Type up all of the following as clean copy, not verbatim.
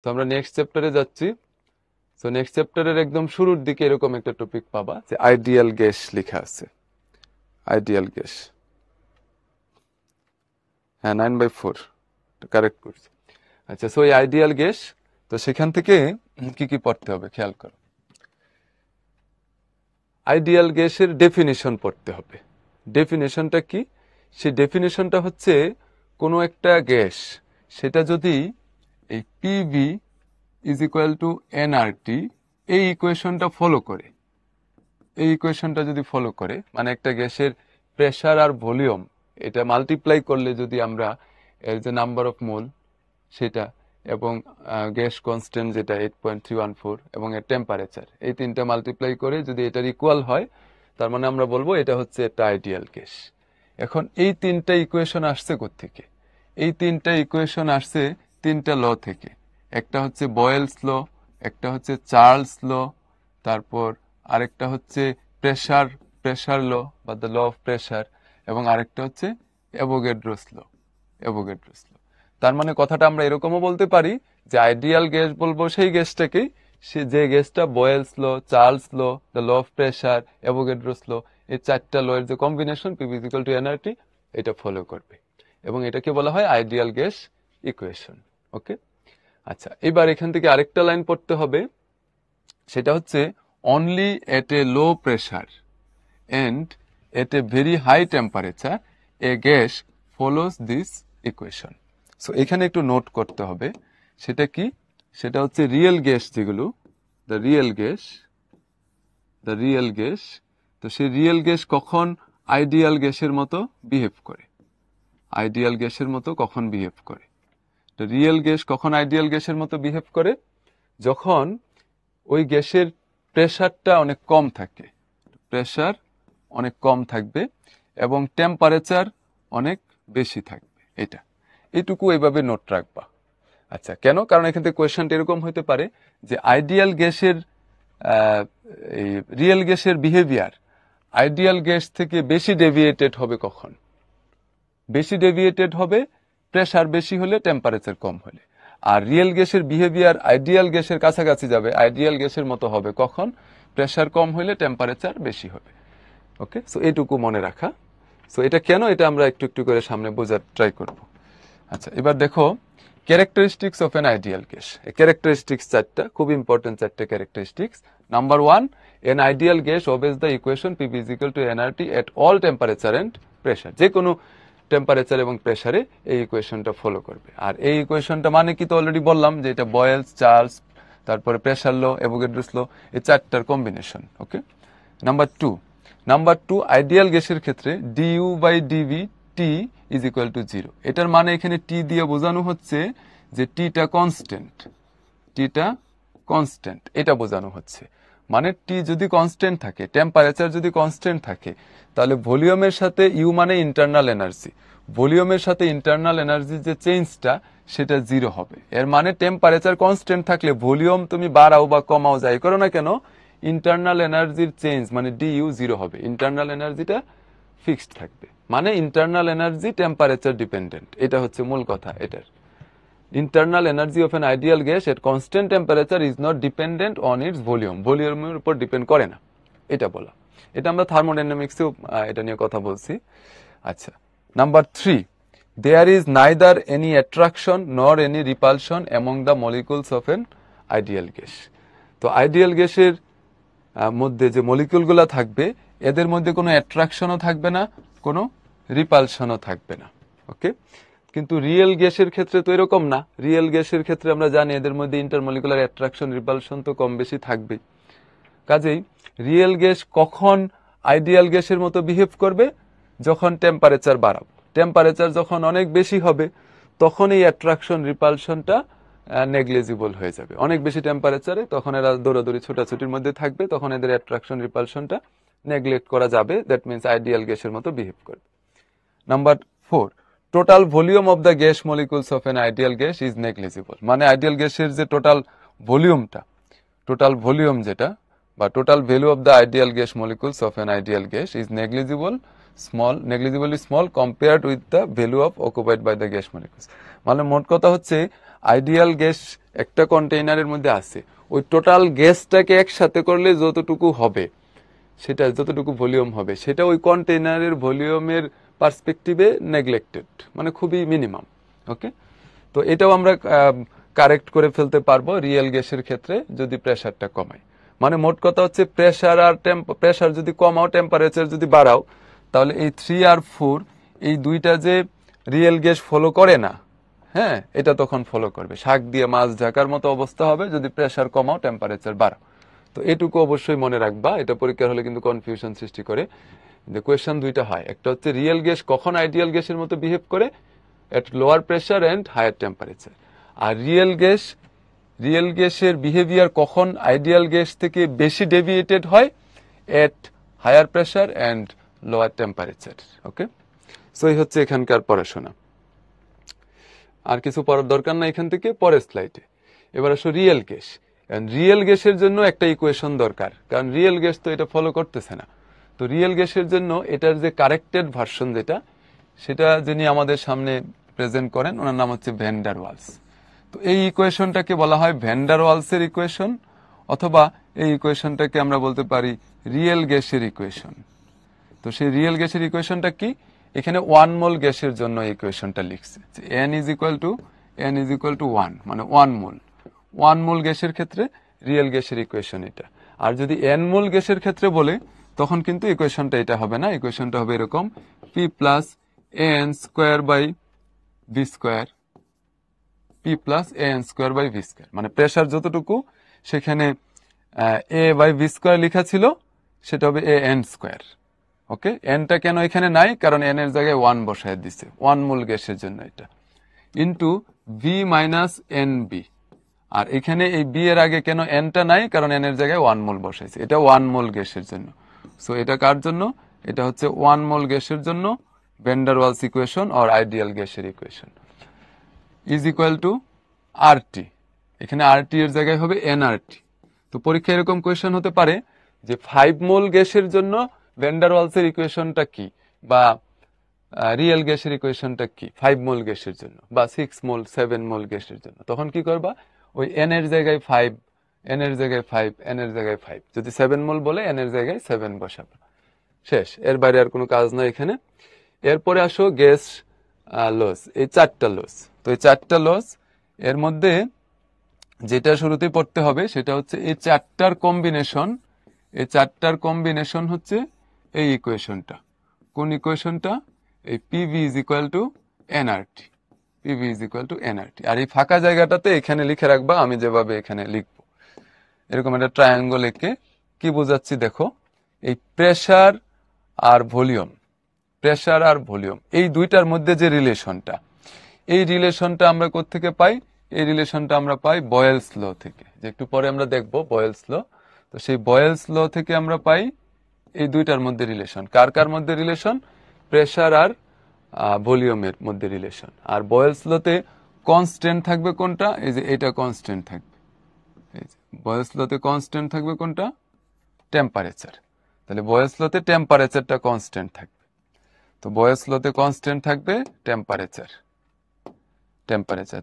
তো আমরা নেক্সট চ্যাপ্টারে যাচ্ছি। সো নেক্সট চ্যাপ্টারের একদম শুরুর দিকে এরকম একটা টপিক পাবা যে আইডিয়াল গ্যাস লেখা আছে। আইডিয়াল গ্যাস, হ্যাঁ 9/4 কারেক্ট করছি। আচ্ছা, সো এই আইডিয়াল গ্যাস, তো সেখান থেকে কি কি পড়তে হবে খেয়াল করো। আইডিয়াল গ্যাসের ডেফিনিশন পড়তে হবে। ডেফিনিশনটা কি? সেই ডেফিনিশনটা হচ্ছে কোনো একটা গ্যাস, সেটা যদি এই PV is equal to nRT এই ইকুয়েশনটা ফলো করে, এই ইকুয়েশনটা যদি ফলো করে, মানে একটা গ্যাসের প্রেসার আর ভলিউম এটা মাল্টিপ্লাই করলে যদি আমরা এর যে নাম্বার অফ মোল সেটা এবং গ্যাস কনস্ট্যান্ট যেটা 8.314 এবং এর টেম্পারেচার এই তিনটা মাল্টিপ্লাই করে যদি এটার ইকুয়াল হয়, তার মানে আমরা বলবো এটা হচ্ছে একটা আইডিয়াল গ্যাস। এখন এই তিনটা ইকুয়েশন আসছে কোত্থেকে? এই তিনটা ইকুয়েশন আসছে তিনটা ল থেকে। একটা হচ্ছে বয়েলস ল, একটা হচ্ছে চার্লস ল, তারপর আরেকটা হচ্ছে প্রেসার প্রেসার ল বা দ্য ল অফ প্রেসার, এবং আরেকটা হচ্ছে অ্যাভোগাড্রোস ল, অ্যাভোগাড্রোস ল। তার মানে কথাটা আমরা এরকমও বলতে পারি যে আইডিয়াল গ্যাস বলবো সেই গ্যাসটাকেই, সে যে গ্যাসটা Boyle's law, Charles law, the law of pressure, Avogadro's law, এই চারটা ল এর যে combination P equal to NRT এটা ফলো করবে, এবং এটাকে বলা হয় আইডিয়াল গ্যাস ইকুয়েশন। ওকে, আচ্ছা, এবার এখান থেকে আরেকটা লাইন পড়তে হবে, সেটা হচ্ছে only at A low pressure and at a very high temperature a gas follows this equation. So এখানে একটু নোট করতে হবে, সেটা কি? সেটা হচ্ছে রিয়েল গ্যাস যেগুলো, the real gas, the real gas, তো সেই রিয়েল গ্যাস কখন আইডিয়াল গ্যাসের মতো বিহেভ করে? আইডিয়াল গ্যাসের মতো কখন বিহেভ করে? তো রিয়েল গ্যাস কখন আইডিয়াল গ্যাসের মতো বিহেভ করে? যখন ওই গ্যাসের প্রেসারটা অনেক কম থাকে, প্রেসার অনেক কম থাকবে এবং টেম্পারেচার অনেক বেশি থাকবে। এটা এইটুকু এইভাবে নোট রাখবা। আচ্ছা, কেন? কারণ এখান থেকে কোয়েশ্চনটা এরকম হতে পারে যে আইডিয়াল গ্যাসের এই রিয়েল গ্যাসের বিহেভিয়ার আইডিয়াল গ্যাস থেকে বেশি ডেভিয়েটেড হবে কখন? বেশি ডেভিয়েটেড হবে প্রেসার বেশি হলে, টেম্পারেচার কম হলে। আর রিয়েল গ্যাসের বিহেভিয়ার আইডিয়াল গ্যাসের কাছাকাছি যাবে, আইডিয়াল গ্যাসের মতো হবে কখন? প্রেসার কম হলে, টেম্পারেচার বেশি হবে। ওকে, সো এইটুকু মনে রাখা। সো এটা কেন, এটা আমরা একটু একটু করে সামনে বোঝার ট্রাই করব। আচ্ছা, এবার দেখো characteristics of an ideal gas. Characteristics চারটা, খুব ইম্পর্টেন্ট চারটা characteristics. Number 1, an ideal gas obeys the equation PV is equal to nRT at all temperature and pressure. যে কোনো টেম্পারেচার এবং প্রেসারে এই ইকুয়েশনটা ফলো করবে। আর এই ইকুয়েশনটা মানে কি তো অলরেডি বললাম যে এটা বয়েলস, চার্লস, তারপরে প্রেসার ল, অ্যাভোগাড্রোস ল, এই চারটার combination. Okay, number two ideal গ্যাসের ক্ষেত্রে dU by dV T is equal to 0। এটার মানে এখানে টি দিয়ে বোঝানো হচ্ছে যে টিটা কনস্ট্যান্ট, টিটা কনস্ট্যান্ট, এটা বোঝানো হচ্ছে। মানে টি যদি কনস্ট্যান্ট থাকে, টেম্পারেচার যদি কনস্ট্যান্ট থাকে, তাহলে ভলিউমের সাথে ইউ মানে ইন্টারনাল এনার্জি, ভলিউমের সাথে ইন্টারনাল এনার্জির যে চেঞ্জটা সেটা 0 হবে। এর মানে টেম্পারেচার কনস্ট্যান্ট থাকলে ভলিউম তুমি বাড়াও বা কমাও যাই করো না কেন, ইন্টারনাল এনার্জির চেঞ্জ মানে ডিইউ 0 হবে, ইন্টারনাল এনার্জিটা ফিক্সড থাকবে। মানে ইন্টারনাল এনার্জি টেম্পারেচার ডিপেন্ডেন্ট, এটা হচ্ছে মূল কথা এটার। Internal energy of an ideal gas at constant temperature is not dependent on its volume, ভলিউমের উপর ডিপেন্ড করে না, এটা বলা। এটা আমরা থার্মোডাইনামিক্সেও এটা নিয়ে কথা বলছি। আচ্ছা, number 3, there is neither any attraction nor any repulsion among the molecules of an ideal gas. তো আইডিয়াল গ্যাসের মধ্যে যে মলিকিউলগুলো থাকবে এদের মধ্যে কোনো অ্যাট্রাকশনও থাকবে না, কোনো রিপালশনও থাকবে না। ওকে, কিন্তু রিয়েল গ্যাসের ক্ষেত্রে তো এরকম না। রিয়েল গ্যাসের ক্ষেত্রে আমরা জানি এদের মধ্যে ইন্টারমলিকুলার অ্যাট্রাকশন, রিপালশন তো কম বেশি থাকবেই। কাজেই রিয়েল গ্যাস কখন আইডিয়াল গ্যাসের মতো বিহেভ করবে? যখন টেম্পারেচার বাড়াবো, টেম্পারেচার যখন অনেক বেশি হবে তখন এই অ্যাট্রাকশন রিপালশনটা নেগলিজিবল হয়ে যাবে। অনেক বেশি টেম্পারেচারে তখন এরা দৌড়াদৌড়ি ছোটাছুটির মধ্যে থাকবে, তখন এদের অ্যাট্রাকশন রিপালশনটা নেগলেক্ট করা যাবে। দ্যাট মিনস আইডিয়াল গ্যাসের মতো বিহেভ করবে। Number 4, total volume of the gas molecules of an ideal gas is negligible. মানে আইডিয়াল গ্যাসের যে টোটাল ভলিউমটা, টোটাল ভলিউম যেটা বা total value of the ideal gas molecules of an ideal gas is negligible small, negligibly small compared with the value of occupied by the gas molecules. মানে মোট কথা হচ্ছে আইডিয়াল গ্যাস একটা কন্টেইনারের মধ্যে আছে, ওই টোটাল গ্যাসটাকে একসাথে করলে যতটুকু হবে, সেটা যতটুকু ভলিউম হবে, সেটা ওই কন্টেইনারের ভলিউমের পার্সপেক্টিভে নেগলেক্টেড, মানে খুবই মিনিমাম। ওকে, তো এটাও আমরা কারেক্ট করে ফেলতে পারবো রিয়েল গ্যাসের ক্ষেত্রে যদি প্রেসারটা কমাই। মানে মোট কথা হচ্ছে প্রেসার যদি কমাও, টেম্পারেচার যদি বাড়াও, তাহলে এই 3 আর 4 এই দুইটা যে রিয়েল গ্যাস ফলো করে না, হ্যাঁ, এটা তখন ফলো করবে। শাক দিয়ে মাছ ঢাকার মতো অবস্থা হবে যদি প্রেসার কমাও, টেম্পারেচার বাড়াও। তো এটুকু অবশ্যই মনে রাখবা, এটা পরীক্ষার হলে কিন্তু কনফিউশন সৃষ্টি করে। যে কোয়েশ্চেন দুইটা হয়, একটা হচ্ছে রিয়েল গ্যাস কখন আইডিয়াল গ্যাসের মতো বিহেভ করে, at lower pressure and higher temperature. আর রিয়েল গ্যাসের বিহেভিয়ার কখন আইডিয়াল গ্যাস থেকে বেশি ডেভিয়েটেড হয়, at higher pressure and lower temperature. Okay, so এই হচ্ছে এখানকার পড়াশোনা। আর কিছু পড়ার দরকার না এখান থেকে, পরের স্লাইডে। এবার আসো রিয়েল গ্যাস। রিয়েল গ্যাসের জন্য একটা ইকুয়েশন দরকার, কারণ রিয়েল গ্যাস তো এটা ফলো করতেছে না। তো রিয়েল গ্যাসের জন্য এটার যে কারেক্টেড ভার্সন যেটা, সেটা যিনি আমাদের সামনে প্রেজেন্ট করেন, ওনার নাম হচ্ছে ভ্যান ডার ওয়ালস। তো এই ইকুয়েশনটাকে বলা হয় ভ্যান ডার ওয়ালসের ইকুয়েশন, অথবা এই ইকুয়েশনটাকে আমরা বলতে পারি রিয়েল গ্যাসের ইকুয়েশন। তো সেই রিয়েল গ্যাসের ইকুয়েশনটা কি, এখানে 1 মোল গ্যাসের জন্য ইকুয়েশনটা লিখছে, n ইজ ইকুয়াল টু 1, মানে 1 মোল গ্যাসের ক্ষেত্রে রিয়েল গ্যাসের ইকুয়েশন এটা। আর যদি n মোল গ্যাসের ক্ষেত্রে বলে, তখন কিন্তু ইকুয়েশনটা এটা হবে না, ইকুয়েশনটা হবে এরকম, p plus an square by V square, p plus an square by V square. মানে প্রেসার যতটুকু সেখানে a বাই ভি স্কোয়ার লেখা ছিল, সেটা হবে an স্কোয়ার। ওকে, এনটা কেন এখানে নাই, কারণ এন এর জায়গায় 1 বসায় দিছে 1 মোল গ্যাসের জন্য এটা, into V minus N B. আর এখানে এই বি এর আগে কেন এনটা নাই, কারণ এন এর জায়গায় 1 মোল বসাইছে, এটা 1 মোল গ্যাসের জন্য। সো এটা কার জন্য, এটা হচ্ছে 1 মোল গ্যাসের জন্য van der Waals equation or ideal গ্যাসের equation, is equal to RT. এখানে আরটি এর জায়গায় হবে এনআরটি। তো পরীক্ষায় এরকম কোয়েশ্চেন হতে পারে যে 5 মোল গ্যাসের জন্য ভ্যান ডার ওয়ালসের ইকুয়েশনটা কি, বা রিয়েল গ্যাসের ইকুয়েশনটা কি 5 মোল গ্যাসের জন্য, বা 6 মোল 7 মোল গ্যাসের জন্য। তখন কি করবা, ওই এন এর জায়গায় 5, এন এর জায়গায় 5, এন এর জায়গায় 5, যদি 7 মোল বলে এন এর জায়গায় 7 বসাবো, শেষ। এর বাইরে আর কোনো কাজ নয় এখানে। এরপরে আসো গ্যাস লস, এই 4টা লস। তো এই 4টা লস এর মধ্যে যেটা শুরুতে পড়তে হবে সেটা হচ্ছে এই 4টার কম্বিনেশন। এই 4টার কম্বিনেশন হচ্ছে এই ইকুয়েশনটা। কোন ইকুয়েশনটা, এই PV is equal to NRT, PV is equal to NRT. আর এই ফাঁকা জায়গাটাতে এখানে লিখে রাখবা, আমি যেভাবে এখানে লিখবো, এরকম একটা ট্রায়াঙ্গল এঁকে। কি বোঝাচ্ছি দেখো, এই প্রেসার আর ভলিউম, প্রেসার আর ভলিউম এই দুইটার মধ্যে যে রিলেশনটা, এই রিলেশনটা আমরা কোত্থেকে পাই, এই রিলেশনটা আমরা পাই বয়েলস ল থেকে, যে একটু পরে আমরা দেখবো বয়েলস ল। তো সেই বয়েলস ল থেকে আমরা পাই এই দুইটার মধ্যে রিলেশন। কার কার মধ্যে রিলেশন, প্রেসার আর ভলিউমের মধ্যে রিলেশন। আর বয়েলস লতে কনস্ট্যান্ট থাকবে কোনটা, এই যে এটা কনস্ট্যান্ট থাকবে, এই যে বয়েলস লতে কনস্ট্যান্ট থাকবে কোনটা, টেম্পারেচার। তাহলে বয়েলস লতে টেম্পারেচারটা কনস্ট্যান্ট থাকবে। তো বয়েলস লতে কনস্ট্যান্ট থাকবে টেম্পারেচার,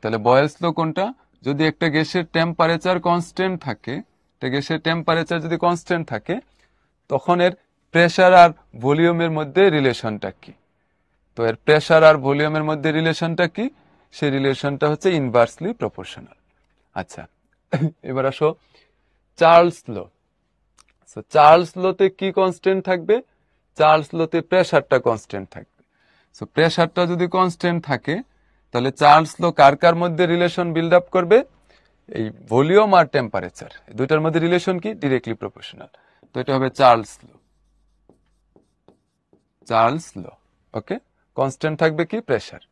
তাহলে বয়েলস ল কোনটা, যদি একটা গ্যাসের টেম্পারেচার কনস্ট্যান্ট থাকে, একটা গ্যাসের টেম্পারেচার যদি কনস্ট্যান্ট থাকে, তখন এর প্রেসার আর ভলিউমের মধ্যে রিলেশনটা কি। তো এর প্রেসার আর ভলিউমের মধ্যে রিলেশনটা কি, সেই রিলেশনটা হচ্ছে ইনভার্সলি প্রপোর্শনাল। আচ্ছা, এবার আসো চার্লস ল। চার্লস লতে কি কনস্ট্যান্ট থাকবে, চার্লস লতে প্রেসারটা কনস্ট্যান্ট থাকবে। সো প্রেসারটা যদি কনস্ট্যান্ট থাকে, তাহলে চার্লস ল কার কার মধ্যে রিলেশন বিল্ড আপ করবে, এই ভলিউম আর টেম্পারেচার দুইটার মধ্যে রিলেশন কি, ডিরেক্টলি প্রপোর্শনাল। তো এটা হবে চার্লস ল, চার্লস ল। ওকে, কনস্ট্যান্ট থাকবে কি, প্রেসার।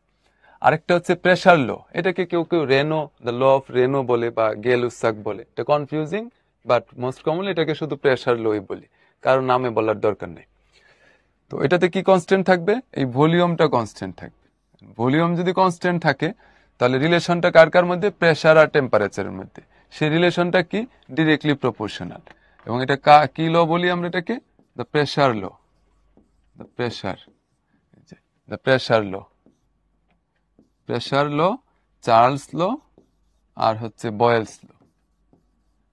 আরেকটা হচ্ছে প্রেসার ল, এটাকে কেউ কেউ Reno, the law of Reno বলে, বা গেল-উসাক বলে। এটা কনফিউজিং, বাট মোস্ট কমনলি এটাকে শুধু প্রেসার লই বলি, কারণ নামে বলার দরকার নেই। তো এটাতে কি কনস্ট্যান্ট থাকবে, এই ভলিউমটা কনস্ট্যান্ট থাকবে। ভলিউম যদি কনস্ট্যান্ট থাকে, তাহলে রিলেশনটা কার কার মধ্যে, প্রেসার আর টেম্পারেচারের মধ্যে। সেই রিলেশনটা কি, ডিরেক্টলি প্রপোর্শনাল। এবং এটা কি ল বলি আমরা এটাকে, the pressure law, the pressure, the pressure law, pressure law, Charles law, আর হচ্ছে বয়েলস ল।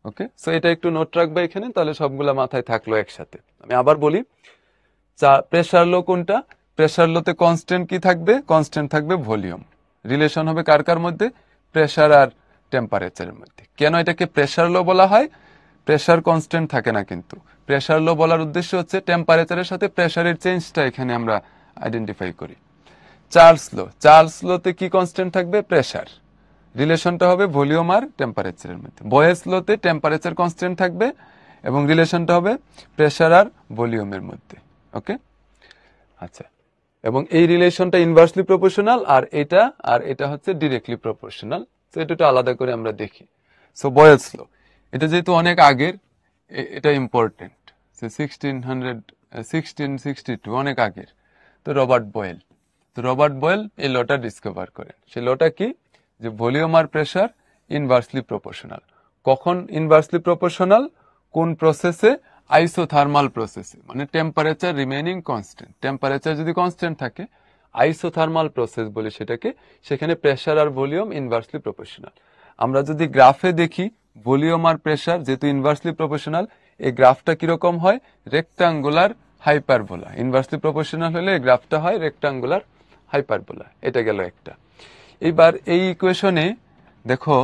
ওকে, সো এটা একটু নোট রাখবে এখানে, তাহলে সবগুলা মাথায় থাকলো একসাথে। আমি আবার বলি, প্রেসার লো কোনটা? প্রেসার লোতে কনস্ট্যান্ট কি থাকবে? কনস্ট্যান্ট থাকবে ভলিউম। রিলেশন হবে কার কার মধ্যে? প্রেসার আর টেম্পারেচারের মধ্যে। কেন এটাকে প্রেসার লো বলা হয়? প্রেসার কনস্ট্যান্ট থাকে না, কিন্তু প্রেসার লো বলার উদ্দেশ্য হচ্ছে টেম্পারেচারের সাথে প্রেসারের চেঞ্জটা এখানে আমরা আইডেন্টিফাই করি। চার্লস লোতে কি কনস্ট্যান্ট থাকবে? প্রেসার। রিলেশনটা হবে ভলিউম আর টেম্পারেচারের মধ্যে। বয়েস লোতে টেম্পারেচার কনস্ট্যান্ট থাকবে এবং রিলেশনটা হবে প্রেসার আর ভলিউমের মধ্যে। ওকে, আচ্ছা, এবং এই রিলেশনটা ইনভার্সলি প্রপোর্শনাল, আর এটা হচ্ছে ডিরেক্টলি প্রপোর্শনাল। তো এটা আলাদা করে আমরা দেখি। সো বয়েলস ল, এটা যেহেতু অনেক আগের, এটা ইম্পর্টেন্ট। 1662, অনেক আগের। তো রবার্ট বয়েল এই লটা ডিসকভার করেন। সেই লটা কি? যে ভলিউম আর প্রেসার ইনভার্সলি প্রপোর্শনাল। কখন ইনভার্সলি প্রপোর্শনাল? কোন প্রসেসে? আইসোথার্মাল প্রসেসে, মানে টেম্পারেচার রিমেইনিং কনস্ট্যান্ট। টেম্পারেচার যদি কনস্ট্যান্ট থাকে, আইসোথার্মাল প্রসেস বলে সেটাকে, সেখানে প্রেসার আর ভলিউম ইনভার্সলি প্রপোর্শনাল। আমরা যদি গ্রাফে দেখি ভলিউম আর প্রেসার যেহেতু ইনভার্সলি প্রপোর্শনাল, এই গ্রাফটা কিরকম হয়? Rectangular hyperbola. ইনভার্সলি প্রপোর্শনাল হলে এই গ্রাফটা হয় রেক্টাঙ্গুলার হাইপারবোলা। এটা গেল একটা। এবার এই ইকুয়েশনে দেখো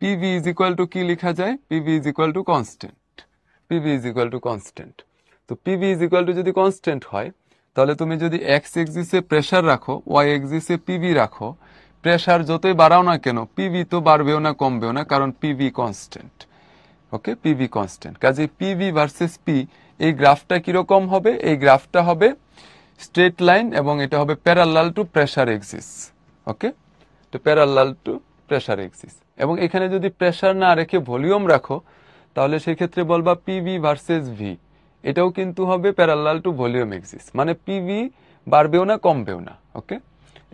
পিভি ইজ ইকুয়াল টু কি লেখা যায়? PV is equal to constant. PV is equal to constant. তো পিভি ইজ ইকুয়াল টু যদি কনস্ট্যান্ট হয়, তাহলে তুমি যদি এক্স এক্সিসে প্রেসার রাখো, ওয়াই এক্সিসে পিভি রাখো, প্রেসার যতই বাড়াও না কেন পিভি তো বাড়বেও না কমবেও না, কারণ পিভি কনস্ট্যান্ট। ওকে, পিভি কনস্ট্যান্ট। কাজে পিভি ভার্সেস পি, এই গ্রাফটা কিরকম হবে? এই গ্রাফটা হবে স্ট্রেট লাইন এবং এটা হবে প্যারালাল টু প্রেসার এক্সিস। ওকে, তো প্যারালাল টু প্রেসার এক্সিস। এবং এখানে যদি প্রেসার না রেখে ভলিউম রাখো, তাহলে সেই ক্ষেত্রে বলবা পিভি ভার্সেস ভি, এটাও কিন্তু হবে প্যারালাল টু ভলিউম এক্সিস, মানে পিভি বাড়বেও না কমবেও না। ওকে,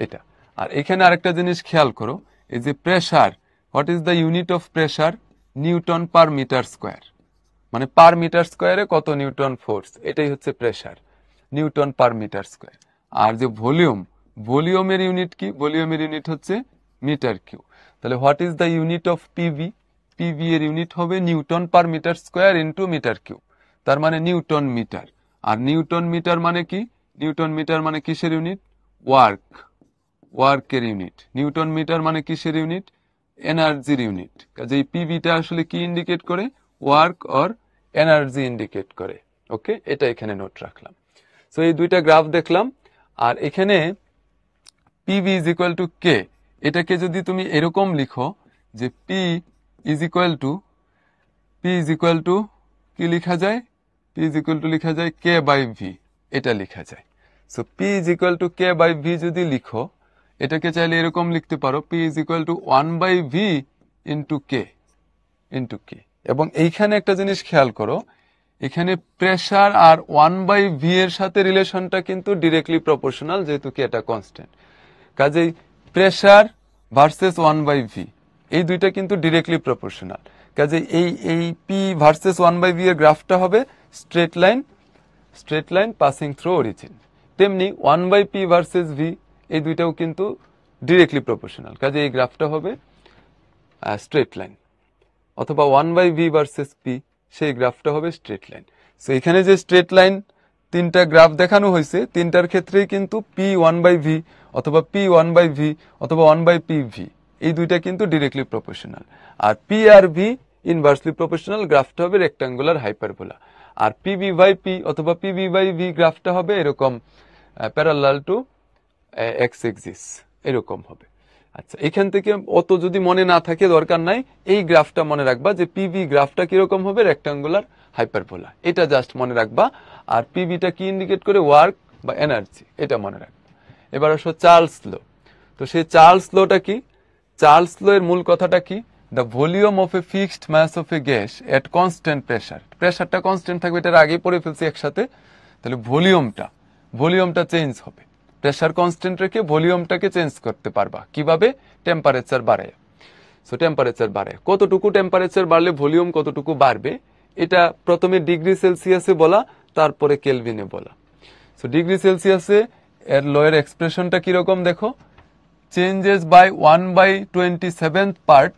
এটা। আর এখানে আরেকটা জিনিস খেয়াল করো, এই যে pressure, what is the unit of pressure? Newton per metre square, মানে পার মিটার স্কোয়ারে কত নিউটন ফোর্স, এটাই হচ্ছে pressure, newton per metre square. আর যে ভলিউমের ইউনিট কি? ভলিউমের ইউনিট হচ্ছে মিটার কিউ। তাহলে what is the unit of PV? PV এর ইউনিট হবে newton per metre square into metre cube, তার মানে নিউটন মিটার। আর নিউটন মিটার মানে কি? নিউটন মিটার মানে কিসের ইউনিট? ওয়ার্কের ইউনিট। নিউটন মিটার মানে কিসের ইউনিট? এনার্জির ইউনিট। কাজে এই পিভিটা আসলে কি ইন্ডিকেট করে? ওয়ার্ক অর এনার্জি ইন্ডিকেট করে। ওকে, এটা এখানে নোট রাখলাম। সো এই দুইটা গ্রাফ দেখলাম। আর এখানে পিভি ইজ ইকুয়াল টু কে, এটাকে যদি তুমি এরকম লিখো যে পি ইজ ইকুয়াল টু কি লেখা যায়? পি ইজ ইকুয়াল টু লেখা যায় কে বাই ভি, এটা লেখা যায়। So P is equal to K by V যদি লিখো, এটাকে চাইলে এরকম লিখতে পারো, P is equal to 1 by V into K. এবং এইখানে একটা জিনিস খেয়াল করো, এখানে প্রেসার আর 1 বাই ভি এর সাথে রিলেশনটা কিন্তু ডিরেক্টলি প্রপোর্শনাল, যেহেতু কি এটা কনস্ট্যান্ট। কাজেই প্রেসার ভার্সেস 1 বাই ভি, এই দুইটা কিন্তু ডিরেক্টলি প্রপোর্শনাল। কাজে এই পি ভার্সেস 1 বাই ভি এর গ্রাফটা হবে straight line passing through origin. তেমনি 1 বাই পি ভার্সেস ভি, এই দুইটাও কিন্তু ডিরেক্টলি প্রপোর্শনাল। কাজে এই গ্রাফটা হবে স্ট্রেট লাইন। অথবা 1 বাই ভি ভার্সেস পি, সেই গ্রাফটা হবে স্ট্রেট লাইন। সো এখানে যে স্ট্রেট লাইন তিনটা গ্রাফ দেখানো হয়েছে, তিনটার ক্ষেত্রেই কিন্তু পি 1 বাই ভি অথবা পি 1 বাই ভি অথবা 1 বাই পি ভি, এই দুইটা কিন্তু ডিরেক্টলি প্রপোর্শনাল। আর পি আর ভি ইনভার্সলি প্রপোর্শনাল, গ্রাফটা হবে রেক্টাঙ্গুলার হাইপারবোলা। আর পিভি বাই পি অথবা পিভি বাই ভি গ্রাফটা হবে এরকম প্যারালাল টু এক্স এক্সিস, এরকম হবে। আচ্ছা, এখান থেকে অত যদি মনে না থাকে দরকার নাই, এই গ্রাফটা মনে রাখবা যে পিভি গ্রাফটা কিরকম হবে? রেক্টাঙ্গুলার হাইপারবোলা, এটা জাস্ট মনে রাখবা। আর পিভিটা কি ইন্ডিকেট করে? ওয়ার্ক বা এনার্জি, এটা মনে রাখবা। এবার আসো চার্লস ল। তো সেই চার্লস লটা কি? চার্লস ল এর মূল কথাটা কি? The volume of a fixed mass of a gas at constant pressure. প্রেসারটা কনস্ট্যান্ট থাকবে, এটার আগেই পড়ে ফেলছি একসাথে। তাহলে ভলিউমটা চেঞ্জ হবে। প্রেসার কনস্ট্যান্ট রেখে ভলিউমটাকে চেঞ্জ করতে পারবা কিভাবে? টেম্পারেচার বাড়ায়। সো টেম্পারেচার বাড়ায়, কতটুকু টেম্পারেচার বাড়লে ভলিউম কতটুকু বাড়বে, এটা প্রথমে ডিগ্রি সেলসিয়াসে বলা, তারপরে কেলভিনে বলা। সো ডিগ্রি সেলসিয়াসে এর ল এর এক্সপ্রেশনটা কিরকম দেখো, চেঞ্জেস বাই 1/27th পার্ট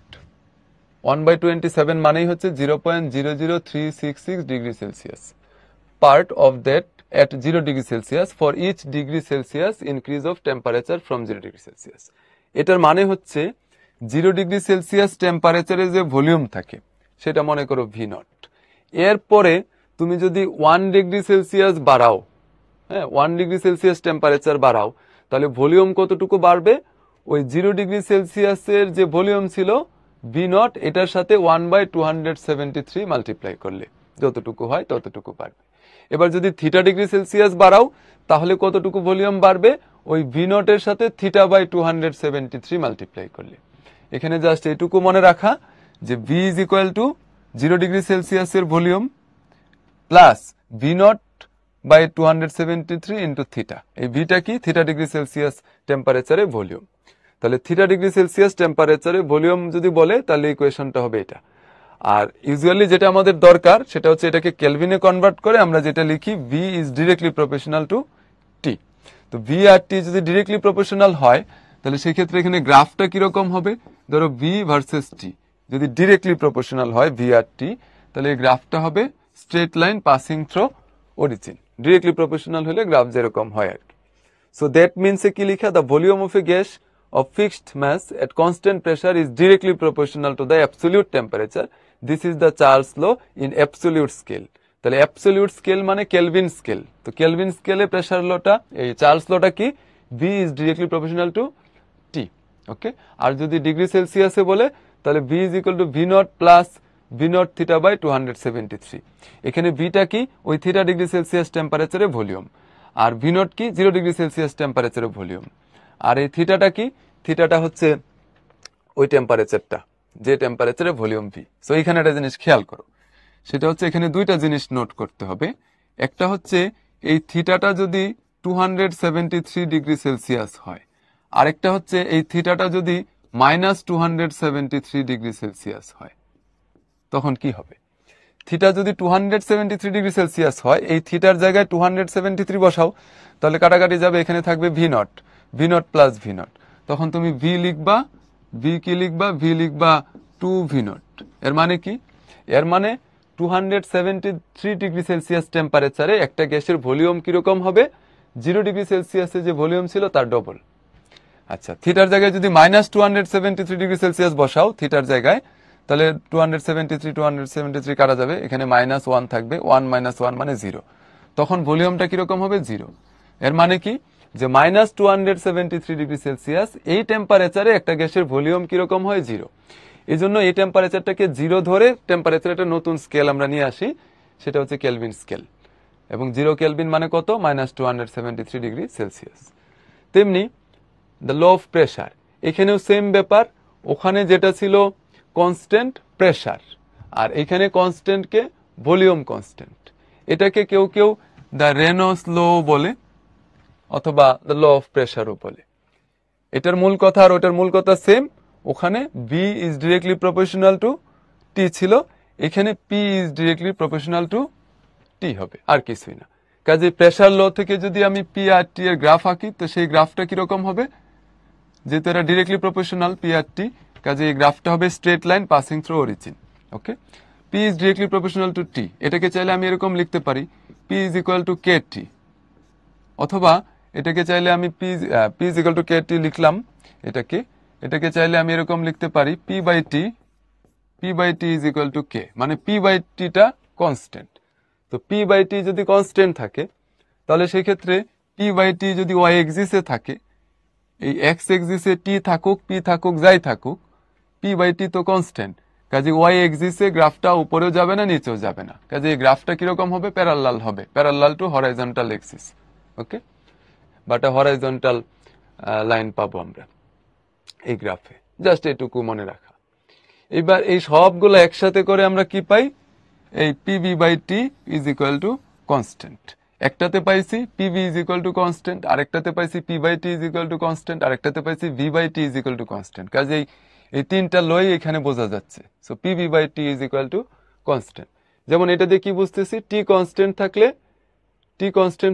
1/27 মানেই হচ্ছে 0.00366 degree Celsius. Part of that at 0 degree Celsius for each degree Celsius increase of temperature from 0 degree Celsius. এটার মানে হচ্ছে 0 ডিগ্রি সেলসিয়াস টেম্পারেচারে যে ভলিউম থাকে সেটা মনে করো ভি নট। এরপরে তুমি যদি 1 ডিগ্রি সেলসিয়াস বাড়াও, হ্যাঁ 1 ডিগ্রি সেলসিয়াস টেম্পারেচার বাড়াও, তাহলে ভলিউম কতটুকু বাড়বে? ওই 0 ডিগ্রি সেলসিয়াসের যে ভলিউম ছিল ভি নট, এটার সাথে 1/273 মাল্টিপ্লাই করলে যতটুকু হয় ততটুকু বাড়বে। এবার যদি থিটা ডিগ্রি সেলসিয়াস বাড়াও তাহলে কতটুকু ভলিউম বাড়বে? ওই ভি নটের সাথে θ/273 মাল্টিপ্লাই করলে। এখানে জাস্ট এটুকু মনে রাখা যে V is equal to 0 degree সেলসিয়াসের volume plus V naught by 273 into theta. এই ভিটা কি? থিটা ডিগ্রি সেলসিয়াস টেম্পারেচারে ভলিউম। তাহলে থিটা ডিগ্রি সেলসিয়াস টেম্পারেচারে ভলিউম যদি বলে তাহলে ইকুয়েশনটা হবে এটা। আর ইউজুয়ালি যেটা আমাদের দরকার সেটা হচ্ছে এটাকে কেলভিনে কনভার্ট করে আমরা যেটা লিখি V is directly proportional to T. তো ভি আর টি যদি ডিরেক্টলি প্রপোর্শনাল হয় তাহলে সেই ক্ষেত্রে এখানে গ্রাফটা কিরকম হবে? ধরো ভি ভার্সেস টি যদি ডিরেক্টলি প্রপোর্শনাল হয় ভি আর টি, তাহলে এই গ্রাফটা হবে straight line passing through origin. Directly proportional হলে গ্রাফ যেরকম হয় আর কি। সো দ্যাট মিনস কি লিখা? The volume of a gas of fixed mass at constant pressure is directly proportional to the absolute temperature. This is the Charles law in absolute scale. তাহলে absolute scale মানে kelvin scale. তো kelvin স্কেলে pressure লটা, এই Charles লটা কি? V is directly proportional to T. ওকে, আর যদি degree সেলসিয়াসে বলে তাহলে V is equal to V naught plus V naught theta by 273। এখানে Vটা কি? ওই থিটা ডিগ্রি সেলসিয়াস টেম্পারেচারে ভলিউম, আর V naught কি? 0 ডিগ্রি সেলসিয়াস টেম্পারেচারে ভলিউম। আর এই থিটাটা কি? থিটাটা হচ্ছে ওই টেম্পারেচারটা যে টেম্পারেচারে ভলিউম ভি। সো এখানে একটা জিনিস খেয়াল করো, সেটা হচ্ছে এখানে দুইটা জিনিস নোট করতে হবে। একটা হচ্ছে এই থিটাটা যদি 273 ডিগ্রি সেলসিয়াস হয়, আরেকটা হচ্ছে এই থিটাটা যদি -273 ডিগ্রি সেলসিয়াস হয়, তখন কি হবে? থিটা যদি 273 ডিগ্রি সেলসিয়াস হয়, এই থিটার জায়গায় 273 বসাও, তাহলে কাটাকাটি যাবে, এখানে থাকবে V naught, V naught plus V not. তখন তুমি ভি লিখবা, ভি কি লিখবা? ভি লিখবা 2 ভি নট। এর মানে কি? এর মানে 273 ডিগ্রি সেলসিয়াস টেম্পারেচারে একটা গ্যাসের ভলিউম কিরকম হবে? 0 ডিগ্রি সেলসিয়াসে যে ভলিউম ছিল তার ডবল। আচ্ছা, থিটার জায়গায় যদি -273 ডিগ্রি সেলসিয়াস বসাও থিটার জায়গায়, তাহলে 273 কাটা যাবে, এখানে -1 থাকবে, 1 - 1 মানে 0। তখন ভলিউমটা কিরকম হবে? 0। এর মানে কি? যে -273 ডিগ্রি সেলসিয়াস এই টেম্পারেচারে একটা গ্যাসের ভলিউম কিরকম হয়? 0। এই জন্য এই টেম্পারেচারটাকে 0 ধরে টেম্পারেচার একটা নতুন স্কেল আমরা নিয়ে আসি, সেটা হচ্ছে কেলভিন স্কেল। এবং 0 কেলভিন মানে কত? -273 ডিগ্রি সেলসিয়াস। তেমনি দ্য ল অফ প্রেসার, এখানেও সেম ব্যাপার। ওখানে যেটা ছিল কনস্ট্যান্ট প্রেসার, আর এখানে কনস্ট্যান্টকে ভলিউম কনস্ট্যান্ট। এটাকে কেউ কেউ দ্য রেনল্ডস ল বলে অথবা দ্য ল অফ প্রেসারও বলে। এটার মূল কথা আর ওটার মূল কথা সেম। ওখানে V is directly proportional to T ছিল, এখানে P is directly proportional to T হবে, আর কিছুই না। কাজে প্রেসার ল থেকে যদি আমি পি আর টি এর গ্রাফ আঁকি, তো সেই গ্রাফটা কিরকম হবে? যেহেতু এটা ডিরেক্টলি প্রপোর্শনাল পি আর টি, কাজে এই গ্রাফটা হবে straight line passing through origin. Okay, P is directly proportional to T, এটাকে চাইলে আমি এরকম লিখতে পারি, P is equal to K T, অথবা এটাকে চাইলে আমি P is equal to K T লিখলাম। এটাকে চাইলে আমি এরকম লিখতে পারি, P by T is equal to K, মানে পি বাই টিটা কনস্ট্যান্ট। তো পি বাই টি যদি কনস্ট্যান্ট থাকে, তাহলে সেই ক্ষেত্রে পি বাই টি যদি ওয়াই এক্সিসে থাকে, এই এক্স এক্সিসে টি থাকুক, পি থাকুক, যাই থাকুক, পি বাই টি তো কনস্ট্যান্ট। কাজে ওয়াই এক্সিসে গ্রাফটা উপরেও যাবে না, নিচেও যাবে না। কাজে এই গ্রাফটা কিরকম হবে? প্যারালাল হবে, parallel to horizontal axis. Okay, but horizontal line পাবো আমরা এই গ্রাফে। জাস্ট এটুকু মনে রাখা। এবার এই সবগুলো একসাথে করে আমরা কি পাই? এই PV by T is equal to constant. একটাতে পাইছি PV is equal to constant, আরেকটাতে পাইছি P by T is equal to constant, আরেকটাতে পাইছি V by T is equal to constant. কাজেই এই তিনটা লই এখানে বোঝা যাচ্ছে। So PV by T is equal to constant. যেমন এটা দিয়ে কি বুঝতেছি? টি কনস্ট্যান্ট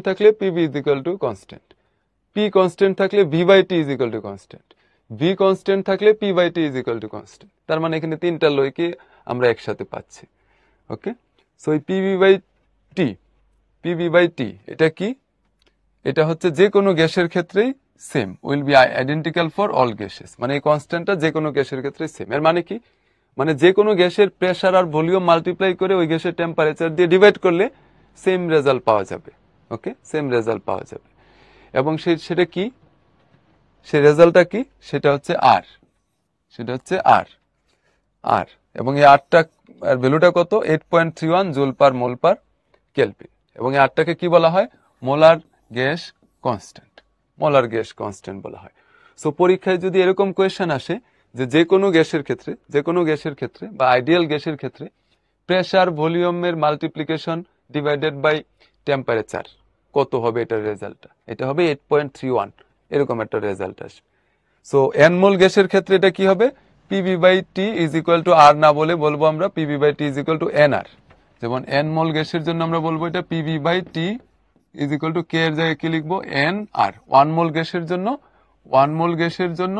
থাকলে PV is equal to constant, P constant থাকলে V by T is equal to constant. V constant থাকলে P by T is equal to constant. তার মানে এখানে তিনটা লইকে আমরা একসাথে পাচ্ছি। ওকে, সো এই পিভি বাই টি এটা কি? এটা হচ্ছে যে কোনো গ্যাসের ক্ষেত্রেই same, will be identical for all gases. মানে এই কনস্ট্যান্টটা যে কোনো গ্যাসের ক্ষেত্রে সেম। এর মানে কি? মানে যে কোনো গ্যাসের প্রেসার আর ভলিউম মাল্টিপ্লাই করে ওই গ্যাসের টেম্পারেচার দিয়ে ডিভাইড করলে সেম রেজাল্ট পাওয়া যাবে। ওকে, সেম রেজাল্ট পাওয়া যাবে। এবং সেটা কি? সেই রেজাল্টটা কি? সেটা হচ্ছে আর, আর এবং এই আরটা ভ্যালুটা কত? 8.31 জুল পার মোল পার কেলভিন। এবং এই আরটাকে কি বলা হয়? মোলার গ্যাস কনস্ট্যান্ট, বলা হয়। সো পরীক্ষায় যদি এরকম কোয়েশ্চেন আসে যে কোনো গ্যাসের ক্ষেত্রে বা আইডিয়াল গ্যাসের ক্ষেত্রে প্রেসার ভলিউমের মাল্টিপ্লিকেশন ডিভাইডেড বাই টেম্পারেচার কত হবে এটার রেজাল্টটা? এটা হবে 8.31, এরকম একটা রেজাল্ট আসবে। সো এন মোল গ্যাসের ক্ষেত্রে এটা কি হবে? PV by T is equal to R না বলে বলবো আমরা PV by T is equal to N R. যেমন এন মোল গ্যাসের জন্য আমরা বলবো এটা PV by T is equal to K এর জায়গায় কি লিখবো? এন আর। ওয়ান মোল গ্যাসের জন্য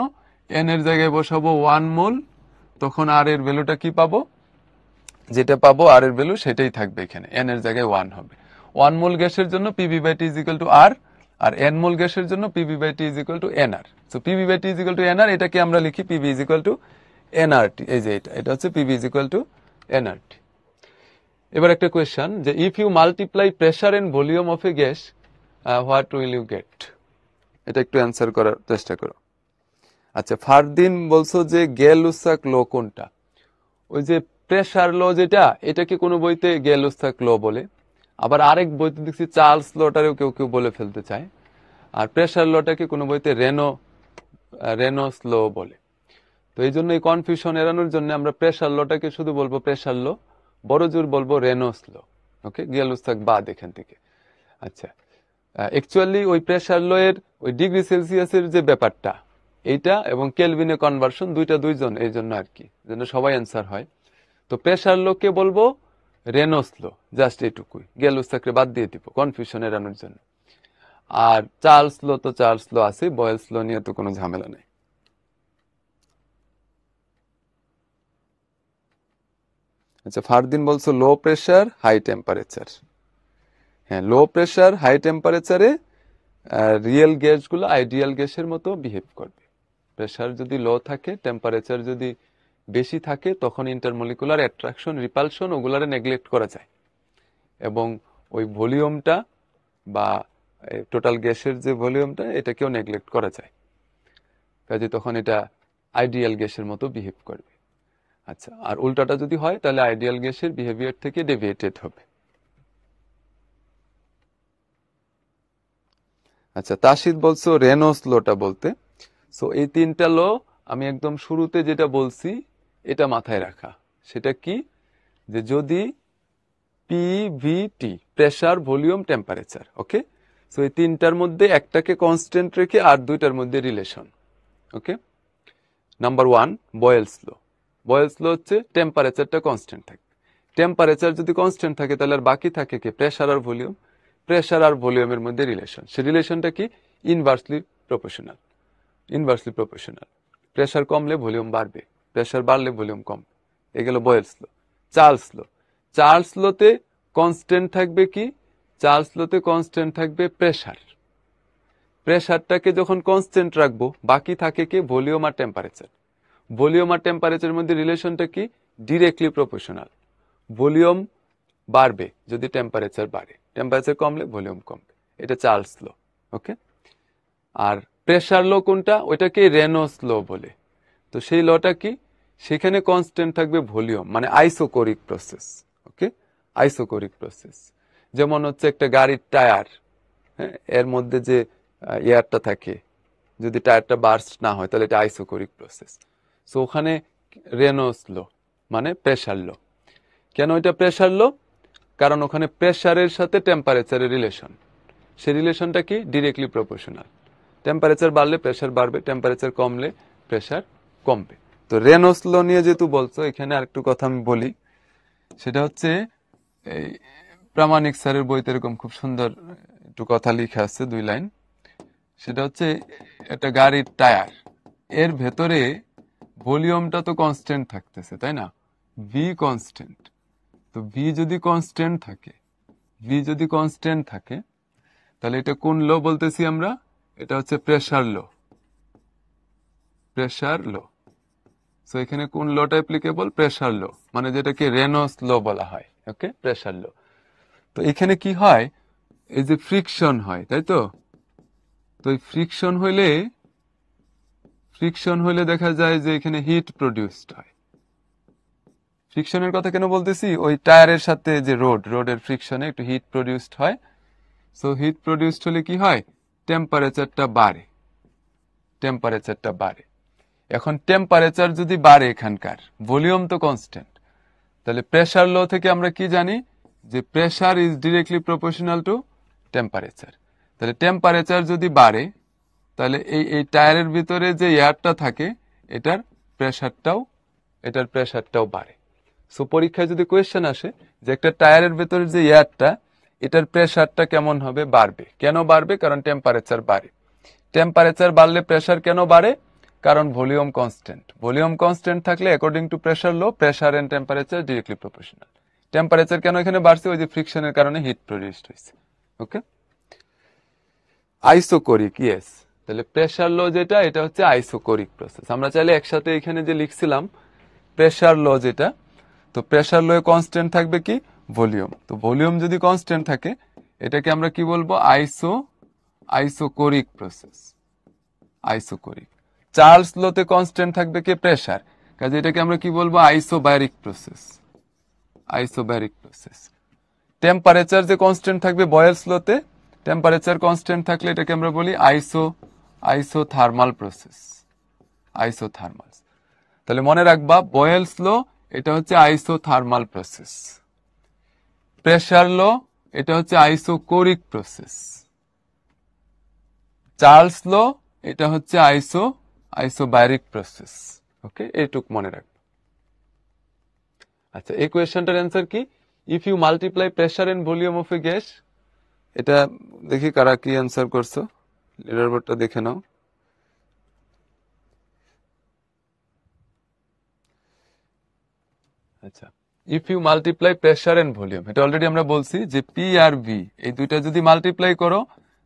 এন এর জায়গায় বসাবো 1 মোল, তখন আর এর ভ্যালুটা কি পাবো? যেটা পাবো আর এর ভ্যালু সেটাই থাকবে এখানে, এন এর জায়গায় 1 হবে। 1 মোল গ্যাসের জন্য PV by T is equal to R, আর এন মোল গ্যাসের জন্য PV by T is equal to N R. So PV by T is equal to N R, এটাকে আমরা লিখি PV is equal to N R T. এই যে এটা হচ্ছে PV is equal to N R T. এবার একটা question, যে if you multiply pressure and volume of a gas what will you get? এটা একটু অ্যান্সার করার চেষ্টা করো। আচ্ছা, ফারদিন বলছো যে গেল-লুসাক ল কোনটা? ওই যে প্রেসার ল যেটা, এটাকে কোনো বইতে গেল-লুসাক ল বলে, আবার আরেক বইতে দেখছি চার্লস লটারেও কেউ কেউ বলে ফেলতে চায়, আর প্রেসার লটাকে কোনো বইতে রেনোস ল বলে। তো এই জন্য এই কনফিউশন এড়ানোর জন্য আমরা প্রেসার লটাকে শুধু বলবো প্রেসার ল, বড় জোর বলবো রেনোস ল। ওকে, গেল-লুসাক বাদ এখান থেকে। আচ্ছা, অ্যাকচুয়ালি ওই প্রেসার ল এর ওই ডিগ্রি সেলসিয়াসের যে ব্যাপারটা, এইটা এবং কেলভিনে কনভার্সন দুইজন, এই জন্য আর কি, যেন সবাই অ্যান্সার হয়। তো প্রেসার লোকে বলবো রেনোস লো, জাস্ট এইটুকুই, গেল-লুসাককে বাদ দিয়ে দিব কনফিউশন এড়ানোর জন্য। আর চার্লস লো আছে, বয়েলস লো নিয়ে তো কোনো ঝামেলা নেই। আচ্ছা, ফারদিন বলছো লো প্রেসার হাই টেম্পারেচার। হ্যাঁ, লো প্রেসার হাই টেম্পারেচারে রিয়েল গ্যাসগুলো আইডিয়াল গ্যাসের মতো বিহেভ করবে। প্রেসার যদি লো থাকে, টেম্পারেচার যদি বেশি থাকে, তখন ইন্টারমলিকুলার অ্যাট্রাকশন, রিপালশন ওগুলারে নেগলেক্ট করা যায়, এবং ওই ভলিউমটা বা টোটাল গ্যাসের যে ভলিউমটা, এটাকেও নেগলেক্ট করা যায়। কাজে তখন এটা আইডিয়াল গ্যাসের মতো বিহেভ করবে। আচ্ছা, আর উল্টাটা যদি হয় তাহলে আইডিয়াল গ্যাসের বিহেভিয়ার থেকে ডেভিয়েটেড হবে। আচ্ছা, তাসিদ বলছো রেনোস লোটা বলতে। সো এই তিনটা ল আমি একদম শুরুতে যেটা বলছি এটা মাথায় রাখা। সেটা কি? যে যদি PVT, pressure volume temperature, okay, so এই তিনটার মধ্যে একটাকে কনস্ট্যান্ট রেখে আর দুইটার মধ্যে রিলেশন। ওকে, নাম্বার 1 বয়েলস ল হচ্ছে টেম্পারেচারটা কনস্ট্যান্ট থাকে। টেম্পারেচার যদি কনস্ট্যান্ট থাকে তাহলে আর বাকি থাকে কি? প্রেসার আর ভলিউম। প্রেসার আর ভলিউমের মধ্যে রিলেশন, সেই রিলেশনটা কি? Inversely proportional. প্রেসার কমলে ভলিউম বাড়বে, প্রেসার বাড়লে ভলিউম কমবে। এগুলো বয়েলস ল। চার্লস লোতে কনস্ট্যান্ট থাকবে কি? চার্লস লোতে কনস্ট্যান্ট থাকবে প্রেসার। প্রেসারটাকে যখন কনস্ট্যান্ট রাখবো, বাকি থাকে কি? ভলিউম আর টেম্পারেচার। ভলিউম আর টেম্পারেচারের মধ্যে রিলেশনটা কি? Directly proportional. ভলিউম বাড়বে যদি টেম্পারেচার বাড়ে, টেম্পারেচার কমলে ভলিউম কমবে। এটা চার্লস ল। ওকে, আর প্রেসার ল কোনটা? ওইটাকে রেনোস ল বলে। তো সেই লটা কি? সেখানে কনস্ট্যান্ট থাকবে ভলিউম, মানে আইসোকোরিক প্রসেস। ওকে, আইসোকোরিক প্রসেস। যেমন হচ্ছে একটা গাড়ির টায়ার, হ্যাঁ, এর মধ্যে যে এয়ারটা থাকে, যদি টায়ারটা বার্স্ট না হয় তাহলে এটা আইসোকোরিক প্রসেস। সো ওখানে রেনোস ল মানে প্রেসার ল। কেন এটা প্রেসার ল? কারণ ওখানে প্রেসারের সাথে টেম্পারেচারের রিলেশন, সেই রিলেশনটা কি? Directly proportional. টেম্পারেচার বাড়লে প্রেসার বাড়বে, টেম্পারেচার কমলে প্রেসার কমবে। তো রেনোস ল নিয়ে যেহেতু বলছো, এখানে আরেকটু কথা আমি বলি। সেটা হচ্ছে এই প্রামাণিক স্যারের বইতে এরকম খুব সুন্দর একটু কথা লিখে আছে, 2 লাইন। সেটা হচ্ছে একটা গাড়ির টায়ার, এর ভেতরে ভলিউমটা তো কনস্ট্যান্ট থাকতেছে, তাই না? V constant. তো ভি যদি কনস্ট্যান্ট থাকে তাহলে এটা কোন ল বলতেছি আমরা? এটা হচ্ছে প্রেসার ল। সো এখানে কোন লটা অ্যাপ্লিকেবল? প্রেসার ল, মানে যেটাকে রেনল্ডস ল বলা হয়। ওকে, প্রেসার ল। তো এখানে কি হয়, এই যে ফ্রিকশন হয়, তাই তো? তো এই ফ্রিকশন হইলে দেখা যায় যে এখানে হিট প্রডিউসড হয়। ফ্রিকশনের কথা কেন বলতেছি? ওই টায়ারের সাথে যে রোডের ফ্রিকশনে একটু হিট প্রডিউসড হয়। সো হিট প্রডিউসড হলে কি হয়? টেম্পারেচারটা বাড়ে। এখন টেম্পারেচার যদি বাড়ে, এখানকার ভলিউম তো কনস্ট্যান্ট, তাহলে প্রেসার ল থেকে আমরা কি জানি? যে pressure is directly proportional two temperature. তাহলে টেম্পারেচার যদি বাড়ে, তাহলে এই টায়ারের ভিতরে যে এয়ারটা থাকে এটার প্রেসারটাও বাড়ে। সো পরীক্ষায় যদি কোয়েশ্চেন আসে যে একটা টায়ারের ভেতরে যে এয়ারটা, এটার প্রেসারটা কেমন হবে? বাড়বে। কেন বাড়বে? কারণ টেম্পারেচার বাড়ে। টেম্পারেচার বাড়লে প্রেসার কেন বাড়ে? কারণ ভলিউম কনস্ট্যান্ট থাকলে according to pressure law, pressure and temperature directly proportional. Temperature কেন এখানে বাড়ছে? ওই যে ফ্রিকশনের কারণে হিট প্রডিউসড হয়েছে। ওকে, আইসোকোরিক, ইয়েস। তাহলে প্রেসার ল যেটা, এটা হচ্ছে আইসোকোরিক প্রসেস। আমরা চাইলে একসাথে এখানে যে লিখছিলাম প্রেসার ল যেটা, তো প্রেসার ল এ কনস্ট্যান্ট থাকবে কি? ভলিউম। তো ভলিউম যদি কনস্ট্যান্ট থাকে, এটাকে আমরা কি বলবো? Isochoric process. চার্লস লোতে কনস্ট্যান্ট থাকবে কি? প্রেসার। কাজে এটাকে আমরা কি বলবো? আইসোব্যারিক প্রসেস। টেম্পারেচার যে কনস্ট্যান্ট থাকবে বয়েলস লোতে, টেম্পারেচার কনস্ট্যান্ট থাকলে এটাকে আমরা বলি আইসোথার্মাল প্রসেস। তাহলে মনে রাখবা, বয়েলস ল এটা হচ্ছে আইসোথার্মাল প্রসেস, প্রেসার ল এটা হচ্ছে আইসোকোরিক প্রসেস, চার্লস ল এটা হচ্ছে আইসোব্যারিক প্রসেস। ওকে, এইটুক মনে রাখবো। আচ্ছা, এই কোয়েশ্চনটার অ্যান্সার কি? If you multiply pressure and volume of a gas, এটা দেখি কারা কি অ্যান্সার করছো, লিডার বোর্ডটা দেখে নাও। আচ্ছা, if you multiply pressure and volume, এটা অলরেডি আমরা বলছি যে পি আর ভি এই দুইটা যদি মাল্টিপ্লাই করো,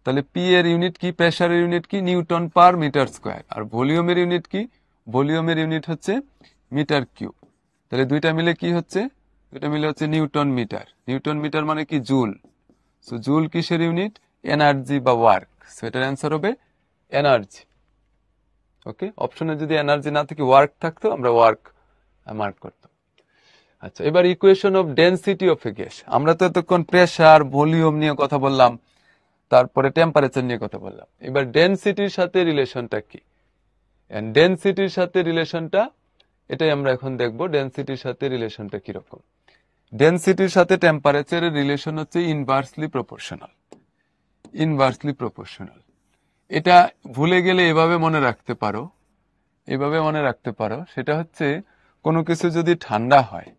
তাহলে পি এর ইউনিট কি? প্রেসারের ইউনিট কি? Newton per metre square. আর ভলিউমের ইউনিট কি? ভলিউমের ইউনিট হচ্ছে মিটার কিউব। তাহলে দুইটা মিলে কি হচ্ছে? দুইটা মিলে হচ্ছে নিউটন মিটার মানে কি? জুল। সো জুল কিসের ইউনিট? এনার্জি বা ওয়ার্ক। সো এটার অ্যান্সার হবে এনার্জি। ওকে, অপশনে যদি এনার্জি না থেকে ওয়ার্ক থাকতো, আমরা ওয়ার্ক মার্ক করতাম। আচ্ছা, এবার equation of density of a gas. আমরা তো এতক্ষণ প্রেসার, ভলিউম নিয়ে কথা বললাম, তারপরে টেম্পারেচার নিয়ে কথা বললাম। এবার ডেনসিটির সাথে রিলেশনটা কি? ডেনসিটির সাথে রিলেশনটা, এটাই আমরা এখন দেখব। ডেনসিটির সাথে রিলেশনটা কিরকম? ডেনসিটির সাথে টেম্পারেচারের রিলেশন হচ্ছে ইনভার্সলি প্রপোর্শনাল। এটা ভুলে গেলে এভাবে মনে রাখতে পারো, সেটা হচ্ছে কোনো কিছু যদি ঠান্ডা হয়,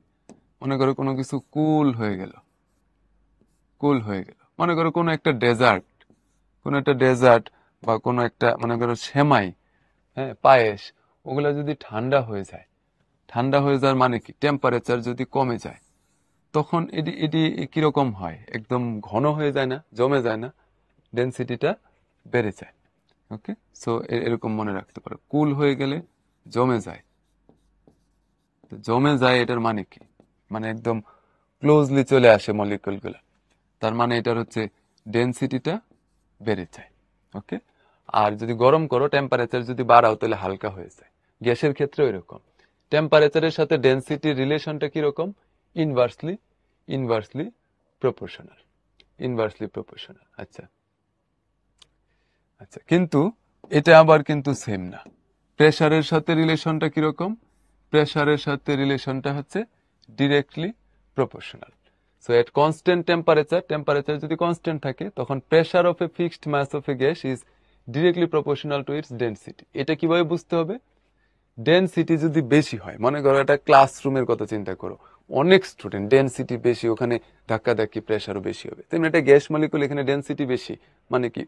মনে করো কোনো কিছু কুল হয়ে গেল, মনে করো কোনো একটা ডেজার্ট বা কোনো একটা, মনে করো সেমাই, হ্যাঁ, পায়েস, ওগুলা যদি ঠান্ডা হয়ে যাওয়ার মানে কি? টেম্পারেচার যদি কমে যায়, তখন এটি কিরকম হয়? একদম ঘন হয়ে যায় না? জমে যায় না? ডেনসিটিটা বেড়ে যায়। ওকে, সো এরকম মনে রাখতে পারো, কুল হয়ে গেলে জমে যায়। এটার মানে কি? মানে একদম ক্লোজলি চলে আসে মলিকুল গুলা, তার মানে এটার হচ্ছে ডেনসিটিটা বেড়ে যায়। ওকে, আর যদি গরম করো, টেম্পারেচার যদি বাড়াও, তাহলে হালকা হয়ে যায়। গ্যাসের ক্ষেত্রে এরকম টেম্পারেচারের সাথে ডেনসিটির রিলেশনটা কিরকম? Inversely proportional. আচ্ছা, কিন্তু এটা আবার কিন্তু সেম না। প্রেসারের সাথে রিলেশনটা কিরকম? প্রেসারের সাথে রিলেশনটা হচ্ছে directly proportional. So at constant temperature যদি কনস্ট্যান্ট থাকে, তখন pressure of a fixed mass of a gas is directly proportional to its density. এটা কিভাবে বুঝতে হবে? ডেনসিটি যদি বেশি হয়, মনে করো একটা ক্লাসরুমের কথা চিন্তা করো, অনেক স্টুডেন্ট, ডেনসিটি বেশি, ওখানে ধাক্কাধাক্কি, প্রেসারও বেশি হবে। তেমনি একটা গ্যাস মলিকুল, এখানে ডেনসিটি বেশি, মানে কি?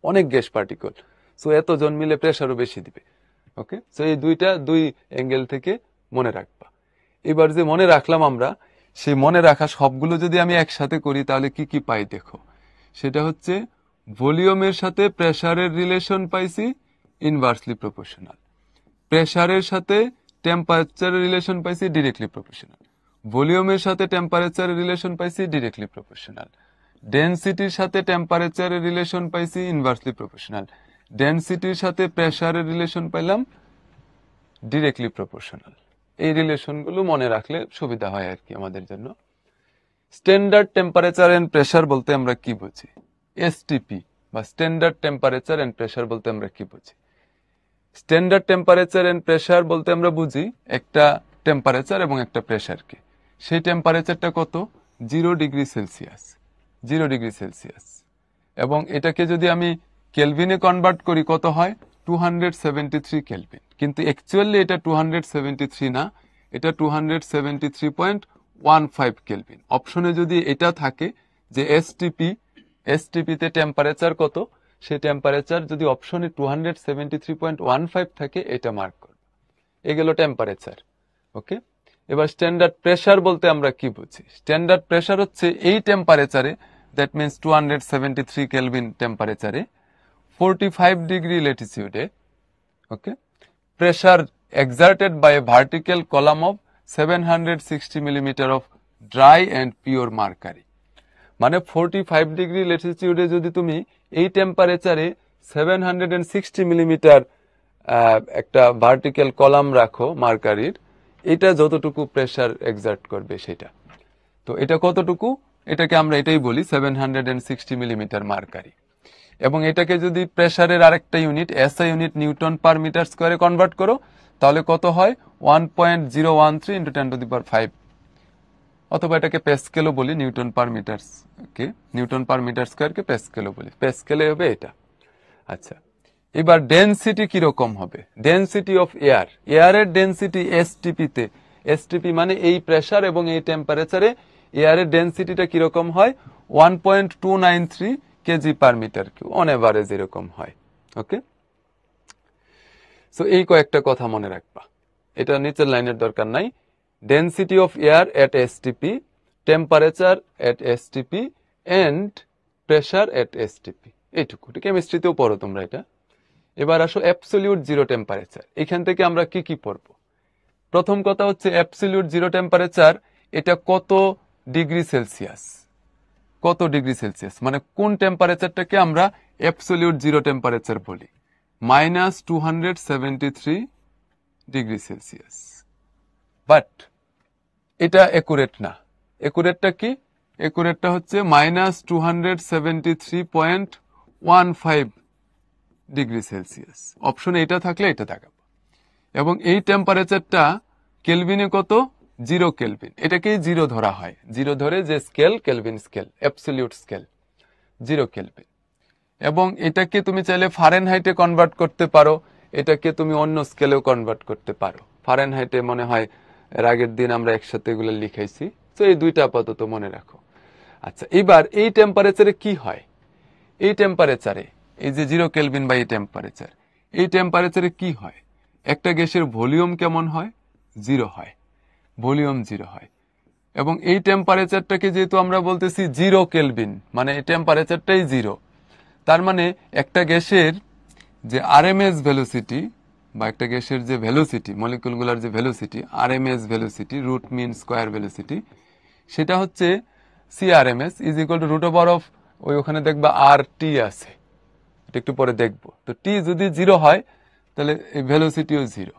অনেক গ্যাস পার্টিকল, সো এতজন মিলে প্রেসারও বেশি দিবে। ওকে, সো এই দুই অ্যাঙ্গেল থেকে মনে রাখবা। এবার যে মনে রাখলাম আমরা, সেই মনে রাখা সবগুলো যদি আমি একসাথে করি তাহলে কি কি পাই দেখো। সেটা হচ্ছে ভলিউমের সাথে প্রেসারের রিলেশন পাইছি ইনভার্সলি প্রপোর্শনাল, প্রেসারের সাথে টেম্পারেচারের রিলেশন পাইছি ডিরেক্টলি প্রপোর্শনাল, ভলিউমের সাথে টেম্পারেচারের রিলেশন পাইছি ডিরেক্টলি প্রপোর্শনাল, ডেনসিটির সাথে টেম্পারেচারের রিলেশন পাইছি ইনভার্সলি প্রপোর্শনাল, ডেনসিটির সাথে প্রেসারের রিলেশন পাইলাম ডিরেক্টলি প্রপোর্শনাল। এই রিলেশনগুলো মনে রাখলে সুবিধা হয় আর কি আমাদের জন্য। স্ট্যান্ডার্ড টেম্পারেচার এন্ড প্রেসার বলতে আমরা কি বুঝি? এসটিপি বা স্ট্যান্ডার্ড টেম্পারেচার এন্ড প্রেসার বলতে আমরা কি বুঝি? স্ট্যান্ডার্ড টেম্পারেচার এন্ড প্রেসার বলতে আমরা বুঝি একটা টেম্পারেচার এবং একটা প্রেসারকে। সেই টেম্পারেচারটা কত? 0 ডিগ্রি সেলসিয়াস, 0 ডিগ্রি সেলসিয়াস। এবং এটাকে যদি আমি কেলভিনে কনভার্ট করি কত হয়? 273 কেলভিন। কিন্তু অ্যাকচুয়ালি এটা 273 না, এটা 273.15 কেলভিন। অপশনে যদি এটা থাকে যে এসটিপিতে টেম্পারেচার কত, সেই টেম্পারেচার যদি অপশনে 273.15 থাকে, এটা মার্ক করবে। এগুলো টেম্পারেচার। ওকে, এবার স্ট্যান্ডার্ড প্রেসার বলতে আমরা কি বুঝি? স্ট্যান্ডার্ড প্রেসার হচ্ছে এই টেম্পারেচারে, দ্যাট মিনস 273 কেলভিন টেম্পারেচারে 45 ডিগ্রি ল্যাটিটিউডে, okay, pressure exerted by a vertical column of 760 millimeter of dry and pure mercury। মানে 45 ডিগ্রি ল্যাটিটিউডে যদি তুমি এই টেম্পারেচারে 760 মিলিমিটার একটা ভার্টিক্যাল কলাম রাখো মার্কারির, এটা যতটুকু প্রেসার এক্সার্ট করবে সেটা। তো এটা কতটুকু? এটাকে আমরা এটাই বলি 760 মিলিমিটার মার্কারি। এবং এটাকে যদি প্রেসারের আরেকটা unit SI unit newton per metre স্কোয়ারে কনভার্ট করো তাহলে কত হয়? 1.013 × 10⁵, অথবা এটাকে প্যাসকেলও বলি, নিউটন পার মিটার কে, নিউটন পার মিটার স্কোয়ারকে প্যাসকেলও বলি, প্যাসকেলে হবে এটা। আচ্ছা, এবার ডেনসিটি কিরকম হবে? ডেনসিটি অফ এয়ার, এয়ারের ডেনসিটি এসটিপিতে, এসটিপি মানে এই প্রেসার এবং এই টেম্পারেচারে এয়ারের ডেনসিটিটা কিরকম হয়? 1.293 KG per metre cube on average এরকম হয়। ওকে, সো এই কয়েকটা কথা মনে রাখবা, এটা নিচের লাইনের দরকার নাই। Density of air at STP, temperature at STP and pressure at STP, এইটুকু। কেমিস্ট্রিতেও পড়ো তোমরা এটা। এবার আসো অ্যাবসলিউট জিরো টেম্পারেচার। এখান থেকে আমরা কি কি পড়বো? প্রথম কথা হচ্ছে অ্যাবসলিউট জিরো টেম্পারেচার, এটা কত ডিগ্রি সেলসিয়াস? কত ডিগ্রি সেলসিয়াস মানে কোন টেম্পারেচারটাকে আমরা অ্যাবসলিউট জিরো টেম্পারেচার বলি? -273 ডিগ্রি সেলসিয়াস। বাট এটা একুরেট না। একুরেটটা কি? একুরেটটা হচ্ছে -273.15 ডিগ্রি সেলসিয়াস। অপশনে এটা থাকলে এটা দেখাবো। এবং এই টেম্পারেচারটা কেলভিনে কত? 0 কেলভিন। এটাকেই 0 ধরা হয়। 0 ধরে যে scale, Kelvin scale, absolute scale 0 Kelvin. এবং এটাকে তুমি চাইলে ফারেনহাইটে কনভার্ট করতে পারো, এটাকে তুমি অন্য স্কেলেও কনভার্ট করতে পারো। ফারেনহাইটে মনে হয় এর আগের দিন আমরা একসাথে এগুলো লিখাইছি, তো এই দুইটা আপাতত মনে রাখো। আচ্ছা, এবার এই টেম্পারেচারে কি হয়? এই টেম্পারেচারে, এই যে 0 কেলভিন বা এই টেম্পারেচার, এই টেম্পারেচারে কি হয়? একটা গ্যাসের ভলিউম কেমন হয়? 0 হয়, ভলিউম 0 হয়। এবং এই টেম্পারেচারটাকে যেহেতু আমরা বলতেছি 0 কেলভিন, মানে এই টেম্পারেচারটাই 0, তার মানে একটা গ্যাসের যে আরএমএস ভেলোসিটি বা একটা গ্যাসের যে ভেলোসিটি, মলিকুলগুলোর যে velocity, RMS velocity, root mean square velocity, সেটা হচ্ছে CRMS is equal to root over of, ওখানে দেখবা আর টি আছে, এটা একটু পরে দেখবো। তো টি যদি 0 হয় তাহলে এই ভেলোসিটিও 0।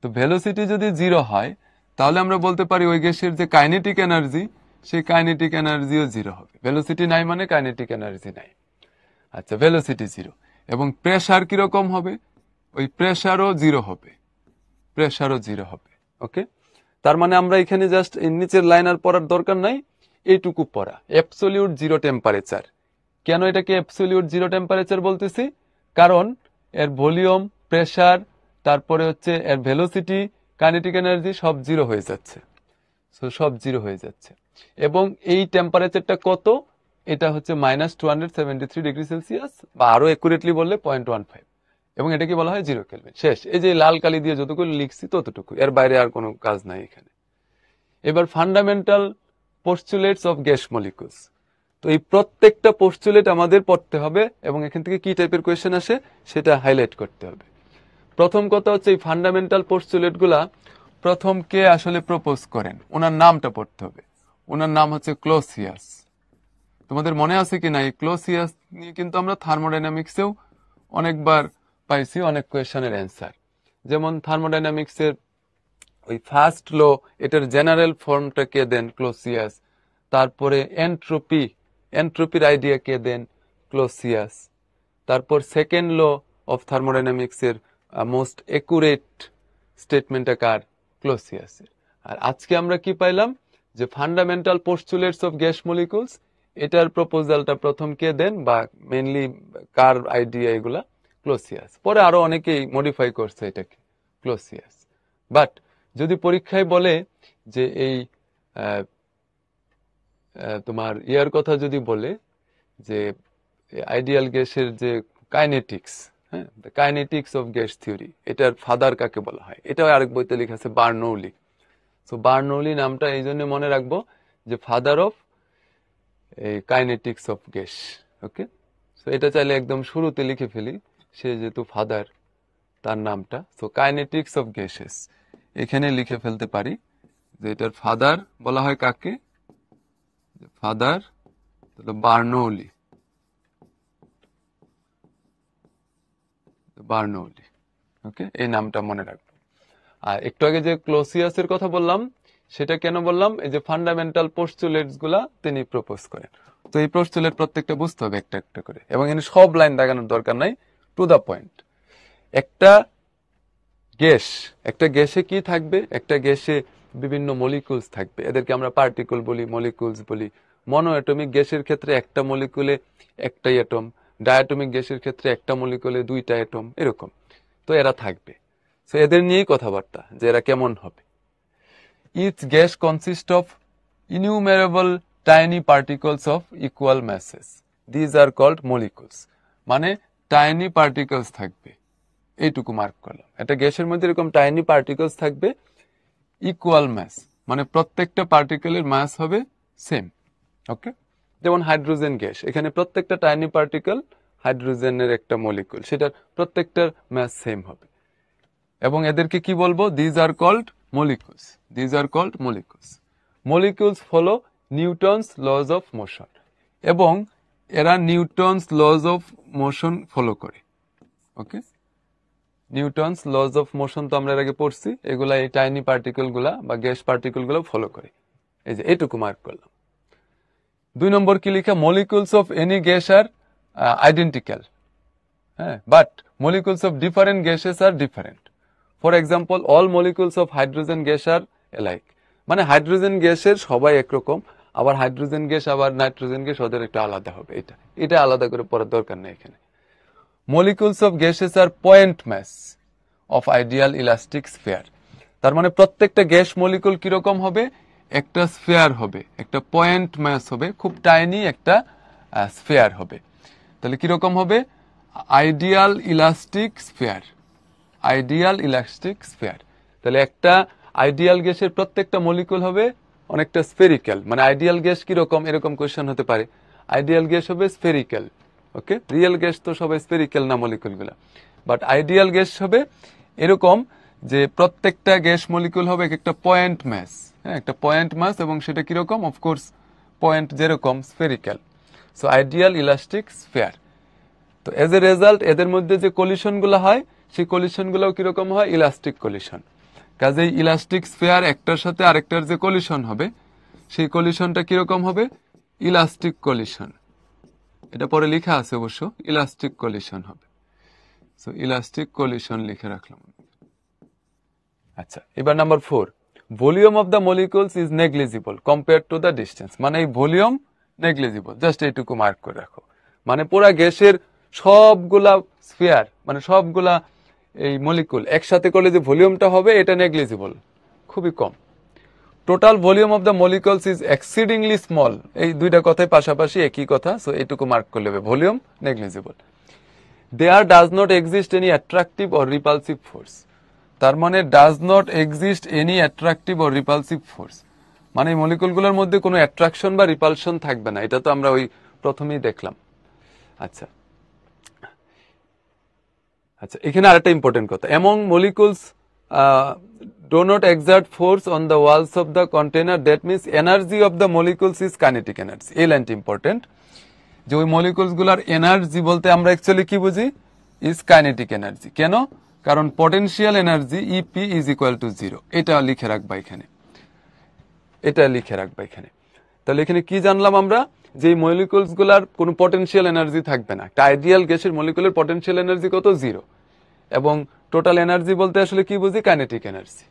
তো ভেলোসিটি যদি 0 হয় তাহলে আমরা বলতে পারি ওই গ্যাসের যে কাইনেটিক এনার্জি, সেই কাইনেটিক এনার্জিও 0 হবে। ভেলোসিটি নাই মানে কাইনেটিক এনার্জি নাই। আচ্ছা, ভেলোসিটি 0। এবং প্রেসার কিরকম হবে? ওই প্রেসারও 0 হবে, প্রেসারও 0 হবে। ওকে, তার মানে আমরা এখানে জাস্ট নিচের লাইন আর পড়ার দরকার নাই, এইটুকু পড়া। Absolute zero temperature. কেন এটাকে অ্যাবসলিউট জিরো টেম্পারেচার বলতেছি? কারণ এর ভলিউম, প্রেসার, তারপরে হচ্ছে এর ভেলোসিটি, কাইনেটিক এনার্জি সব 0 হয়ে যাচ্ছে। সব 0 হয়ে যাচ্ছে। এবং এই টেম্পারেচারটা কত? এটা হচ্ছে -273 ডিগ্রি সেলসিয়াস, বা আরো একুরেটলি বললে 0.15। এবং এটাকে বলা হয় 0 কেলভিন। শেষ। এই যে লাল কালি দিয়ে যতটুকু লিখছি ততটুকু, এর বাইরে আর কোনো কাজ নাই এখানে। এবার fundamental postulates of gas molecules. তো এই প্রত্যেকটা পোস্টুলেট আমাদের পড়তে হবে এবং এখান থেকে কি টাইপের কোয়েশ্চেন আসে সেটা হাইলাইট করতে হবে। প্রথম কথা হচ্ছে এই ফান্ডামেন্টাল পোস্টুলেট গুলা প্রথম কে আসলে প্রপোজ করেন, ওনার নামটা পড়তে হবে। ওনার নাম হচ্ছে ক্লোসিয়াস। তোমাদের মনে আছে কিনা এই ক্লোসিয়াস নিয়ে কিন্তু আমরা থার্মোডাইনামিক্সেও অনেকবার পাইছি অনেক কোয়েশ্চেনের অ্যান্সার। যেমন থার্মোডাইনামিক্সের ওই ফার্স্ট ল, এটার জেনারেল ফর্মটা কে দেন? ক্লোসিয়াস। তারপরে এন্ট্রপির আইডিয়া কে দেন? ক্লোসিয়াস। তারপর সেকেন্ড ল অফ থার্মোডাইনামিক্সের মোস্ট একুরেট স্টেটমেন্টটা কার? ক্লোসিয়াসের। আর আজকে আমরা কি পাইলাম যে fundamental postulates of gas molecules, এটার প্রপোজালটা প্রথম কে দেন বা মেইনলি কার আইডিয়া? এগুলা ক্লোসিয়াস। পরে আরো অনেকেই মডিফাই করছে এটাকে, ক্লোসিয়াস। বাট যদি পরীক্ষায় বলে যে এই তোমার ইয়ার কথা যদি বলে যে আইডিয়াল গ্যাসের যে কাইনেটিক্স, হ্যাঁ, কাইনেটিক্স অফ গ্যাস থিওরি, এটার ফাদার কাকে বলা হয়? এটাও আরেক বইতে লেখা আছে বার্নৌলি। সো বার্নৌলি নামটা এই জন্য মনে রাখবো যে ফাদার অফ এই kinetics of gas. Okay, so এটা চাইলে একদম শুরুতে লিখে ফেলি, সে যেহেতু ফাদার তার নামটা। সো কাইনেটিক্স অফ গ্যাসেস এখানে লিখে ফেলতে পারি যে এটার ফাদার বলা হয় কাকে? Father Bernoulli. বার্নৌলি। ওকে, এই নামটা মনে রাখবো। আর একটু আগে যে ক্লোসিয়াসের কথা বললাম সেটা কেন বললাম? এই যে ফান্ডামেন্টাল পোস্টুলেটস গুলা তিনি প্রপোজ করেন। তো এই পোস্টুলেট প্রত্যেকটা বুঝতে হবে একটা একটা করে, এবং এখানে সব লাইন দাগানোর দরকার নাই, টু দা পয়েন্ট। একটা গ্যাসে কি থাকবে? একটা গ্যাসে বিভিন্ন মলিকুলস থাকবে, এদেরকে আমরা পার্টিকল বলি, মলিকুলস বলি। মনো অ্যাটমিক গ্যাসের ক্ষেত্রে একটা মলিকুলে একটাই অ্যাটম, ডায়াটমিক গ্যাসের ক্ষেত্রে একটা মলিকুলে দুইটা অ্যাটম, এরকম। তো এরা থাকবে। সো এদের নিয়েই কথাবার্তা যে এরা কেমন হবে। Each gas consist of innumerable tiny particles of equal masses, these are called molecules. মানে টাইনি পার্টিকলস থাকবে, এইটুকু মার্ক করলাম। একটা গ্যাসের মধ্যে এরকম টাইনি পার্টিকলস থাকবে, ইকুয়াল ম্যাস, মানে প্রত্যেকটা পার্টিকেলের মাস হবে সেম। ওকে, যেমন হাইড্রোজেন গ্যাস, এখানে প্রত্যেকটা টাইনি পার্টিকেল হাইড্রোজেনের একটা মলিকুল, সেটার প্রত্যেকটার মাস সেম হবে। এবং এদেরকে কি বলবো? These are called molecules. These are called molecules. Molecules follow Newton's laws of motion, এবং এরা Newton's laws of motion follow করে। Okay, Newton's laws of motion তো আমরা এর আগে পড়ছি, এগুলা এই টাইনি পার্টিকেল গুলা বা গ্যাস পার্টিকেল গুলো ফলো করে। এই যে এইটুকু মার্ক করলাম। 2 নম্বর কি লিখা? Molecules of any gas are identical, হ্যাঁ, but molecules of different gases are different. For example, all molecules of hydrogen gas are alike. মানে হাইড্রোজেন গ্যাসের সবাই একরকম, আবার হাইড্রোজেন গ্যাস আবার নাইট্রোজেন গ্যাস ওদের একটা আলাদা হবে। এটা আলাদা করে পড়ার দরকার নেই এখানে। Molecules of gases are point mass of ideal elastic sphere. তার মানে প্রত্যেকটা গ্যাস মলিকুল কিরকম হবে? একটা স্ফিয়ার হবে, একটা পয়েন্ট মাস হবে, খুব টাইনি একটা স্ফিয়ার হবে। তাহলে কিরকম হবে? Ideal elastic sphere. Ideal elastic sphere. তাহলে একটা আইডিয়াল গ্যাসের প্রত্যেকটা মলিকুল হবে অনেকটা স্ফেরিক্যাল। মানে আইডিয়াল গ্যাস কিরকম, এরকম কোয়েশ্চেন হতে পারে। আইডিয়াল গ্যাস হবে স্ফেরিক্যাল। ওকে, রিয়েল গ্যাস তো সবাই স্ফেরিক্যাল না মলিকুলগুলো, বাট আইডিয়াল গ্যাস হবে এরকম যে প্রত্যেকটা গ্যাস মলিকুল হবে একটা পয়েন্ট মাস, হ্যাঁ, একটা পয়েন্ট মাস, এবং সেটা কিরকম? অফকোর্স পয়েন্ট যেরকম spherical. So ideal elastic sphere. তো এজ এ রেজাল্ট এদের মধ্যে যে কলিশন গুলো হয়, সেই কলিশন গুলো কিরকম হয়? Elastic collision. কাজেই ইলাস্টিক স্ফিয়ার একটার সাথে আরেকটার যে কলিশন হবে, সেই কলিশনটা কিরকম হবে? Elastic collision. এটা পরে লেখা আছে অবশ্য, ইলাস্টিক কলিশন হবে। সো ইলাস্টিক কলিশন লিখে রাখলাম। আচ্ছা, এবার number 4, volume of the molecules is negligible compare to the distance. মানে এই ভলিউম নেগলিজিবল, জাস্ট এইটুকু মার্ক করে রাখো। মানে পুরা গ্যাসের সবগুলা স্ফিয়ার, মানে সবগুলা এই মলিকুল একসাথে করলে যে ভলিউমটা হবে, এটা নেগলিজিবল, খুবই কম। Total volume of the molecules is exceedingly small. এই দুইটা কথাই পাশাপাশি একই কথা, সো এইটুকু মার্ক করলে হবে, volume negligible. There does not exist any attractive or repulsive force. তার মানে does not exist any attractive or repulsive force, মানে এই মলিকুলগুলোর মধ্যে কোনো অ্যাট্রাকশন বা রিপালশন থাকবে না। এটা তো আমরা ওই প্রথমেই দেখলাম। আচ্ছা আচ্ছা, এখানে আরেকটা ইম্পর্টেন্ট কথা, among molecules do not exert force on the walls of the container, that means energy of the molecules is kinetic energy. এই লাইনটা ইম্পর্টেন্ট, যে ওই মলিকুলস গুলার এনার্জি বলতে আমরা অ্যাকচুয়ালি কি বুঝি, ইজ কাইনেটিক এনার্জি। কেন? কারণ potential energy EP is equal to 0। এটা লিখে রাখবা এখানে, এটা লিখে রাখবা এখানে। তাহলে এখানে কি জানলাম আমরা, যে এই মলিকুলস গুলার কোনো পটেনশিয়াল এনার্জি থাকবে না। একটা আইডিয়াল গ্যাসের মলিকুলের পটেনশিয়াল এনার্জি কত? 0। এবং টোটাল এনার্জি বলতে আসলে কি বুঝি, kinetic energy.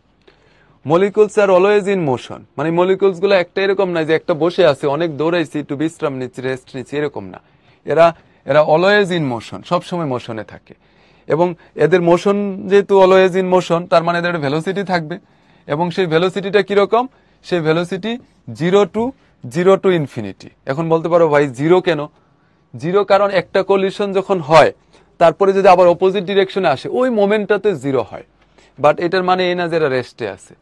Molecules are always in motion, মানে মলিকুলস গুলো একটা এরকম না যে একটা বসে আছে, অনেক দৌড়াইছি, একটু বিশ্রাম নিচ্ছি, রেস্ট নিচ্ছি, এরকম না। এরা এরা অলওয়েজ ইন মোশন, সবসময় মোশনে থাকে। এবং এদের মোশন যেহেতু অলওয়েজ ইন মোশন, তার মানে এদের ভেলোসিটি থাকবে। এবং সেই ভেলোসিটিটা কিরকম, সেই ভেলোসিটি 0 টু ইনফিনিটি। এখন বলতে পারো ভাই 0 কেন? 0 কারণ একটা কলিশন যখন হয়, তারপরে যদি আবার অপোজিট ডিরেকশনে আসে, ওই মোমেন্টটাতে 0 হয়। বাট এটার মানে এই না যে এরা রেস্টে আছে,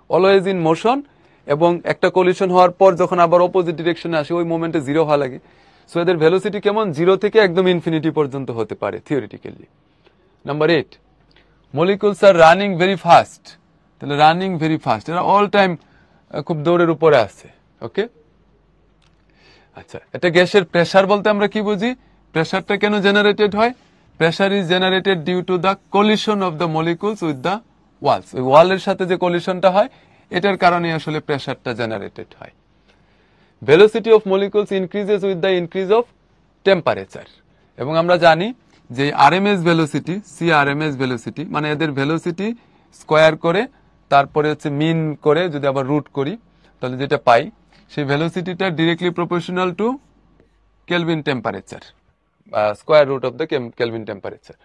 অলওয়েজ ইন মোশন। এবং একটা কলিশন হওয়ার পর যখন আবার অপোজিট ডিরেকশনে আসে, ওই মোমেন্টে 0 হওয়া লাগে। সো এদের ভেলোসিটি কেমন, 0 থেকে একদম ইনফিনিটি পর্যন্ত হতে পারে থিওরিটিক্যালি। নাম্বার 8, মলিকুলস আর রানিং ভেরি ফাস্ট। তাহলে রানিং ভেরি ফাস্ট, এরা অল টাইম খুব দৌড়ের উপরে আছে। ওকে, আচ্ছা, এটা গ্যাসের প্রেসার বলতে আমরা কি বুঝি, প্রেসারটা কেন জেনারেটেড হয়? Pressure is generated due to the collision of the molecules with the walls. ওই ওয়ালের সাথে যে কলিশনটা হয়, এটার কারণে আসলে প্রেসারটা জেনারেটেড হয়। Velocity of molecules increases with the increase of temperature. এবং আমরা জানি যে আরএমএস ভেলোসিটি, আরএমএস ভেলোসিটি মানে এদের ভেলোসিটি স্কোয়ার করে তারপরে হচ্ছে মিন করে যদি আবার রুট করি, তাহলে যেটা পাই, সেই ভেলোসিটিটা directly proportional to kelvin temperature, square root of the kelvin temperature.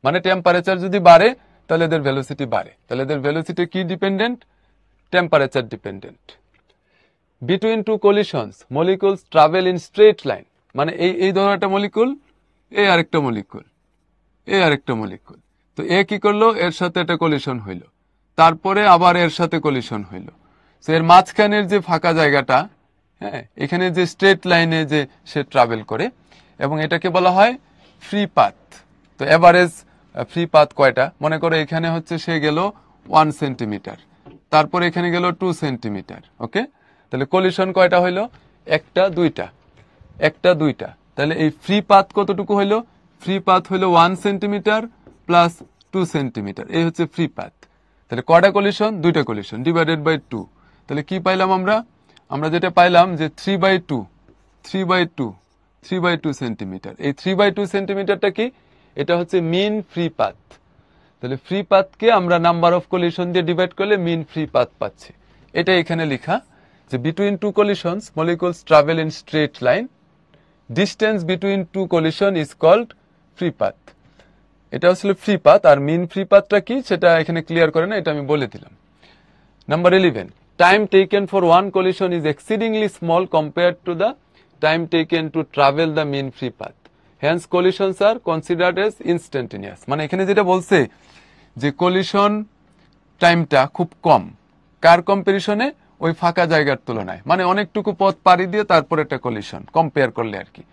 মানে টেম্পারেচার যদি বাড়ে, তাহলে এদের ভেলোসিটি বাড়ে। তাহলে এদের ভেলোসিটি কি dependent? Temperature dependent. Between two collisions molecules travel in straight line, মানে এই ধরো একটা মলিকুল, এই আরেকটা মলিকুল, এই আরেকটা মলিকুল। তো এ কি করলো, এর সাথে একটা কলিশন হইল, তারপরে আবার এর সাথে কলিশন হইল। তো এর মাঝখানের যে ফাঁকা জায়গাটা, হ্যাঁ, এখানে যে স্ট্রেট লাইনে যে সে ট্রাভেল করে, এবং এটাকে বলা হয় ফ্রি পাথ। তো এভারেজ ফ্রি পাথ কয়টা? মনে করো এখানে হচ্ছে সে গেল 1 সেন্টিমিটার, তারপর এখানে গেল 2 সেন্টিমিটার। ওকে, তাহলে কলিশন কয়টা হইলো? একটা দুইটা। তাহলে এই ফ্রি পাথ কতটুকু হইলো? ফ্রি পাথ হইলো 1 সেন্টিমিটার প্লাস 2 সেন্টিমিটার, এই হচ্ছে ফ্রি পাথ। তাহলে কয়টা কলিশন? 2টা কলিশন, ডিভাইডেড বাই 2। তাহলে কি পাইলাম আমরা যেটা পাইলাম যে 3/2 সেন্টিমিটার। এই 3/2 সেন্টিমিটারটা কি? এটা হচ্ছে মিন ফ্রি পাথ। তাহলে ফ্রি পাথকে আমরা নাম্বার অফ কলিশন দিয়ে ডিভাইড করলে মিন ফ্রি পাথ পাচ্ছি। এটা এখানে লেখা যে between two collisions molecules travel in straight line, distance between two collision is called free path. এটা আসলে ফ্রি পাথ। আর মিন ফ্রি পাথটা কি সেটা এখানে ক্লিয়ার করে না, এটা আমি বলে দিলাম। Number 11, time taken for one collision is exceedingly small compared to the time taken to travel the mean free path. Hence collisions are considered as instantaneous. মানে এখানে যেটা বলছে যে কলিশন টাইমটা খুব কম, কার কম্পারিশনে? ওই ফাঁকা জায়গার তুলনায়। মানে অনেকটুকু পথ পাড়ি দিয়ে তারপর একটা কলিশন কম্পেয়ার করলে আর কি।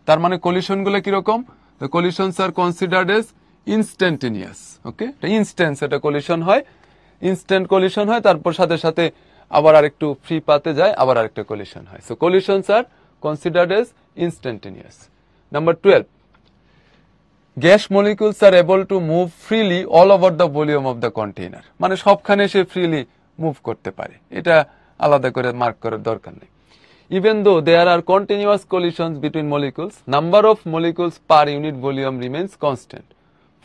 তার মানে কলিশন গুলো কিরকম? The collisions are considered as instantaneous. Okay, instance একটা কলিশন হয়, ইনস্ট্যান্ট কলিশন হয়, তারপর সাথে সাথে আবার আরেকটু ফ্রি পাতে যায়, আবার আরেকটা কলিশন হয়। So কলিশনস R considered age instantaneous. Number 12, gas molecules R able to move freely all over the volume of the container. মানে সবখানে সে ফ্রিলি মুভ করতে পারে, এটা আলাদা করে মার্ক করার দরকার নেই। Even though there are continuous collisions between molecules, number of molecules per unit volume remains constant.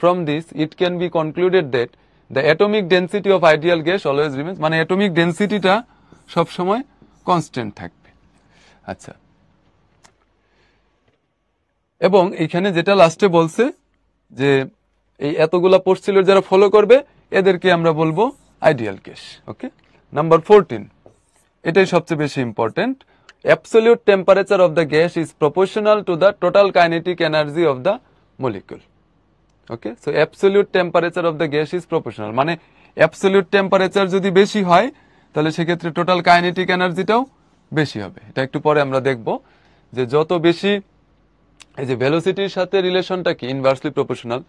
From this it can be concluded that the atomic density of ideal gas always remains, মানে atomic ডেনসিটিটা সব সময় constant থাকবে। আচ্ছা, এবং এখানে যেটা লাস্টে বলছে যে এই এতগুলা পোস্টসিলর যারা ফলো করবে এদেরকে আমরা বলবো আইডিয়াল গ্যাস। ওকে, নাম্বার 14, এটাই সবচেয়ে বেশি important. Absolute temperature of the gas is proportional to the total kinetic energy of the molecule. Okay, so absolute temperature of the gas is proportional, মানে অ্যাবসলিউট টেম্পারেচার যদি বেশি হয় তাহলে সেক্ষেত্রে টোটাল কাইনেটিক এনার্জিটাও বেশি হবে। এটা একটু পরে আমরা দেখব যে যত বেশি এই যে ভেলোসিটির সাথে রিলেশনটা কি ইনভার্সলি প্রপোর্শনাল,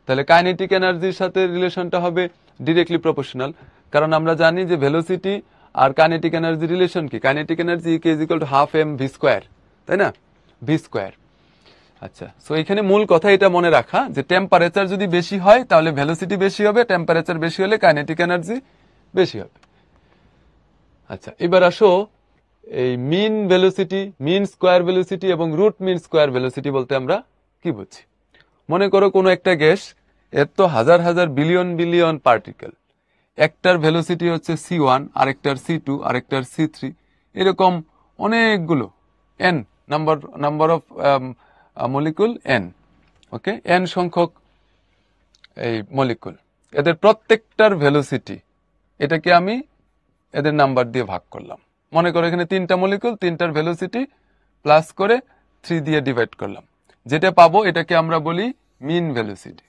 তাহলে কাইনেটিক এনার্জির সাথে রিলেশনটা হবে ডিরেক্টলি প্রপোর্শনাল। কারণ আমরা জানি যে ভেলোসিটি আর কাইনেটিক এনার্জি রিলেশন কি, kinetic energy is equal to half M V square, তাই না, ভি স্কোয়ার। আচ্ছা, সো এখানে মূল কথা এটা মনে রাখা যে টেম্পারেচার যদি বেশি হয় তাহলে ভেলোসিটি বেশি হবে, টেম্পারেচার বেশি হলে কাইনেটিক এনার্জি বেশি হবে। আচ্ছা, এবার আসো এই মিন ভেলোসিটি, মিন স্কোয়ার ভেলোসিটি এবং রুট মিন স্কোয়ার ভেলোসিটি বলতে আমরা কি বুঝি। মনে করো কোনো একটা গ্যাস, এর তো হাজার হাজার বিলিয়ন বিলিয়ন পার্টিকেল, একটার ভেলোসিটি হচ্ছে c1, আরেকটার c2, আরেকটার c3, এরকম অনেকগুলো n number of molecule n, okay, n সংখ্যক এই মলিকুল, এদের প্রত্যেকটার ভেলোসিটি এটাকে আমি এদের নাম্বার দিয়ে ভাগ করলাম। মনে করো এখানে 3টা মলিকুল, 3টার ভেলোসিটি প্লাস করে 3 দিয়ে ডিভাইড করলাম, যেটা পাবো এটাকে আমরা বলি মিন ভেলোসিটি।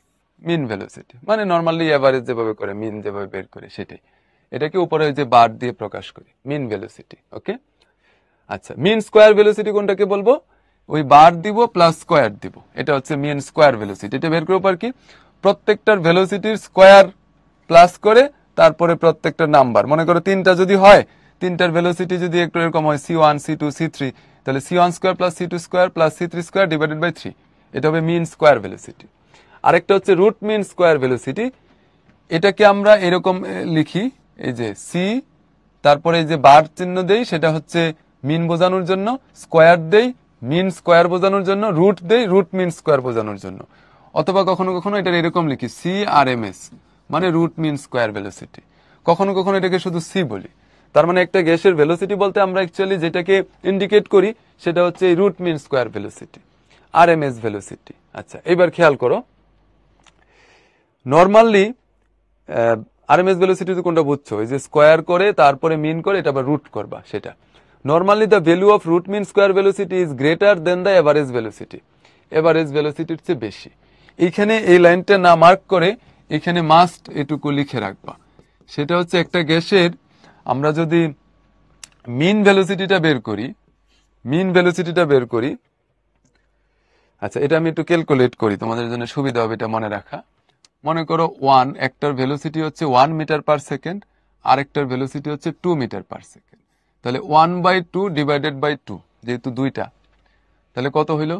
মিন ভেলোসিটি মানে নর্মালি এভারেজ যেভাবে করে মিন যেভাবে বের করে সেটাই, এটাকে উপরে যে বার দিয়ে প্রকাশ করি, মিন ভেলোসিটি। ওকে, আচ্ছা, মিন স্কোয়ার ভেলোসিটি কোনটাকে বলবো, ওই বার দিব প্লাস স্কোয়ার দিব, এটা হচ্ছে মিন স্কোয়ার ভেলোসিটি। এটা বের করার পর কি প্রত্যেকটার ভেলোসিটির স্কোয়ার প্লাস করে তারপরে প্রত্যেকটা নাম্বার, মনে করো 3টা যদি হয়, 3টার ভেলোসিটি যদি একটু এরকম হয় c1 c2 c3, তাহলে c1 square plus c2 square plus c3 square divided by 3, এটা হবে মিন স্কোয়ার ভেলোসিটি। আরেকটা হচ্ছে রুট মিন স্কোয়ার ভেলোসিটি, এটাকে আমরা এরকম লিখি, এই যে সি, তারপরে এই যে বার চিহ্ন দেই সেটা হচ্ছে মিন বোঝানোর জন্য, স্কোয়ার দেই মিন স্কোয়ার বোঝানোর জন্য, রুট দেই রুট মিন স্কোয়ার বোঝানোর জন্য, অথবা কখনো কখনো এটা এরকম লিখি সি আর এম এস, মানে রুট মিন স্কোয়ার ভেলোসিটি। কখনো কখনো এটাকে শুধু সি বলি। তার মানে একটা গ্যাসের ভেলোসিটি বলতে আমরা অ্যাকচুয়ালি যেটাকে ইন্ডিকেট করি সেটা হচ্ছে root mean square velocity, R M S velocity. আচ্ছা, এবার খেয়াল করো, নর্মালি আরএমএস ভেলোসিটি কোনটা বুঝছো, এই যে স্কোয়ার করে তারপরে মিন করে এটা আবার রুট করবা, সেটা normally the value of root mean square velocity is greater than the average velocity, average ভেলোসিটির চেয়ে বেশি। এইখানে এই লাইনটা না মার্ক করে এখানে মাস্ট এটুকু লিখে রাখবা, সেটা হচ্ছে একটা গ্যাসের আমরা যদি মিন ভেলোসিটিটা বের করি, মিন ভেলোসিটিটা বের করি, আচ্ছা এটা আমি একটু ক্যালকুলেট করি তোমাদের জন্য সুবিধা হবে এটা মনে রাখা। মনে করো 1, একটার ভেলোসিটি হচ্ছে 1 মিটার পার সেকেন্ড, আরেকটার ভেলোসিটি হচ্ছে 2 মিটার পার সেকেন্ড, তাহলে 1/2 ডিভাইডেড বাই 2, যেহেতু দুইটা তাহলে কত হইল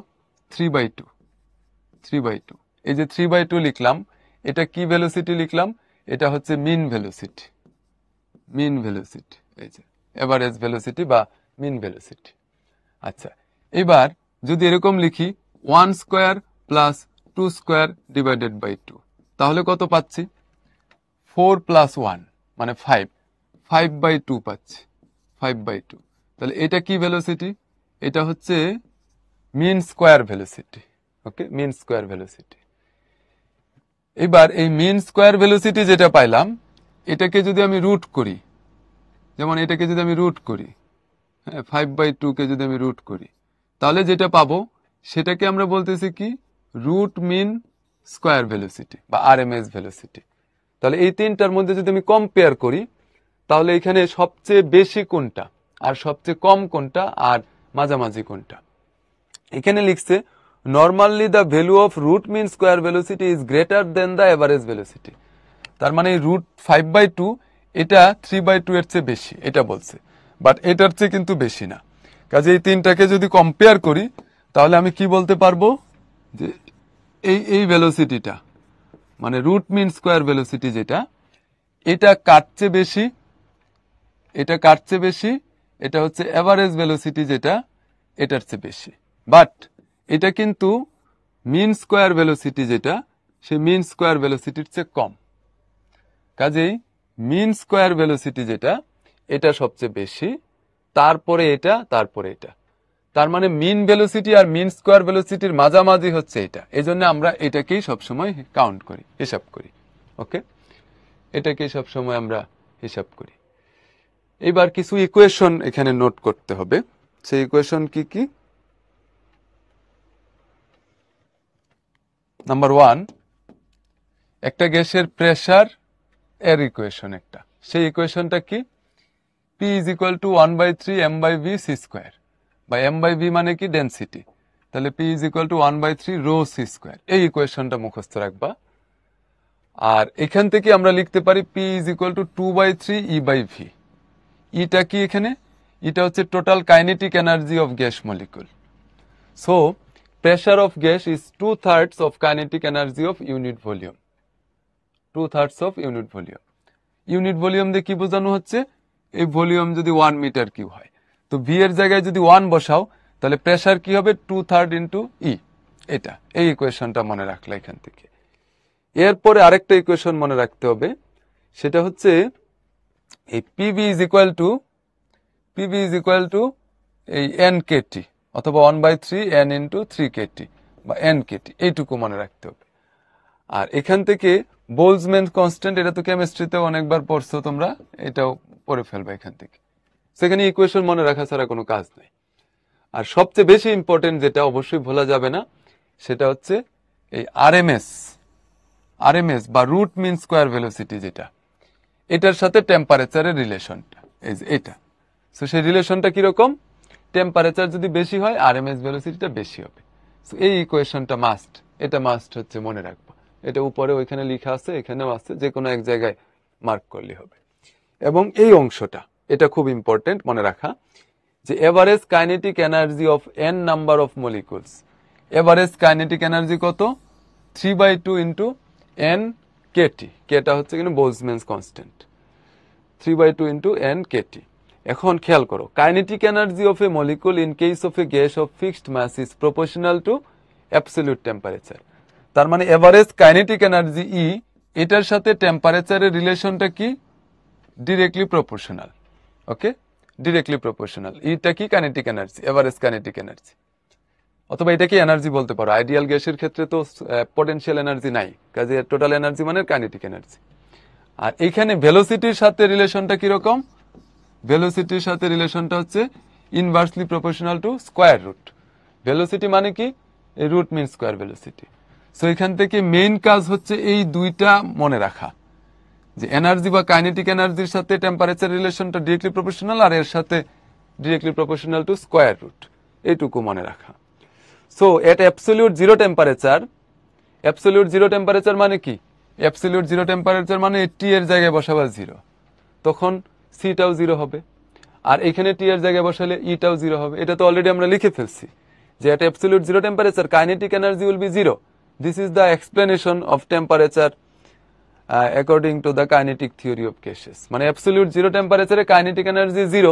3/2, 3/2। এই যে 3/2 লিখলাম, এটা কি ভেলোসিটি লিখলাম, এটা হচ্ছে মিন ভেলোসিটি, মিন ভেলোসিটি, এই যে এভারেজ ভেলোসিটি বা মিন ভেলোসিটি। আচ্ছা, এবার যদি এরকম লিখি 1 square plus 2 square divided by 2, তাহলে কত পাচ্ছি 4 প্লাস 1 মানে 5, 5/2 পাচ্ছি, 5/2। তাহলে এটা কি ভেলোসিটি, এটা হচ্ছে মিন স্কোয়ার ভেলোসিটি। ওকে, মিন স্কোয়ার ভেলোসিটি। এবার এই মিন স্কোয়ার ভেলোসিটি যেটা পাইলাম, এটাকে যদি আমি রুট করি, যেমন এটাকে যদি আমি রুট করি, হ্যাঁ 5/2 কে যদি আমি রুট করি, তাহলে যেটা পাবো সেটাকে আমরা বলতেছি কি রুট মিন স্কোয়ার ভেলোসিটি বা আরএমএস ভেলোসিটি। তাহলে এই তিনটার মধ্যে যদি আমি কম্পেয়ার করি, তাহলে এখানে সবচেয়ে বেশি কোনটা আর সবচেয়ে কম কোনটা আর মাঝামাঝি কোনটা। এখানে লিখছে normally the value of root mean square velocity is greater than the average velocity. তার মানে রুট 5/2 এটা 3/2 এর চেয়ে বেশি, এটা বলছে, বাট এটার চেয়ে কিন্তু বেশি না। কাজে এই তিনটাকে যদি কম্পেয়ার করি তাহলে আমি কি বলতে পারবো যে এই ভেলোসিটিটা মানে রুট মিন স্কোয়ার ভেলোসিটি যেটা, এটা কাটছে বেশি, এটা কাটছে বেশি, এটা হচ্ছে এভারেজ ভেলোসিটি যেটা এটার চেয়ে বেশি, বাট এটা কিন্তু মিন স্কোয়ার ভেলোসিটি যেটা সে মিন স্কোয়ার ভেলোসিটির চেয়ে কম। কাজেই মিন স্কোয়ার ভেলোসিটি যেটা এটা সবচেয়ে বেশি, তারপরে এটা, তারপরে এটা। তার মানে মিন ভেলোসিটি আর মিন স্কোয়ার ভেলোসিটির মাঝামাঝি হচ্ছে এটা, এই জন্য আমরা এটাকেই সবসময় কাউন্ট করি, হিসাব করি। ওকে, এটাকেই সবসময় আমরা হিসাব করি। এবার কিছু ইকুয়েশন এখানে নোট করতে হবে, সেই ইকুয়েশন কি কি। নাম্বার 1, একটা গ্যাসের প্রেসার এর ইকুয়েশন একটা, সেই ইকুয়েশনটা কি? P is equal to 1/3 m/v c square, বা m/v মানে কি? ডেন্সিটি। তাহলে P is equal to 1/3 rho c square, এই ইকুয়েশনটা মুখস্থ রাখবা। আর এখান থেকে আমরা লিখতে পারি P is equal to 2/3 E/v। ইটা কি এখানে? এটা হচ্ছে total kinetic energy of gas molecule. So pressure of gas is 2/3 of kinetic energy of unit volume. 2/3 of unit volume. Unit volume দিয়ে কি বোঝানো হচ্ছে? এই ভলিউম যদি 1 মিটার কিউব হয়, তো ভি এর জায়গায় যদি 1 বসাও, তাহলে প্রেসার কি হবে? 2/3 ইন্টু ই। এটা, এই ইকুয়েশনটা মনে রাখলে এখান থেকে। এরপরে আরেকটা ইকুয়েশন মনে রাখতে হবে, সেটা হচ্ছে এই পিভি ইজ ইকুয়াল টু এই এন কেটি, অথবা 1/3 এন ইন্টু 3 কেটি, বা এন কেটি, এইটুকু মনে রাখতে হবে। আর এখান থেকে বোলজম্যান কনস্ট্যান্ট, এটা তো কেমিস্ট্রিতে অনেকবার পড়ছো তোমরা, এটাও পড়ে ফেলবে এখান থেকে। সেখানে ইকুয়েশন মনে রাখা ছাড়া কোনো কাজ নাই। আর সবচেয়ে বেশি ইম্পর্টেন্ট যেটা অবশ্যই ভোলা যাবে না, সেটা হচ্ছে এই আরএমএস বা রুট মিন স্কোয়ার ভেলোসিটি, যেটা এটার সাথে টেম্পারেচারের রিলেশনটা, এই যে এটা। সো সেই রিলেশনটা কিরকম? টেম্পারেচার যদি বেশি হয়, আরএমএস ভেলোসিটিটা বেশি হবে। সো এই ইকুয়েশনটা মাস্ট, এটা মাস্ট হচ্ছে মনে রাখবো। এটা উপরে ওইখানে লেখা আছে, এখানেও আছে, যে কোনো এক জায়গায় মার্ক করলে হবে। এবং এই অংশটা, এটা খুব ইম্পর্টেন্ট মনে রাখা, যে average kinetic energy of N number of molecules. Average kinetic energy কত? 3/2 ইন্টু এন কেটি। কেটা হচ্ছে কিন্তু Boltzmann's constant. 3/2 into N KT. এখন খেয়াল করো, kinetic energy of a molecule in case of a gas of fixed mass is proportional to absolute temperature. তার মানে average kinetic energy ই, এটার সাথে টেম্পারেচারের রিলেশনটা কি? Directly proportional. Okay, directly proportional. এটা কি? Kinetic energy, average kinetic energy. অথবা এটা কি এনার্জি বলতে পারো। আইডিয়াল গ্যাসের ক্ষেত্রে তো পটেনশিয়াল এনার্জি নাই, কাজে টোটাল এনার্জি মানে কাইনেটিক এনার্জি। আর এখানে ভেলোসিটির সাথে রিলেশনটা কিরকম? ভেলোসিটির সাথে রিলেশনটা হচ্ছে inversely proportional to square root. Velocity মানে কি? এই root mean square velocity. So এখান থেকে মেইন কাজ হচ্ছে এই দুইটা মনে রাখা, যে এনার্জি বা কাইনেটিক এনার্জির সাথে টেম্পারেচার রিলেশনটা ডিরেক্টলি প্রপোর্শনাল, আর এর সাথে directly proportional to square root, এইটুকু মনে রাখা। So at absolute zero temperature, absolute zero temperature মানে কি? অ্যাবসলিউট জিরো টেম্পারেচার মানে টি এর জায়গায় বসাবা 0, তখন সিটাও 0 হবে। আর এখানে টি এর জায়গায় বসালে ইটাও 0 হবে। এটা তো অলরেডি আমরা লিখে ফেলছি, যে at absolute zero temperature kinetic energy will be 0। This is the explanation of temperature according to the kinetic theory of gases. মানে অ্যাবসলিউট জিরো টেম্পারেচারে কাইনেটিক এনার্জি 0,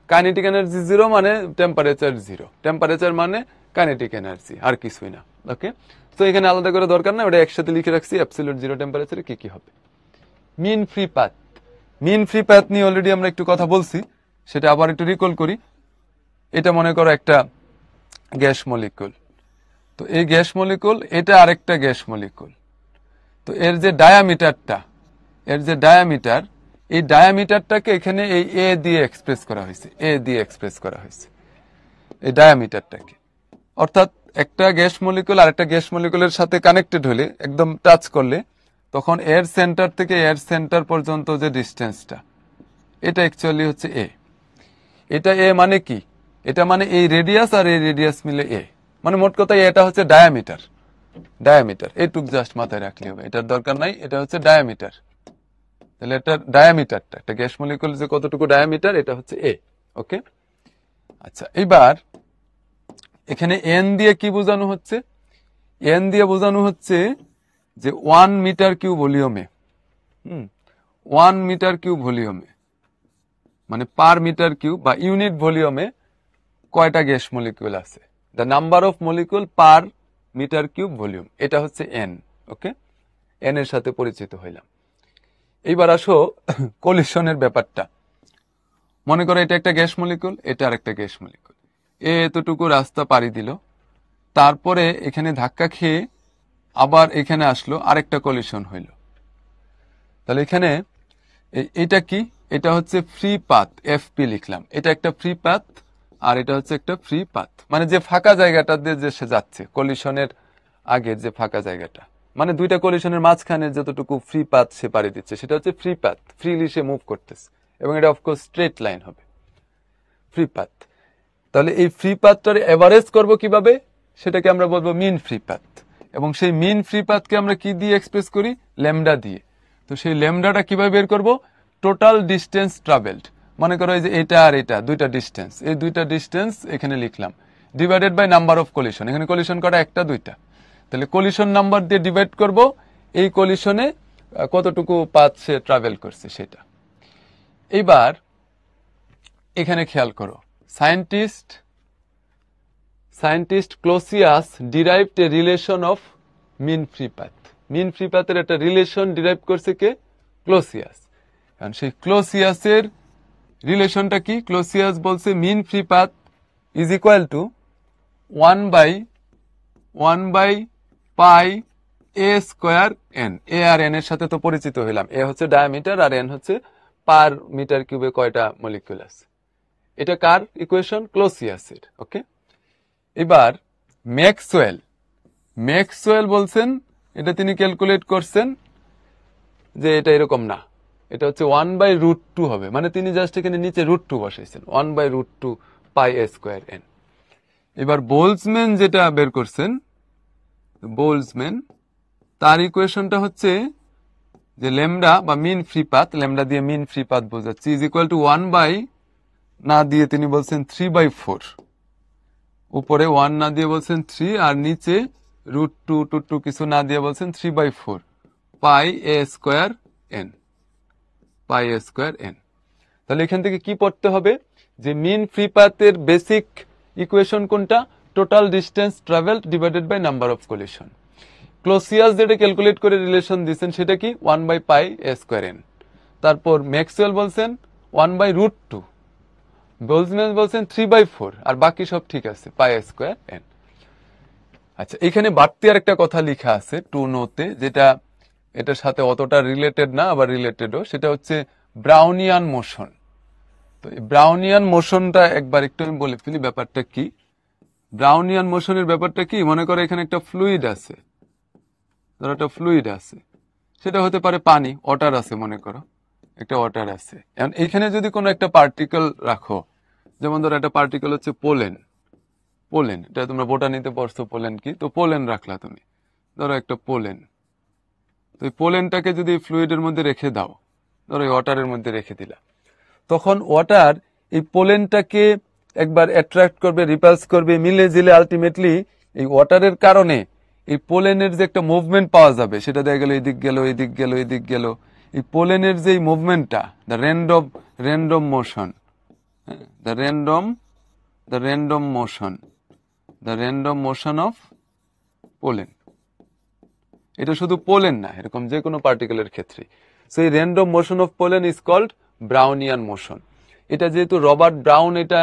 কাইনেটিক এনার্জি 0 মানে টেম্পারেচার 0, টেম্পারেচার মানে কাইনেটিক এনার্জি, আর কিছুই না। ওকে, তো এখানে আলাদা করে দরকার না, ওটা একসাথে লিখে রাখছি। অ্যাবসলিউট জিরো টেম্পারেচারে কি কি হবে? Mean free path. Mean free path নিয়ে অলরেডি আমরা একটু কথা বলছি, সেটা আবার একটু রিকল করি। এটা মনে করো একটা গ্যাস মলিকুল, তো এই গ্যাস মলিকুল, এটা আরেকটা গ্যাস মলিকুল। তো এর যে ডায়ামিটারটা, এর যে ডায়ামিটার, এই ডায়ামিটারটাকে এখানে এই এ দিয়ে এক্সপ্রেস করা হয়েছে, এ দিয়ে এক্সপ্রেস করা হয়েছে এই ডায়ামিটারটাকে। অর্থাৎ একটা গ্যাস মলিকুল আর একটা গ্যাস মলিকুলের সাথে কানেক্টেড হলে, একদম টাচ করলে, তখন এর সেন্টার থেকে এর সেন্টার পর্যন্ত যে ডিস্টেন্সটা, এটা অ্যাকচুয়ালি হচ্ছে এ। এটা এ মানে কি? এটা মানে এই রেডিয়াস আর এই রেডিয়াস মিলে এ, মানে মোট কথা এটা হচ্ছে ডায়ামিটার। ডায়ামিটার এইটুক জাস্ট মাথায় রাখলে হবে, এটার দরকার নাই। এটা হচ্ছে ডায়ামিটার। তাহলে এটার ডায়ামিটারটা, একটা গ্যাস মলিকুল যে কতটুকু ডায়ামিটার, এটা হচ্ছে এ। ওকে, আচ্ছা, এবার এখানে এন দিয়ে কি বোঝানো হচ্ছে? এন দিয়ে বোঝানো হচ্ছে যে 1 মিটার কিউব ভলিউমে, 1 মিটার কিউব ভলিউমে, মানে পার মিটার কিউব বা ইউনিট ভলিউমে কয়টা গ্যাস মলিকুল আছে, the number of molecule per metre cube volume, এটা হচ্ছে এন। ওকে, এন এর সাথে পরিচিত হইলাম। এইবার আসো কলিশনের ব্যাপারটা। মনে করো এটা একটা গ্যাস মলিকুল, এটা আরেকটা গ্যাস মলিকুল। এতটুকু রাস্তা পাড়ি দিল, তারপরে এখানে ধাক্কা খেয়ে আবার এখানে আসলো, আরেকটা কলিশন হইল। তাহলে এখানে এটা কি? এটা হচ্ছে ফ্রি পাথ, এফপি লিখলাম। এটা একটা ফ্রি পাথ, আর এটা হচ্ছে একটা ফ্রি পাথ, মানে যে ফাঁকা জায়গাটা দিয়ে যে সে যাচ্ছে, কলিশনের আগের যে ফাঁকা জায়গাটা, মানে দুইটা কলিশনের মাঝখানে যতটুকু ফ্রি পাথ সে পাড়ি দিচ্ছে সেটা হচ্ছে ফ্রি পাথ, ফ্রিলি সে মুভ করতেছে, এবং এটা অফকোর্স স্ট্রেট লাইন হবে, ফ্রি পাথ। তাহলে এই ফ্রি পাথটার এভারেজ করব কিভাবে, সেটাকে আমরা বলবো মিন ফ্রি পাথ, এবং সেই মিন ফ্রি পাথকে আমরা কি দিয়ে এক্সপ্রেস করি, ল্যামডা দিয়ে। তো সেই ল্যামডাটা কিভাবে বের করব, টোটাল ডিস্টেন্স ট্রাভেলড, মনে করো এই যে এটা আর এটা দুইটা ডিস্টেন্স, এই দুইটা ডিস্টেন্স এখানে লিখলাম, divided by number of collision, এখানে কলিশন করা একটা দুইটা, তাহলে কলিশন নাম্বার দিয়ে ডিভাইড করব এই কলিশনে কতটুকু পাথ সে ট্রাভেল করছে সেটা। এইবার এখানে খেয়াল করো, scientist Clausius derived a relation of mean free path, mean free পাথের একটা রিলেশন ডিরাইভ করছে কে, ক্লোসিয়াস। কারণ সেই ক্লোসিয়াসের রিলেশনটা কি, ক্লোসিয়াস বলছে mean free path is equal to 1/1 pi A square N. A আর এন এর সাথে তো পরিচিত হইলাম, এ হচ্ছে ডায়ামিটার আর এন হচ্ছে পার মিটার কিউবে কয়টা মলিকিউল আছে। এটা কার ইকুয়েশন, ক্লোসিয়াসের। ওকে, এবার ম্যাক্সওয়েল বলছেন, এটা তিনি ক্যালকুলেট করছেন যে এটা এরকম না, এটা হচ্ছে 1/√2 হবে, মানে তিনি জাস্ট এখানে নিচে √2 বসাইছেন, 1/√2 পাই এ স্কোয়ার এন। এবার বোলজম্যান যেটা বের করছেন, বোলজম্যান তার ইকুয়েশনটা হচ্ছে যে ল্যামডা বা মিন ফ্রি পাথ, ল্যামডা দিয়ে মিন ফ্রি পাথ বোঝাচ্ছি, ইজ ইকুয়াল টু 1 বাই না দিয়ে তিনি বলছেন 3/4, উপরে 1 না দিয়ে বলছেন 3, আর নিচে √2 কিছু না দিয়ে বলছেন 3/4 pi A square N, pi A square N. তাহলে এখান থেকে কি পড়তে হবে, যে মিন ফ্রি পাথের বেসিক ইকুয়েশন কোনটা, total distance travelled divided by number of collision. Clausius যেটা ক্যালকুলেট করে রিলেশন দিচ্ছেন সেটা কি, 1/পাই এ স্কোয়ার এন। তারপর ম্যাক্সওয়েল বলছেন 1/√2, বোলজম্যান বলছেন 3/4, আর বাকি সব ঠিক আছে, পাই এ স্কোয়ার এন। আচ্ছা, এখানে বাড়তি আর একটা কথা লেখা আছে 2 নোতে, যেটা এটার সাথে অতটা রিলেটেড না, আবার রিলেটেডও, সেটা হচ্ছে ব্রাউনিয়ান মোশন। তো এই ব্রাউনিয়ান মোশনটা একবার একটু আমি বলে ফেলি ব্যাপারটা কি। ব্রাউনিয়ান মোশনের ব্যাপারটা কি, মনে করো এখানে একটা ফ্লুইড আছে, ধরো একটা ফ্লুইড আছে, সেটা হতে পারে পানি, ওয়াটার আছে, মনে করো একটা ওয়াটার আছে। এখন এখানে যদি কোনো একটা পার্টিকেল রাখো, যেমন ধরো একটা পার্টিকেল হচ্ছে পোলেন, এটা তোমরা বোটানিতে পড়ছো পোলেন কি, তো পোলেন রাখলা তুমি, ধরো একটা পোলেন, তো এই পোলেনটাকে যদি ফ্লুইডের মধ্যে রেখে দাও, ধরো এই ওয়াটারের মধ্যে রেখে দিলা, তখন ওয়াটার এই পোলেনটাকে একবার অ্যাট্রাক্ট করবে, রিপালস করবে, মিলে জিলে আলটিমেটলি এই ওয়াটারের কারণে এই পোলেনের যে একটা মুভমেন্ট পাওয়া যাবে, সেটা দেখা গেল এদিক গেল এদিক গেল এদিক গেল, এই পোলেনের যে মুভমেন্টটা, the random motion, the random motion of pollen, এটা শুধু পোলেন না, এরকম যে কোনো পার্টিকেলের ক্ষেত্রে। সো এই random motion of pollen is called Brownian motion. এটা যেহেতু রবার্ট ব্রাউন এটা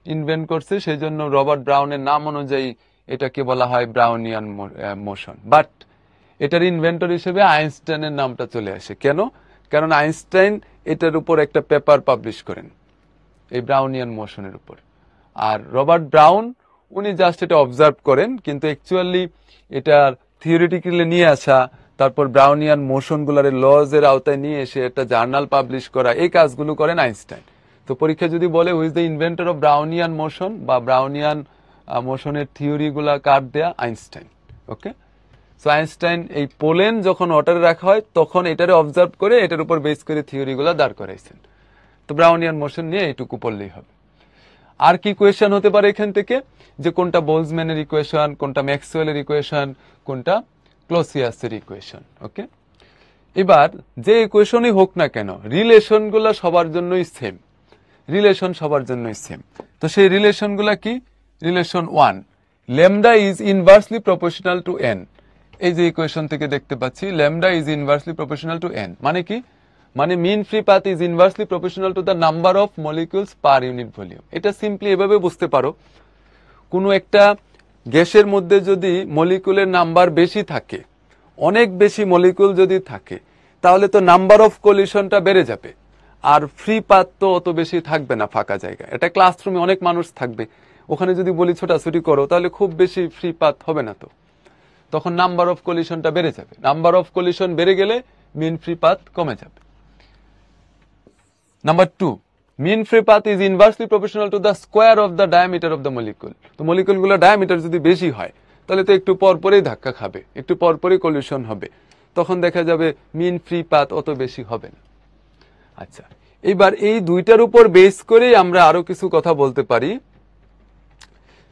ইনভেন্ট করছে, সেই জন্য রবার্ট ব্রাউনের নাম অনুযায়ী এটাকে বলা হয় ব্রাউনিয়ান মোশন। বাট এটার ইনভেন্টর হিসেবে আইনস্টাইনের নামটা চলে আসে। কেন? কারণ আইনস্টাইন এটার উপর একটা পেপার পাবলিশ করেন এই ব্রাউনিয়ান মোশনের উপর, আর রবার্ট ব্রাউন উনি জাস্ট এটা অবজার্ভ করেন, কিন্তু অ্যাকচুয়ালি এটার থিওরিটিক্যালি নিয়ে আসা, তারপর ব্রাউনিয়ান মোশন গুলার লজ এর আওতায় নিয়ে এসে একটা জার্নাল পাবলিশ করা, এই কাজগুলো করেন আইনস্টাইন। তো পরীক্ষা যদি বলে who's the inventor of Brownian motion বা ব্রাউনিয়ান মোশনের থিওরি গুলা কার দেয়া, আইনস্টাইন। ওকে, সো আইনস্টাইন এই পোলেন যখন ওয়াটারে রাখা হয় তখন এটারে অবজার্ভ করে এটার উপর বেস করে থিওরি গুলা দাঁড় করাইছেন। তো ব্রাউনিয়ান মোশন নিয়ে এইটুকু পড়লেই হবে। আর কি ইকুয়েশন হতে পারে এখান থেকে, যে কোনটা বোলজম্যানের ইকুয়েশন, কোনটা ম্যাক্সওয়েলের ইকুয়েশন, কোনটা ক্লোসিয়াসের ইকুয়েশন। ওকে, এবার যে ইকুয়েশনই হোক না কেন, রিলেশন গুলা সবার জন্যই সেম, তো সেই রিলেশন গুলা কি, relation 1, lambda is inversely proportional to N. এই যে ইকুয়েশন থেকে দেখতে পাচ্ছি lambda is inversely proportional to N, মানে কি, মানে mean free path is inversely proportional to the number of molecules per unit volume. এটা সিম্পলি এভাবে বুঝতে পারো, কোনো একটা গ্যাসের মধ্যে যদি মলিকিউলের নাম্বার বেশি থাকে, অনেক বেশি মলিকিউল যদি থাকে, তাহলে তো নাম্বার অফ কলিশনটা বেড়ে যাবে, আর ফ্রি পাথ তো অত বেশি থাকবে না ফাঁকা জায়গায়। এটা ক্লাসরুমে অনেক মানুষ থাকবে, ওখানে যদি বলি ছোটাছুটি করো তাহলে খুব বেশি ফ্রি পাথ হবে না। তো তখন নাম্বার অফ কলিশনটা বেড়ে যাবে। নাম্বার অফ কলিশন বেড়ে গেলে মিন ফ্রি পাথ কমে যাবে। Number 2, mean free path is inversely proportional to the square of the diameter of the molecule. তো মলিকুলগুলো ডায়ামিটার যদি বেশি হয় তাহলে তো একটু পরপরই ধাক্কা খাবে, একটু পরপরই কলিশন হবে, তখন দেখা যাবে মিন ফ্রি পাথ অত বেশি হবে না। আচ্ছা, এবার এই দুইটার উপর বেস করেই আমরা আরো কিছু কথা বলতে পারি।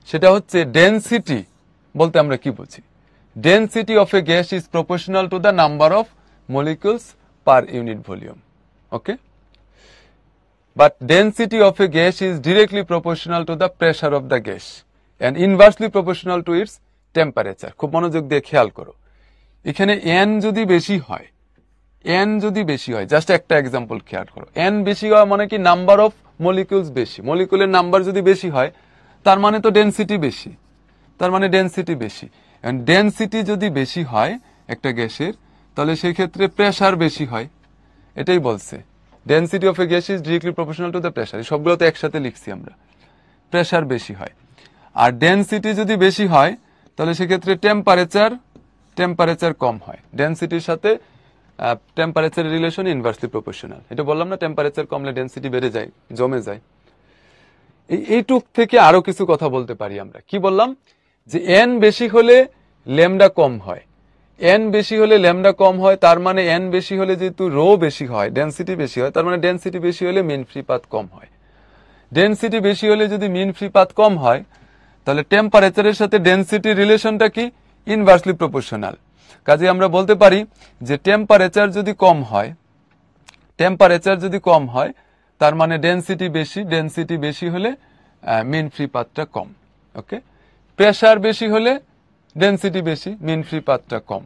সেটা হচ্ছে ডেনসিটি বলতে আমরা কি বুঝি। Density of a gas is proportional to the number of molecules per unit volume. Okay, but density of a gas is directly proportional to the pressure of the gas and inversely proportional to its temperature. খুব মনোযোগ দিয়ে খেয়াল করো, এখানে n যদি বেশি হয়, n যদি বেশি হয়, জাস্ট একটা এক্সাম্পল খেয়াল করো, n বেশি হওয়া মানে কি নাম্বার অফ মলিকুলস বেশি, মলিকুলের নাম্বার যদি বেশি হয় তার মানে তো ডেনসিটি বেশি, তার মানে ডেনসিটি বেশি। এন্ড ডেনসিটি যদি বেশি হয় একটা গ্যাসের তাহলে সেই ক্ষেত্রে প্রেসার বেশি হয়, এটাই বলছে। Density of a gas is directly proportional to the pressure, সবগুলো তো একসাথে লিখছি আমরা। প্রেসার বেশি হয়, আর ডেনসিটি যদি বেশি হয় তাহলে সেক্ষেত্রে টেম্পারেচার কম হয়। ডেনসিটির সাথে টেম্পারেচারের রিলেশন ইনভার্সলি প্রপোর্শনাল, এটা বললাম না, টেম্পারেচার কমলে ডেনসিটি বেড়ে যায়, জমে যায়। এইটুক থেকে আরো কিছু কথা বলতে পারি আমরা। কি বললাম যে এন বেশি হলে ল্যামডা কম হয়, এন বেশি হলে ল্যামডা কম হয়, তার মানে এন বেশি হলে যেহেতু রো বেশি হয়, ডেনসিটি বেশি হয়, তার মানে ডেনসিটি বেশি হলে মিন ফ্রি পাথ কম হয়। ডেনসিটি বেশি হলে যদি মিন ফ্রি পাথ কম হয় তাহলে টেম্পারেচারের সাথে ডেনসিটির রিলেশনটা কি ইনভার্সলি প্রপোর্শনাল। কাজে আমরা বলতে পারি যে টেম্পারেচার যদি কম হয় তার মানে ডেনসিটি বেশি হলে মিন ফ্রি পাথটা কম। ওকে, প্রেসার বেশি হলে ডেনসিটি বেশি, মিন ফ্রি পাথটা কম।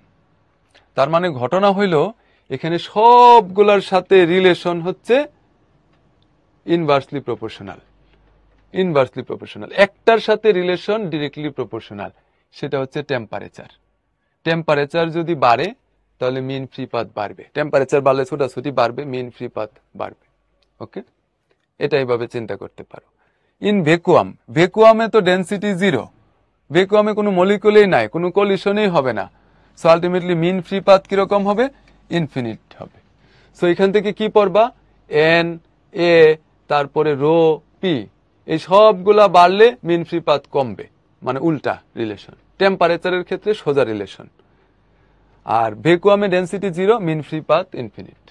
তার মানে ঘটনা হইল এখানে সবগুলোর সাথে রিলেশন হচ্ছে ইনভার্সলি প্রপোর্শনাল। একটার সাথে রিলেশন ডিরেক্টলি প্রপোর্শনাল, সেটা হচ্ছে টেম্পারেচার যদি বাড়ে তাহলে মিন ফ্রি পাথ বাড়বে, টেম্পারেচার বাড়লে ছোটাছুটি বাড়বে, মিন ফ্রি পাথ বাড়বে। ওকে, এটা এইভাবে চিন্তা করতে পারো। ইন ভ্যাকুয়ামে তো ডেনসিটি 0, ভ্যাকুয়ামে কোনো মলিকুলেই নাই, কোনো কলিশনই হবে না। So ultimately mean free path কিরকম হবে? ইনফিনিট হবে। সো এখান থেকে কি পড়বা? এন, এ, তারপরে রো, পি, এই সবগুলা বাড়লে মিন ফ্রি পাথ কমবে, মানে উল্টা রিলেশন। টেম্পারেচারের ক্ষেত্রে সোজা রিলেশন। আর ভ্যাকুয়ামে density 0, mean free path infinite.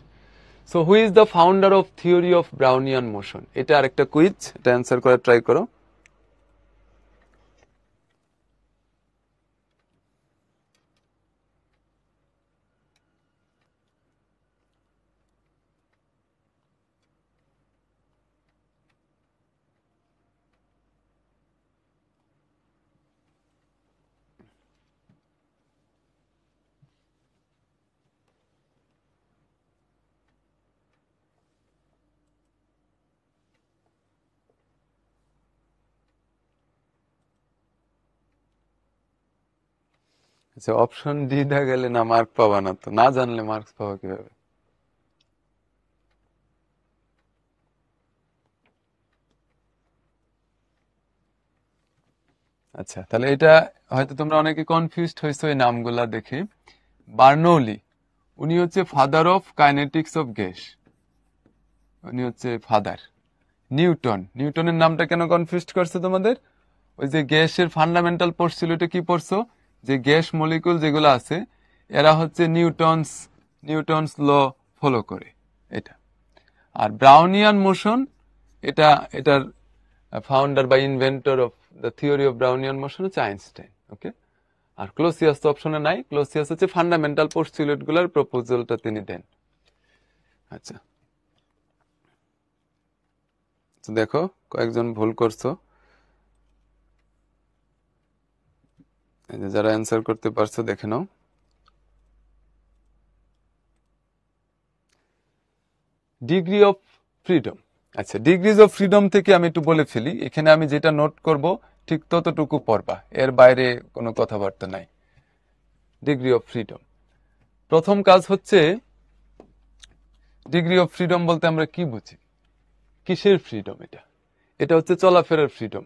So who is the founder of theory of Brownian motion? এটা আরেকটা কুইজ, এটা অ্যান্সার করার ট্রাই করো। আচ্ছা, অপশন ডি দা গেলে না মার্ক পাবা না, তো না জানলে মার্কস পাওয়া কিভাবে? আচ্ছা, তাহলে এটা হয়তো তোমরা অনেকে কনফিউজড হয়েছো এই নামগুলা দেখে। বার্নৌলি, উনি হচ্ছে father of kinetics of gas, উনি হচ্ছে ফাদার। নিউটনের নামটা কেন কনফিউজড করছে তোমাদের? ওই যে গ্যাসের ফান্ডামেন্টাল পড়ছিল, এটা কি পড়ছো? যে গ্যাস মলিকুল যেগুলো আছে এরা হচ্ছে নিউটনস ল ফলো করে, এটা। আর ব্রাউনিয়ান মোশন, এটার ফাউন্ডার বা inventor of the theory of Brownian motion হচ্ছে আইনস্টাইন। ওকে, আর ক্লোসিয়াস তো অপশনে নাই, ক্লোসিয়াস হচ্ছে ফান্ডামেন্টাল পোস্টুলেট গুলার প্রপোজালটা তিনি দেন। আচ্ছা, তো দেখো কয়েকজন ভুল করছো, যারা অ্যান্সার করতে পারছো দেখে নাও। Degree of freedom. আচ্ছা, ডিগ্রিজ অফ ফ্রিডম থেকে আমি একটু বলে ফেলি, এখানে আমি যেটা নোট করব ঠিক ততটুকু পড়বা, এর বাইরে কোনো কথাবার্তা নাই। ডিগ্রি অফ ফ্রিডম, প্রথম কাজ হচ্ছে ডিগ্রি অফ ফ্রিডম বলতে আমরা কি বুঝি, কিসের ফ্রিডম? এটা হচ্ছে চলাফেরার ফ্রিডম।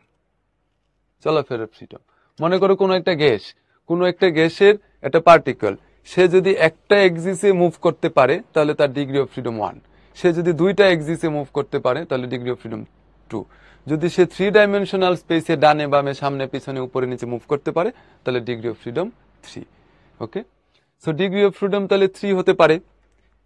মনে করো কোনো একটা গ্যাস কোনো একটা গ্যাসের একটা পার্টিকল সে যদি একটা এক্সিসে মুভ করতে পারে তাহলে তার ডিগ্রি অফ ফ্রিডম 1, সে যদি দুইটা এক্সিসে মুভ করতে পারে তাহলে ডিগ্রি অফ ফ্রিডম 2, যদি সে 3 ডাইমেনশনাল স্পেসে ডানে বামে সামনে পিছনে উপরে নিচে মুভ করতে পারে তাহলে degree of freedom 3। Okay, so degree of freedom তাহলে 3 হতে পারে,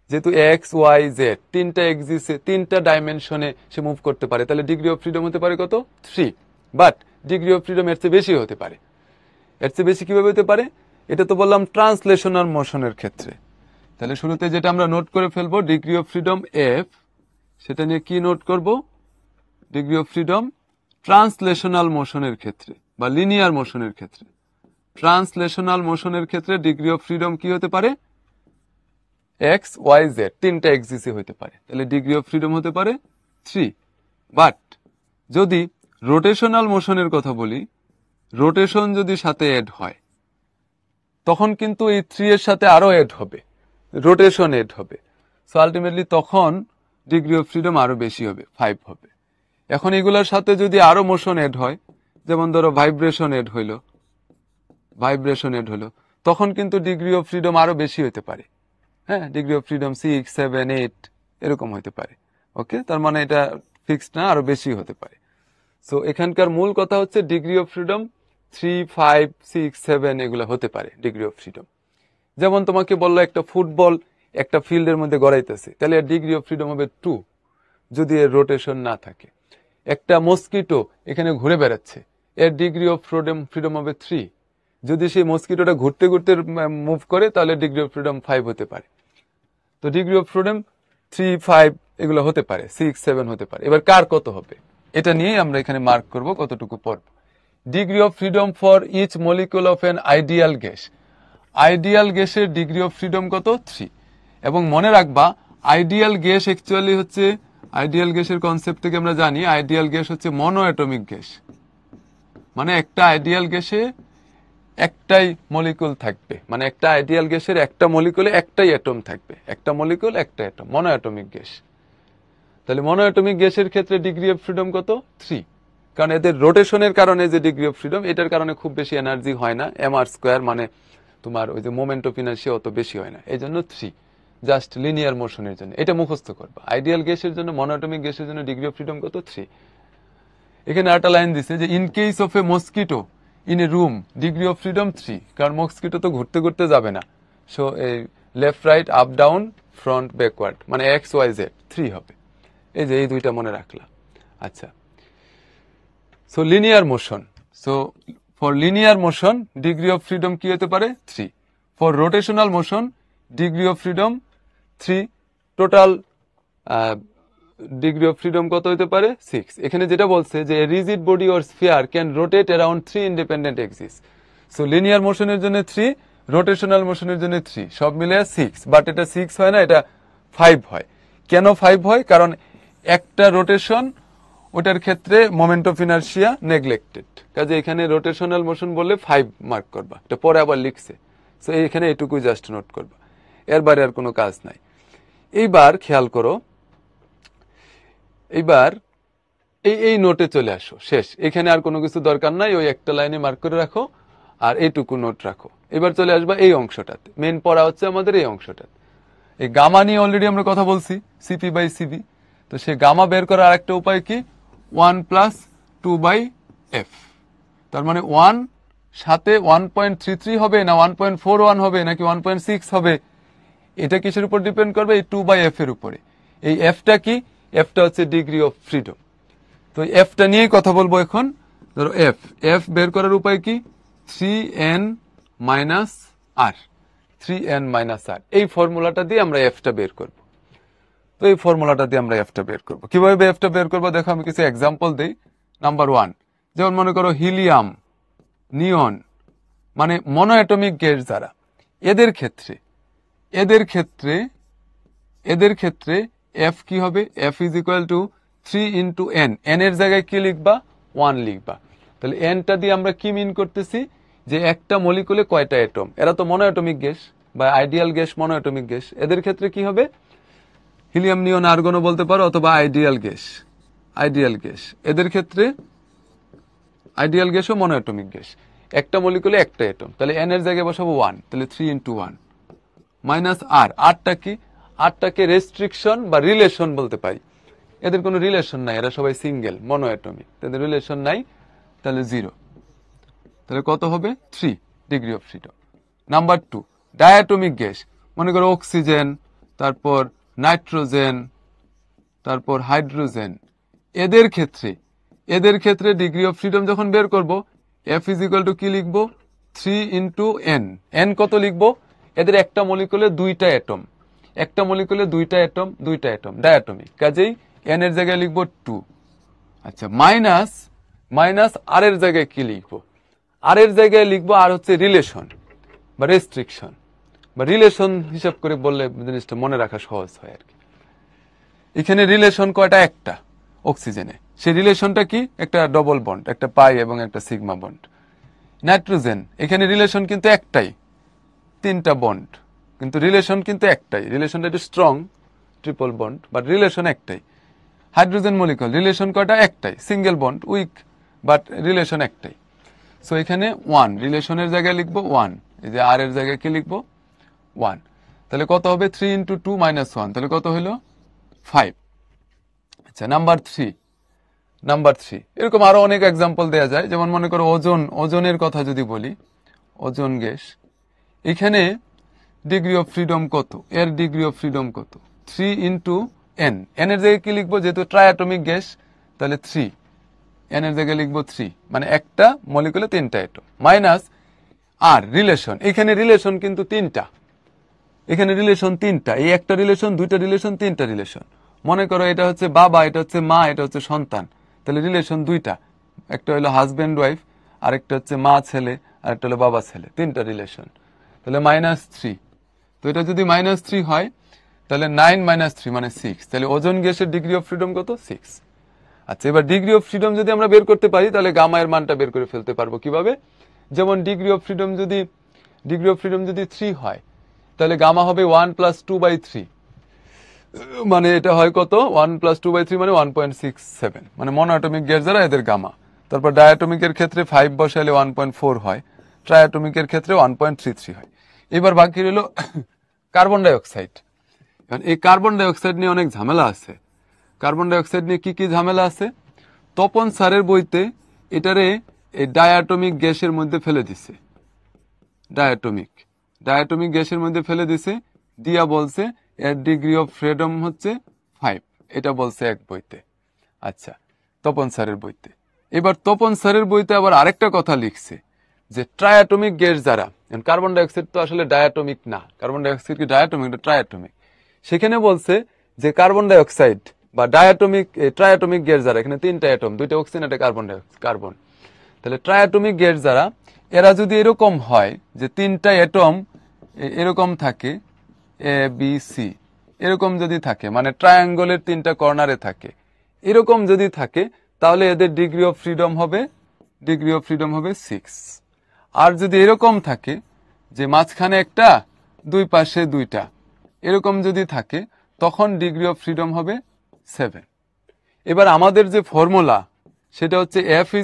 যেহেতু এক্স ওয়াই জেড তিনটা এক্সিসে তিনটা ডাইমেনশনে সে মুভ করতে পারে তাহলে ডিগ্রি অফ ফ্রিডম হতে পারে কত? 3। বাট ডিগ্রি অফ ফ্রিডম এর চেয়ে বেশি হতে পারে। এর চেয়ে বেশি কিভাবে হতে পারে? এটা তো বললাম ট্রান্সলেশনাল মোশনের ক্ষেত্রে। তাহলে শুরুতে যেটা আমরা নোট করে ফেলবো ডিগ্রি অফ ফ্রিডম এফ, সেটা নিয়ে কি নোট করব? ডিগ্রি অফ ফ্রিডম ট্রান্সলেশনাল মোশনের ক্ষেত্রে বা লিনিয়ার মোশনের ক্ষেত্রে। ট্রান্সলেশনাল মোশনের ক্ষেত্রে ডিগ্রি অফ ফ্রিডম কি হতে পারে? এক্স ওয়াই জেড তিনটা এক্সিসে হতে পারে, তাহলে ডিগ্রি অফ ফ্রিডম হতে পারে 3। বাট যদি রোটেশনাল মোশনের কথা বলি, রোটেশন যদি সাথে এড হয় তখন কিন্তু এই 3 এর সাথে আরো এড হবে, রোটেশন এড হবে। সো আলটিমেটলি তখন ডিগ্রি অফ ফ্রিডম আরো বেশি হবে, 5 হবে। এখন এগুলোর সাথে যদি আরো মোশন এড হয়, যেমন ধরো ভাইব্রেশন এড হইলো, তখন কিন্তু ডিগ্রি অফ ফ্রিডম আরো বেশি হতে পারে। হ্যাঁ, ডিগ্রি অফ ফ্রিডম 6, 7, 8 এরকম হতে পারে। ওকে, তার মানে এটা ফিক্সড না, আরো বেশি হতে পারে। সো এখানকার মূল কথা হচ্ছে ডিগ্রি অফ ফ্রিডম 3, 5, 6, 7 এগুলো হতে পারে ডিগ্রি অফ ফ্রিডম। যেমন তোমাকে বললো একটা ফুটবল একটা ফিল্ডের মধ্যে গড়াইতেছে, তাহলে এর ডিগ্রি অফ ফ্রিডম হবে 2 যদি এর রোটেশন না থাকে। একটা মস্কিটো এখানে ঘুরে বেড়াচ্ছে, এর ডিগ্রি অফ ফ্রিডম হবে 3, যদি সেই মস্কিটোটা ঘুরতে ঘুরতে মুভ করে তাহলে ডিগ্রি অফ ফ্রিডম 5 হতে পারে। তো ডিগ্রি অফ ফ্রিডম 3, 5 এগুলো হতে পারে, 6, 7 হতে পারে। এবার কার কত হবে এটা নিয়ে আমরা এখানে মার্ক করব কতটুকু পড়ব। Degree of freedom for each molecule of an ideal gas, ideal গ্যাসের ডিগ্রি অফ ফ্রিডম কত? 3। এবং মনে রাখবা আইডিয়াল গ্যাস অ্যাকচুয়ালি হচ্ছে, আইডিয়াল গ্যাসের কনসেপ্ট থেকে আমরা জানি আইডিয়াল গ্যাস হচ্ছে মনো অ্যাটমিক গ্যাস, মানে একটা আইডিয়াল গ্যাসে একটাই মলিকুল থাকবে, মানে একটা আইডিয়াল গ্যাসের একটা মলিকুলে একটাই অ্যাটম থাকবে, একটা মলিকুল একটা অ্যাটম, মনো অ্যাটমিক গ্যাস। তাহলে মনো অ্যাটমিক গ্যাসের ক্ষেত্রে ডিগ্রি অফ ফ্রিডম কত? 3, কারণ এদের রোটেশনের কারণে যে ডিগ্রি অফ ফ্রিডম, এটার কারণে খুব বেশি এনার্জি হয় না, mr², মানে তোমার ওই যে মোমেন্ট অফ ইনার্সিয়া অত বেশি হয় না, এই জন্য 3, জাস্ট লিনিয়ার মোশনের জন্য এটা মুখস্থ করবা। আইডিয়াল গ্যাসের জন্য, মনো অ্যাটমিক গ্যাসের জন্য ডিগ্রি অফ ফ্রিডম কত? 3। এখানে একটা লাইন দিছে যে in case of A mosquito in a room degree of freedom 3, কারণ মস্কিটো তো ঘুরতে ঘুরতে যাবে না, সো এই left right up down front backward মানে এক্স ওয়াই জেড 3 হবে। এই যে এই দুইটা মনে রাখলা। আচ্ছা, so linear motion, so for linear motion degree of freedom কি হতে পারে? 3। For rotational motion degree of freedom 3, total degree of freedom কত হতে পারে? 6। এখানে যেটা বলছে যে rigid body or sphere can rotate around 3 independent axis. So linear মোশনের জন্য 3, রোটেশনাল মোশনের জন্য 3, সব মিলে 6, বাট এটা 6 হয় না, এটা 5 হয়। কেন 5 হয়? কারণ একটা রোটেশন, ওটার ক্ষেত্রে মোমেন্ট অফ ইনার্সিয়া নেগলেক্টেড, কাজে এখানে রোটেশনাল মোশন বললে 5 মার্ক করবা, এটা পরে আবার লিখছে। সো এখানে এটুকুই জাস্ট নোট করবা, এর বাইরে আর কোনো কাজ নাই। এইবার খেয়াল করো, এইবার এই নোটে চলে আসো, শেষ। এখানে আর কোনো কিছু দরকার নাই, ওই একটা লাইনে মার্ক করে রাখো আর এইটুকু নোট রাখো। এবার চলে আসবা এই অংশটাতে, মেন পড়া হচ্ছে আমাদের এই অংশটাতে। এই গামা নিয়ে অলরেডি আমরা কথা বলছি, সিপি বাই সিবি। তো সে গামা বের করার আরেকটা উপায় কি? 1 + 2/f, তার মানে 1 সাথে 1.33 হবে না 1.41 হবে নাকি 1.6 হবে, এটা কিসের উপর ডিপেন্ড করবে? এই 2/f এর উপরে। এই এফটা কি? এফটা হচ্ছে ডিগ্রি অফ ফ্রিডম। তো এফটা নিয়েই কথা বলবো এখন। ধরো এফ বের করার উপায় কি? 3n - r, 3n - r, এই ফর্মুলাটা দিয়ে আমরা এফটা বের করব। তো এই ফর্মুলাটা দিয়ে আমরা এফটা বের করব। কিভাবে এফটা বের করবো দেখো, আমি কিছু এক্সাম্পল দিই। নাম্বার 1, যেমন মনে করো হিলিয়াম, নিয়ন, মানে মনো অ্যাটমিক গ্যাস যারা, এদের ক্ষেত্রে এফ কি হবে? F is equal two 3 × n, n এর জায়গায় কি লিখবা? 1 লিখবা। তাহলে এনটা দিয়ে আমরা কি মিন করতেছি? যে একটা মলিকুলে কয়টা অ্যাটম, এরা তো মনো অ্যাটমিক গ্যাস বা আইডিয়াল গ্যাস, মনো অ্যাটমিক গ্যাস, এদের ক্ষেত্রে কি হবে? হিলিয়াম, নিয়ন, আর্গনও বলতে পারো, অথবা আইডিয়াল গ্যাস, এদের ক্ষেত্রে আইডিয়াল গ্যাস ও মনো অ্যাটমিক গ্যাস, একটা মলিকুলে একটা অ্যাটম, তাহলে n এর জায়গায় বসাবো 1, তাহলে 3 × 1 মাইনাস আর। আরটা কি? আরটাকে রেস্ট্রিকশন বা রিলেশন বলতে পারি। এদের কোনো রিলেশন নাই, এরা সবাই সিঙ্গেল মনো অ্যাটমিক, তাদের রিলেশন নাই, তাহলে 0। তাহলে কত হবে? 3 degree of freedom. Number 2, diatomic gas, মনে করো অক্সিজেন, তারপর নাইট্রোজেন, তারপর হাইড্রোজেন। এদের ক্ষেত্রে ডিগ্রি অফ ফ্রিডম যখন বের করব, F = কি লিখবো? 3 × n। n কত লিখবো? এদের একটা মলিকুলে দুইটা অ্যাটম, ডায়াটমিক, কাজেই n এর জায়গায় লিখবো 2। আচ্ছা, মাইনাস আর এর জায়গায় কি লিখবো? আর এর জায়গায় লিখবো আর হচ্ছে রিলেশন বা রেস্ট্রিকশন, বা রিলেশন হিসাব করে বললে জিনিসটা মনে রাখা সহজ হয় আর কি। এখানে রিলেশন কয়টা? একটা অক্সিজেনে। সেই রিলেশনটা কি? একটা ডবল বন্ড, একটা পাই এবং একটা সিগমা বন্ড। নাইট্রোজেন, এখানে রিলেশন কিন্তু একটাই, 3টা বন্ড, কিন্তু রিলেশন কিন্তু একটাই। রিলেশনটা একটু strong, triple bond, but relation একটাই। হাইড্রোজেন মলিকুল, রিলেশন কয়টা? একটাই, single bond, weak, but relation একটাই। সো এখানে 1, রিলেশনের জায়গায় লিখবো 1, এই যে আর এর জায়গায় কি লিখবো? 1। তাহলে কত হবে? 3 × 2 - 1, তাহলে কত হলো? 5। আচ্ছা, নাম্বার 3, এরকম আরো অনেক এক্সাম্পল দেওয়া যায়। যেমন মনে করো ওজনের কথা যদি বলি, ওজন গ্যাস, এখানে ডিগ্রি অফ ফ্রিডম কত? এর ডিগ্রি অফ ফ্রিডম কত? 3 × n। n এর জায়গায় কি লিখবো? যেহেতু ট্রায়াটমিক গ্যাস, তাহলে 3, n এর জায়গায় লিখবো 3, মানে একটা মলিকুলে 3টা অ্যাটম, মাইনাস আর রিলেশন। এখানে রিলেশন কিন্তু 3টা, এখানে রিলেশন 3টা, এই একটা রিলেশন, 2টা রিলেশন, 3টা রিলেশন। মনে করো এটা হচ্ছে বাবা, এটা হচ্ছে মা, এটা হচ্ছে সন্তান, তাহলে রিলেশন 2টা, একটা হলো হাজব্যান্ড ওয়াইফ, আরেকটা হচ্ছে মা ছেলে, আরেকটা হলো বাবা ছেলে, 3টা রিলেশন, তাহলে -3। তো এটা যদি -3 হয়, তাহলে 9 - 3 মানে 6, তাহলে ওজন গ্যাসের ডিগ্রি অফ ফ্রিডম কত? 6। আচ্ছা, এবার ডিগ্রি অফ ফ্রিডম যদি আমরা বের করতে পারি, তাহলে গামা এর মানটা বের করে ফেলতে পারবো কিভাবে? যেমন ডিগ্রি অফ ফ্রিডম যদি 3 হয়, তাহলে গামা হবে 1 + 2/3, মানে এটা হয় কত? 1 + 2/3 মানে 1.67, মানে মনোঅ্যাটমিক গ্যাস যারা এদের গামা। তারপর ডায়াটমিকের ক্ষেত্রে 5 বসাইলে 1.4 হয়, ট্রায়াটমিকের ক্ষেত্রে 1.33 হয়। এবার বাকি রইল কার্বন ডাইঅক্সাইড। এই কার্বন ডাইঅক্সাইড নিয়ে অনেক ঝামেলা আছে। কার্বন ডাইঅক্সাইড নিয়ে কি কি ঝামেলা আছে? তপন স্যারের বইতে এটারে এই ডায়াটমিক গ্যাসের মধ্যে ফেলে দিছে, ডায়াটমিক গ্যাসের মধ্যে ফেলে দিছে, দিয়া বলছে এর ডিগ্রি অফ ফ্রিডম হচ্ছে 5, এটা বলছে এক বইতে। আচ্ছা, তপন স্যারের বইতে। এবার তপন স্যারের বইতে আবার আরেকটা কথা লিখছে যে ট্রায়াটমিক গ্যাস যারা, কার্বন ডাইঅক্সাইড তো আসলে ডায়াটমিক না, কার্বন ডাইঅক্সাইড কি ডায়াটমিক? এটা ট্রায়াটমিক। সেখানে বলছে যে কার্বন ডাইঅক্সাইড বা ট্রায়াটমিক গ্যাস যারা, এখানে 3টা অ্যাটম, 2টা অক্সিজেন, একটা কার্বন, তাহলে ট্রায়াটমিক গ্যাস যারা, এরা যদি এরকম হয় যে 3টা অ্যাটম এরকম থাকে, এ বি সি, এরকম যদি থাকে, মানে ট্রায়াঙ্গলের 3টা কর্নারে থাকে, এরকম যদি থাকে, তাহলে এদের ডিগ্রি অফ ফ্রিডম হবে 6। আর যদি এরকম থাকে যে মাঝখানে একটা, দুই পাশে 2টা, এরকম যদি থাকে, তখন ডিগ্রি অফ ফ্রিডম হবে 7। এবার আমাদের যে ফর্মুলা, সেটা হচ্ছে F =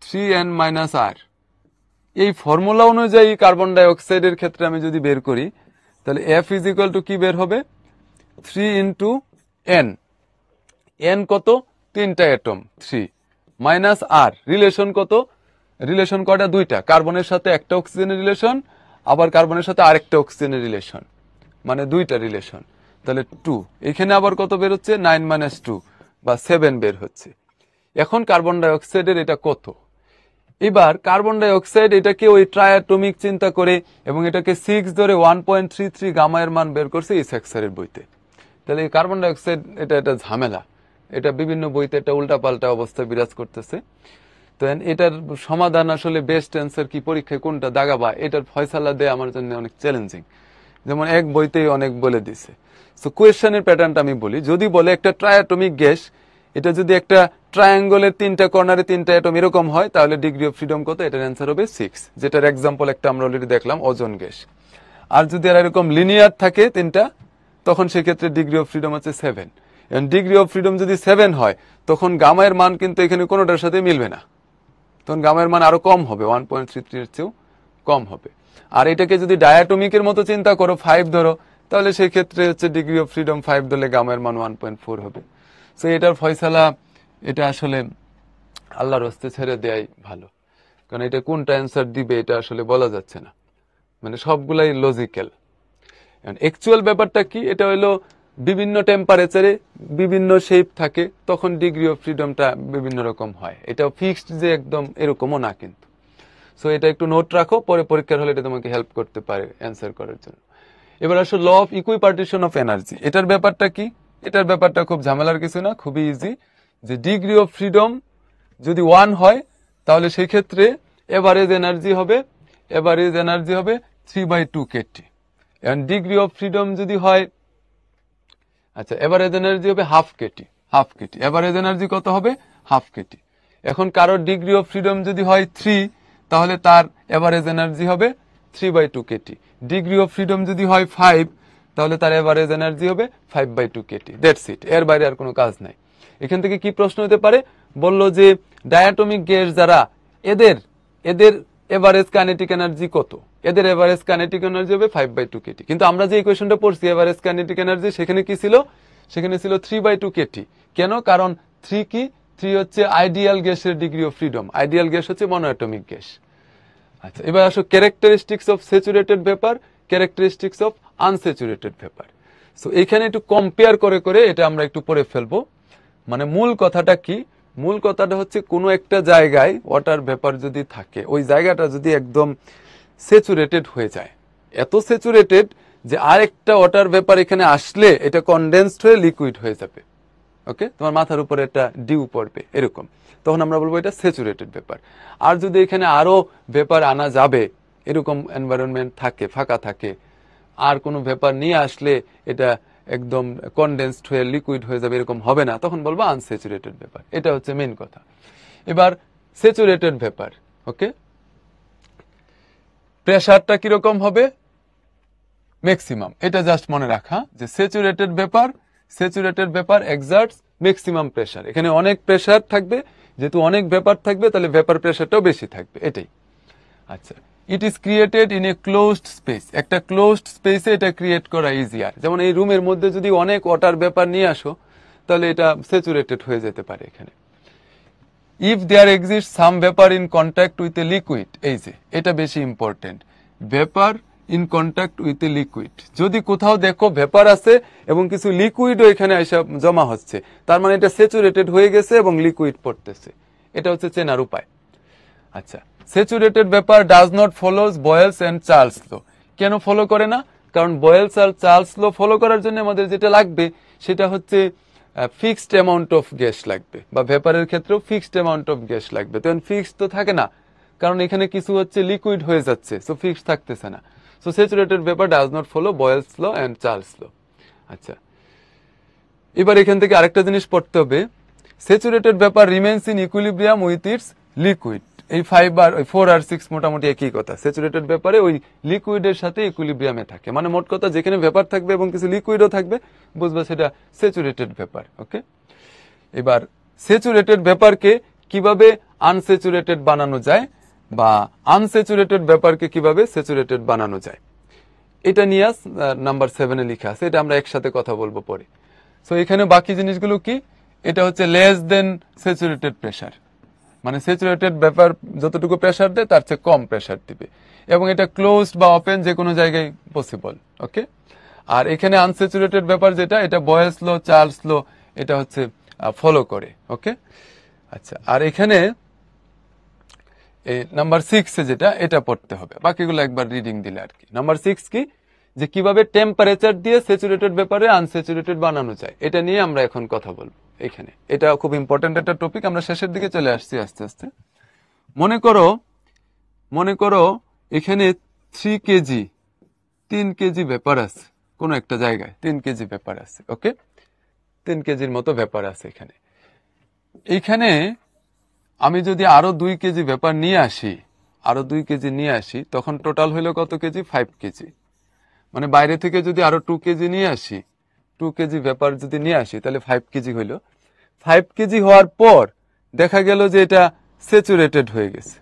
3n - r। এই ফর্মুলা অনুযায়ী কার্বন ডাইঅক্সাইডের ক্ষেত্রে আমি যদি বের করি, তাহলে F = কি বের হবে? 3 × n। n কত? 3টা অ্যাটম, 3, মাইনাস আর রিলেশন কত? রিলেশন কয়টা? 2টা, কার্বনের সাথে একটা অক্সিজেনের রিলেশন, আবার কার্বনের সাথে আরেকটা অক্সিজেনের রিলেশন, মানে 2টা রিলেশন, তাহলে 2। এখানে আবার কত বের হচ্ছে? 9 - 2 বা 7 বের হচ্ছে। এখন কার্বন ডাইঅক্সাইডের এটা কত? এবার কার্বন ডাইঅক্সাইড এটাকে ওই ট্রায়াটমিক চিন্তা করে এবং এটাকে 6 ধরে 1.33 গামা এর মান বের করছে ইসাকসারের বইতে। তাহলে এই কার্বন ডাইঅক্সাইড এটা ঝামেলা, এটা বিভিন্ন বইতে একটা উল্টাপাল্টা অবস্থা বিরাজ করতেছে। তো এটার সমাধান আসলে বেস্ট অ্যান্সার কি, পরীক্ষায় কোনটা দাগাবা, এটার ফয়সালা দেয়া আমার জন্য অনেক চ্যালেঞ্জিং। যেমন এক বইতেই অনেক বলে দিছে। সো কোয়েশ্চেনের প্যাটার্নটা আমি বলি, যদি বলে একটা ট্রায়াটমিক গ্যাস, এটা যদি একটা ট্রায়াঙ্গলের 3টা কর্নারে 3টা অ্যাটম এরকম হয়, তাহলে ডিগ্রি অফ ফ্রিডম কত? এটার অ্যান্সার হবে 6, যেটার এক্সাম্পল একটা আমরা অলরেডি দেখলাম, ওজন গ্যাস। আর যদি এরকম লিনিয়ার থাকে 3টা, তখন সেক্ষেত্রে ডিগ্রি অফ ফ্রিডম হচ্ছে 7। ডিগ্রি অফ ফ্রিডম যদি 7 হয়, তখন গামা এর মান কিন্তু এখানে কোনোটার সাথে মিলবে না, তখন গামার মান আরো কম হবে, 1.33 এর চেয়েও কম হবে। আর এটাকে যদি ডায়াটমিকের মতো চিন্তা করো, 5 ধরো, তাহলে সেই ক্ষেত্রে হচ্ছে ডিগ্রি অফ ফ্রিডম 5 ধরলে গামার মান 1.4 হবে। সো এটার ফয়সালা এটা আসলে আল্লাহর হস্তে ছেড়ে দেয়াই ভালো, কারণ এটা কোনটা অ্যান্সার দিবে এটা আসলে বলা যাচ্ছে না, মানে সবগুলাই লজিক্যাল। অ্যাকচুয়াল ব্যাপারটা কি, এটা হলো বিভিন্ন টেম্পারেচারে বিভিন্ন শেপ থাকে, তখন ডিগ্রি অফ ফ্রিডমটা বিভিন্ন রকম হয়। এটা ফিক্সড যে একদম এরকমও না কিন্তু। সো এটা একটু নোট রাখো, পরে পরীক্ষার হলে এটা তোমাকে হেল্প করতে পারে অ্যান্সার করার জন্য। এবার আসো ল অফ ইকুইপার্টিশন অফ এনার্জি। এটার ব্যাপারটা কি, এটার ব্যাপারটা খুব ঝামেলার কিছু না, খুবই ইজি। যে ডিগ্রি অফ ফ্রিডম যদি 1 হয় তাহলে সেই ক্ষেত্রে এভারেজ এনার্জি হবে 3/2 কেটি। এবং ডিগ্রি অফ ফ্রিডম যদি হয়, আচ্ছা, এভারেজ এনার্জি হবে হাফ কেটি। এভারেজ এনার্জি কত হবে? Half Katie. এখন কারোর ডিগ্রি অফ ফ্রিডম যদি হয় 3, তাহলে তার এভারেজ এনার্জি হবে 3/2 কেটি। ডিগ্রি অফ ফ্রিডম যদি হয় 5, তাহলে তার এভারেজ এনার্জি হবে 5/2 কেটি। দ্যাটস ইট, এর বাইরে আর কোনো কাজ নাই। এখান থেকে কি প্রশ্ন হতে পারে, বললো যে ডায়াটমিক গ্যাস যারা, এদের এভারেজ কাইনেটিক এনার্জি কত? এদের এভারেজ কাইনেটিক এনার্জি হবে 5/2 কেটি। কিন্তু আমরা যে ইকুয়েশনটা পড়ছি এভারেজ কাইনেটিক এনার্জি, সেখানে কি ছিল? সেখানে ছিল 3/2 কেটি। কেন? কারণ 3 কি? 3 হচ্ছে আইডিয়াল গ্যাসের degree of freedom. Ideal gas হচ্ছে মনোঅ্যাটমিক গ্যাস। আচ্ছা, এবার আসো characteristics of saturated vapour, characteristics of unsaturated vapour. So এখানে একটু কম্পেয়ার করে এটা আমরা একটু পড়ে ফেলবো। মানে মূল কথাটা কি? মূল কথাটা হচ্ছে কোনো একটা জায়গায় ওয়াটার ভেপার যদি থাকে, ওই জায়গাটা যদি একদম স্যাচুরেটেড হয়ে যায়, এত স্যাচুরেটেড যে আরেকটা ওয়াটার ভেপার এখানে আসলে এটা কনডেন্সড হয়ে লিকুইড হয়ে যাবে। ওকে, তোমার মাথার উপরে একটা ডিউ পড়বে এরকম, তখন আমরা বলবো এটা স্যাচুরেটেড ভেপার। আর যদি এখানে আরো ভেপার আনা যাবে, এরকম এনভায়রনমেন্ট থাকে, ফাঁকা থাকে, আর কোনো ভেপার নিয়ে আসলে এটা একদম কনডেন্সড হয়ে লিকুইড হয়ে যাবে, এরকম হবে না, তখন বলবো আনস্যাচুরেটেড ভেপার। এটা হচ্ছে মেইন কথা। এবার স্যাচুরেটেড ভেপার, ওকে, প্রেসারটা কিরকম হবে? ম্যাক্সিমাম। এটা জাস্ট মনে রাখা যে স্যাচুরেটেড ভেপার এক্সার্টস ম্যাক্সিমাম প্রেসার। এখানে অনেক প্রেসার থাকবে, যেহেতু অনেক ভেপার থাকবে তাহলে ভেপার প্রেসারটাও বেশি থাকবে, এটাই। আচ্ছা, it is created in a closed space. একটা ক্লোজড স্পেসে এটা ক্রিয়েট করা ইজিয়ার। যেমন এই রুমের মধ্যে যদি অনেক ওয়াটার ভেপার নিয়ে আসো, তাহলে এটা স্যাচুরেটেড হয়ে যেতে পারে এখানে। If there exist some vapour in contact with a liquid, এই যে এটা বেশি important, vapour in contact with a liquid. যদি কোথাও দেখো ভেপার আছে এবং কিছু লিকুইডও এখানে এসে জমা হচ্ছে, তার মানে এটা স্যাচুরেটেড হয়ে গেছে এবং লিকুইড পড়তেছে। এটা হচ্ছে চেনার উপায়। আচ্ছা, saturated vapour does not follows Boyle's and Charles law. কেন ফলো করে না? কারণ বয়েলস আর চার্লস ল ফলো করার জন্য আমাদের যেটা লাগবে সেটা হচ্ছে ফিক্সড অ্যামাউন্ট অফ গ্যাস লাগবে, বা ভেপারের ক্ষেত্রেও ফিক্সড অ্যামাউন্ট অফ গ্যাস লাগবে। তখন ফিক্সড তো থাকে না, কারণ এখানে কিছু হচ্ছে লিকুইড হয়ে যাচ্ছে, সো ফিক্সড থাকতেছে না। So saturated vapour does not follow Boyle's law and Charles law. আচ্ছা, এবার এখান থেকে আরেকটা জিনিস পড়তে হবে, saturated vapour remains in equilibrium with its liquid. এই 5 আর 4 আর 6 মোটামুটি একই কথা। স্যাচুরেটেড ভেপারে ওই লিকুইডের সাথে ইকুইলিব্রিয়ামে থাকে, মানে মোট কথা যেখানে ভেপার থাকবে এবং কিছু লিকুইডও থাকবে, বুঝবে সেটা স্যাচুরেটেড ভেপার। ওকে, এবার স্যাচুরেটেড ভেপারকে কিভাবে আনস্যাচুরেটেড বানানো যায়, বা আনস্যাচুরেটেড ভেপারকে কিভাবে স্যাচুরেটেড বানানো যায়, এটা নিয়ে নাম্বার 7-এ লেখা আছে। এটা আমরা একসাথে কথা বলবো পরে। সো এখানে বাকি জিনিসগুলো কি? এটা হচ্ছে লেস দেন স্যাচুরেটেড প্রেসার, মানে স্যাচুরেটেড ভেপার যতটুকু প্রেসার দেয় তার চেয়ে কম প্রেসার দিবে, এবং এটা ক্লোজড বা ওপেন যে কোনো জায়গায় পসিবল। ওকে, আর এখানে আনস্যাচুরেটেড ভেপার যেটা, এটা বয়েলস ল, চার্লস ল, এটা হচ্ছে ফলো করে। ওকে, আচ্ছা, আর এখানে নাম্বার 6-এ যেটা, এটা পড়তে হবে, বাকিগুলো একবার রিডিং দিলে আর কি। নাম্বার 6 কি? যে কিভাবে টেম্পারেচার দিয়ে স্যাচুরেটেড ভেপারে আনস্যাচুরেটেড বানানো যায়, এটা নিয়ে আমরা এখন কথা বলবো এখানে। এটা খুব ইম্পর্টেন্ট একটা টপিক। আমরা শেষের দিকে চলে আসছি আস্তে আস্তে। মনে করো এখানে 3 কেজি 3 কেজি ভেপার আছে, কোন একটা জায়গায় 3 কেজি ভেপার আছে। ওকে, 3 কেজির মতো ভেপার আছে এখানে। এইখানে আমি যদি আরো 2 কেজি ভেপার নিয়ে আসি, তখন টোটাল হইলো কত কেজি? 5 কেজি। মানে বাইরে থেকে যদি আরো 2 কেজি নিয়ে আসি, 2 কেজি ভেপার যদি নিয়ে আসি, তাহলে 5 কেজি হইলো। 5 কেজি হওয়ার পর দেখা গেল যে এটা স্যাচুরেটেড হয়ে গেছে,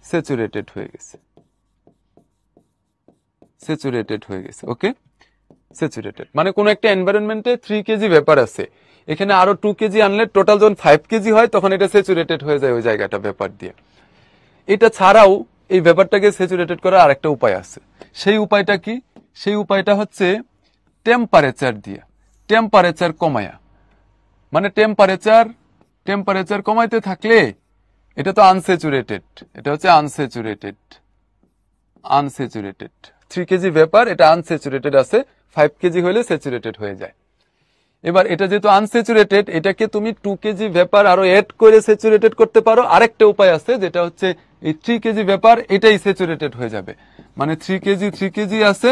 স্যাচুরেটেড হয়ে গেছে, স্যাচুরেটেড হয়ে গেছে। ওকে, স্যাচুরেটেড মানে কোন একটা এনভায়রনমেন্টে 3 কেজি ভেপার আছে, এখানে আরো 2 কেজি আনলে টোটাল যখন 5 কেজি হয় তখন এটা স্যাচুরেটেড হয়ে যায় ওই জায়গাটা ভেপার দিয়ে। এটা ছাড়াও এই ব্যাপারটাকে স্যাচুরেটেড করার আরেকটা উপায় আছে। সেই উপায়টা কি? সেই উপায়টা হচ্ছে টেম্পারেচার দিয়ে, টেম্পারেচার কমায়া। মানে টেম্পারেচার কমাইতে থাকলে এটা তো আনস্যাচুরেটেড, এটা হচ্ছে আনস্যাচুরেটেড, আনস্যাচুরেটেড 3 কেজি ভেপার, এটা আনস্যাচুরেটেড আছে, 5 কেজি হলে স্যাচুরেটেড হয়ে যায়। এবার এটা যেহেতু আনস্যাচুরেটেড, এটাকে তুমি 2 কেজি ভেপার আরো এড করে স্যাচুরেটেড করতে পারো। আরেকটা উপায় আছে যেটা হচ্ছে এই 3 কেজি ভেপার এটাই স্যাচুরেটেড হয়ে যাবে, মানে 3 কেজি আছে,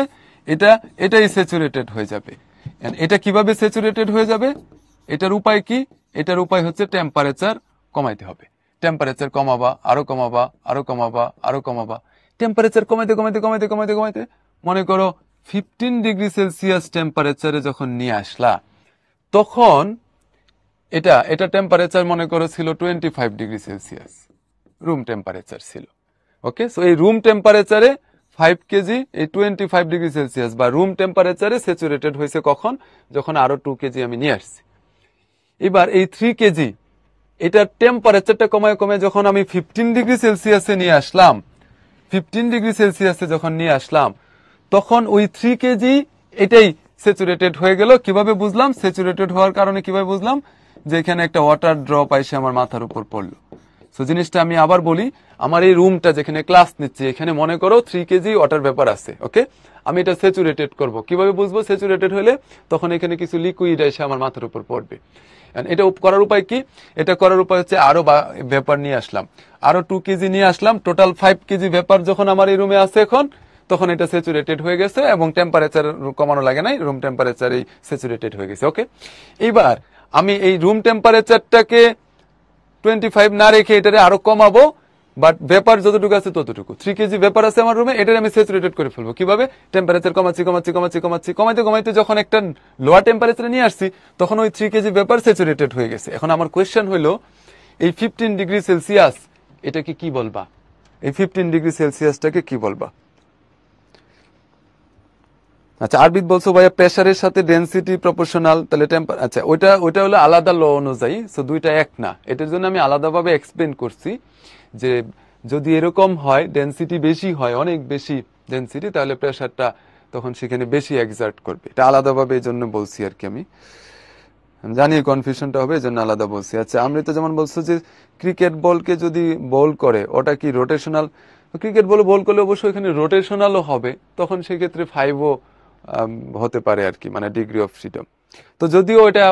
এটাই স্যাচুরেটেড হয়ে যাবে। এটা কিভাবে স্যাচুরেটেড হয়ে যাবে? এটার উপায় কি? এটার উপায় হচ্ছে টেম্পারেচার কমাইতে হবে। টেম্পারেচার কমাবা, আরো কমাবা, আরো কমাবা, আরো কমাবা, টেম্পারেচার কমাইতে কমাইতে কমাইতে কমাইতে কমাইতে মনে করো 15 ডিগ্রি সেলসিয়াস টেম্পারেচারে যখন নিয়ে আসলা, তখন এটা টেম্পারেচার মনে করো ছিল 25 ডিগ্রি সেলসিয়াস, রুম টেম্পারেচার ছিল। ওকে, সো এই রুম টেম্পারেচারে 5 কেজি এই 25 ডিগ্রি সেলসিয়াস বা রুম টেম্পারেচারে স্যাচুরেটেড হয়েছে কখন? যখন আরো 2 কেজি আমি নিয়ে আসছি। এবার এই 3 কেজি এটার টেম্পারেচারটা কমায় কমায় যখন আমি 15 ডিগ্রি সেলসিয়াসে নিয়ে আসলাম, 15 ডিগ্রি সেলসিয়াসে যখন নিয়ে আসলাম, তখন ওই 3 কেজি এটাই স্যাচুরেটেড হয়ে গেল। কিভাবে বুঝলাম স্যাচুরেটেড হওয়ার কারণে? কিভাবে বুঝলাম? যে এখানে একটা ওয়াটার ড্রপ আইসে আমার মাথার উপর পড়লো। সো জিনিসটা আমি আবার বলি, আমার এই রুমটা যেখানে ক্লাস নিচ্ছি, এখানে মনে করো 3 কেজি ওয়াটার ভেপার আছে। ওকে, আমি এটা স্যাচুরেটেড করব। কিভাবে বুঝবো স্যাচুরেটেড হলে? তখন এখানে কিছু লিকুইড এসে আমার মাথার উপর পড়বে। এটা করার উপায় কি? এটা করার উপায় হচ্ছে আরো ভেপার নিয়ে আসলাম, আরো 2 কেজি নিয়ে আসলাম, টোটাল 5 কেজি ভেপার যখন আমার এই রুমে আছে এখন, তখন এটা স্যাচুরেটেড হয়ে গেছে এবং টেম্পারেচার কমানো লাগে নাই, রুম টেম্পারেচারই স্যাচুরেটেড হয়ে গেছে। ওকে, এইবার আমি এই রুম টেম্পারেচারটাকে 25 না রেখে এটারে আরো কমাবো, বাট ভেপার যতটুকু আছে ততটুকু। 3 কেজি ভেপার আছে আমার রুমে, এটারে আমি স্যাচুরেটেড করে ফেলবো। কিভাবে? টেম্পারেচার কমাচ্ছি কমাচ্ছি কমাচ্ছি কমাচ্ছি কমাইতে কমাইতে যখন একটা লোয়ার টেম্পারেচারে নিয়ে আসছি, তখন ওই 3 কেজি ভেপার স্যাচুরেটেড হয়ে গেছে। এখন আমার কোয়েশ্চেন হলো, এই 15 ডিগ্রি সেলসিয়াস এটাকে কি বলবা? এই 15 ডিগ্রি সেলসিয়াসটাকে কি বলবা? আচ্ছা, আরবিদ বলছো ভাইয়া প্রেসারের সাথে ডেনসিটি প্রপোর্শনাল, তাহলে আচ্ছা ওইটা হলো আলাদা ল অনুযায়ী, সো দুইটা এক না। এটার জন্য আমি আলাদাভাবে এক্সপ্লেন করছি যে যদি এরকম হয়, ডেনসিটি বেশি হয়, অনেক বেশি ডেনসিটি, তাহলে প্রেসারটা তখন সেখানে বেশি এক্সার্ট করবে। এটা আলাদাভাবে এই জন্য বলছি আর কি। আমি জানি কনফিউশনটা হবে, এই জন্য আলাদা বলছি। আচ্ছা, আমৃতা যেমন বলছো যে ক্রিকেট বলকে যদি বল করে ওটা কি রোটেশনাল? ক্রিকেট বল বল করলে অবশ্যই এখানে রোটেশনালও হবে, তখন সেক্ষেত্রে 5ও হতে পারে আর কি, মানে ডিগ্রি অফ ফ্রিডম। তো যদিও এটা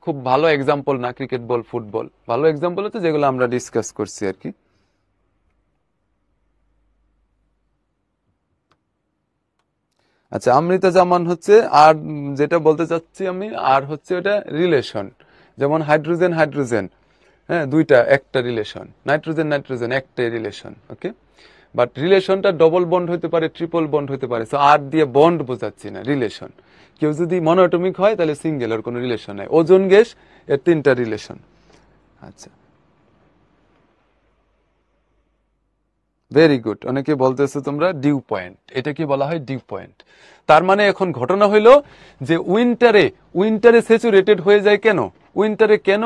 খুব ভালো এক্সাম্পল না, ক্রিকেট বল ফুটবল ভালো এক্সাম্পল হচ্ছে যেগুলো আমরা ডিসকাস করছি আর কি। আচ্ছা, আমৃতা জামান হচ্ছে আর যেটা বলতে চাচ্ছি আমি, আর হচ্ছে ওটা রিলেশন, যেমন হাইড্রোজেন হাইড্রোজেন, হ্যাঁ দুইটা একটা রিলেশন, নাইট্রোজেন নাইট্রোজেন একটাই রিলেশন। ওকে, বাট রিলেশনটা ডবল বন্ড হতে পারে, ট্রিপল বন্ড হতে পারে। সো আর দিয়ে বন্ড বোঝাচ্ছি না, রিলেশন। কেউ যদি মনোঅ্যাটমিক হয় তাহলে সিঙ্গেল, আর কোনো রিলেশন নাই। ওজোন গ্যাস এর 3টা রিলেশন। আচ্ছা, ভেরি গুড। অনেকে বলতেছো তোমরা ডিউ পয়েন্ট, এটা কি বলা হয়? Dew point. তার মানে এখন ঘটনা হইলো যে উইন্টারে স্যাচুরেটেড হয়ে যায় কেন? উইন্টারে কেন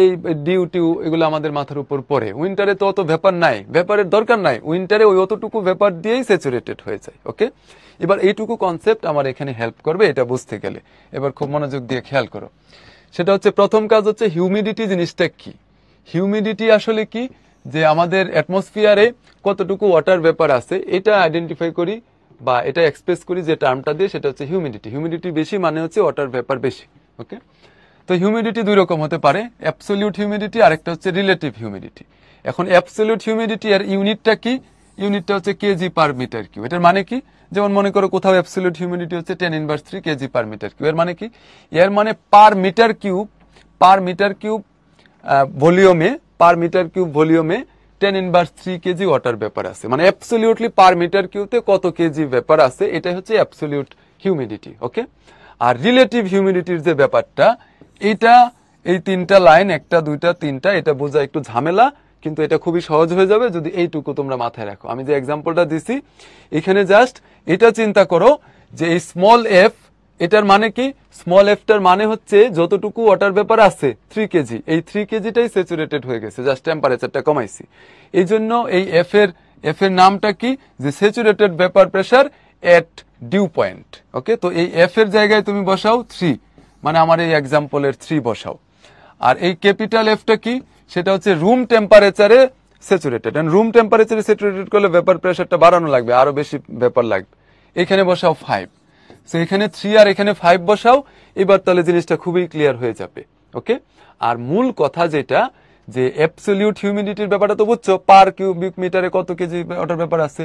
এই ডিউ টিউ এগুলো আমাদের মাথার উপর পড়ে? উইন্টারে তো অত ভেপার নাই, ভেপারের দরকার নাই, উইন্টারে ওই অতটুকু ভেপার দিয়েই স্যাচুরেটেড হয়ে যায়। ওকে, এবার এইটুকু কনসেপ্ট আমার এখানে হেল্প করবে এটা বুঝতে গেলে। এবার খুব মনোযোগ দিয়ে খেয়াল করো। সেটা হচ্ছে, প্রথম কাজ হচ্ছে হিউমিডিটি জিনিসটা কি। হিউমিডিটি আসলে কি? যে আমাদের অ্যাটমসফিয়ারে কতটুকু ওয়াটার ভেপার আছে এটা আইডেন্টিফাই করি বা এটা এক্সপ্রেস করি যে টার্মটা দিয়ে, সেটা হচ্ছে হিউমিডিটি। হিউমিডিটি বেশি মানে হচ্ছে ওয়াটার ভেপার বেশি। ওকে, তো হিউমিডিটি দুই রকম হতে পারে, অ্যাবসলিউট হিউমিডিটি আর একটা হচ্ছে রিলেটিভ হিউমিডিটি। এখন অ্যাবসলিউট হিউমিডিটি এর ইউনিটটা কি? ইউনিটটা হচ্ছে কেজি পার মিটার কিউ। এটার মানে কি? যেমন মনে করো কোথাও অ্যাবসলিউট হিউমিডিটি হচ্ছে 10⁻³ কেজি পার মিটার কিউ। এর মানে কি? এর মানে পার মিটার কিউব ভলিউমে, পার মিটার কিউব ভলিউমে 10⁻³ কেজি ওয়াটার ভেপার আছে। মানে অ্যাবসলিউটলি পার মিটার কিউতে কত কেজি ভেপার আছে, এটাই হচ্ছে অ্যাবসলিউট হিউমিডিটি। ওকে, আর রিলেটিভ হিউমিডিটির যে ব্যাপারটা, এটা এই 3টা লাইন, 1 2 3 এটা বোঝা একটু ঝামেলা, কিন্তু এটা খুবই সহজ হয়ে যাবে যদি এইটুকু তোমরা মাথায় রাখো। আমি যে এক্সাম্পলটা দিছি এখানে জাস্ট এটা চিন্তা করো যে এই স্মল এফ, এটার মানে কি, স্মল এফটার মানে হচ্ছে যতটুকু ওয়াটার ভেপার আছে 3 কেজি, এই 3 কেজিটাই স্যাচুরেটেড হয়ে গেছে, জাস্ট টেম্পারেচারটা কমাইছি। এই জন্য এই এফ এর নামটা কি, যে স্যাচুরেটেড ভেপার প্রেসার এট ডিউ পয়েন্ট। ওকে, তো এই এফ এর জায়গায় তুমি বসাও 3, মানে আমার এই এক্সাম্পলের 3 বসাও। আর এই ক্যাপিটাল এফটা কি, সেটা হচ্ছে রুম টেম্পারেচারে স্যাচুরেটেড, এন্ড রুম টেম্পারেচারে স্যাচুরেটেড করলে ভেপার প্রেসারটা বাড়ানো লাগবে, আরো বেশি ভেপার লাগবে। এখানে বসাও 5, সো এখানে 3 আর এখানে 5 বসাও। এবার তাহলে জিনিসটা খুবই ক্লিয়ার হয়ে যাবে। ওকে, আর মূল কথা যেটা, যে অ্যাবসলিউট হিউমিডিটির ব্যাপারটা তো বুঝছো, পার কিউবিক মিটারে কত কেজি ওটার ব্যাপার আছে।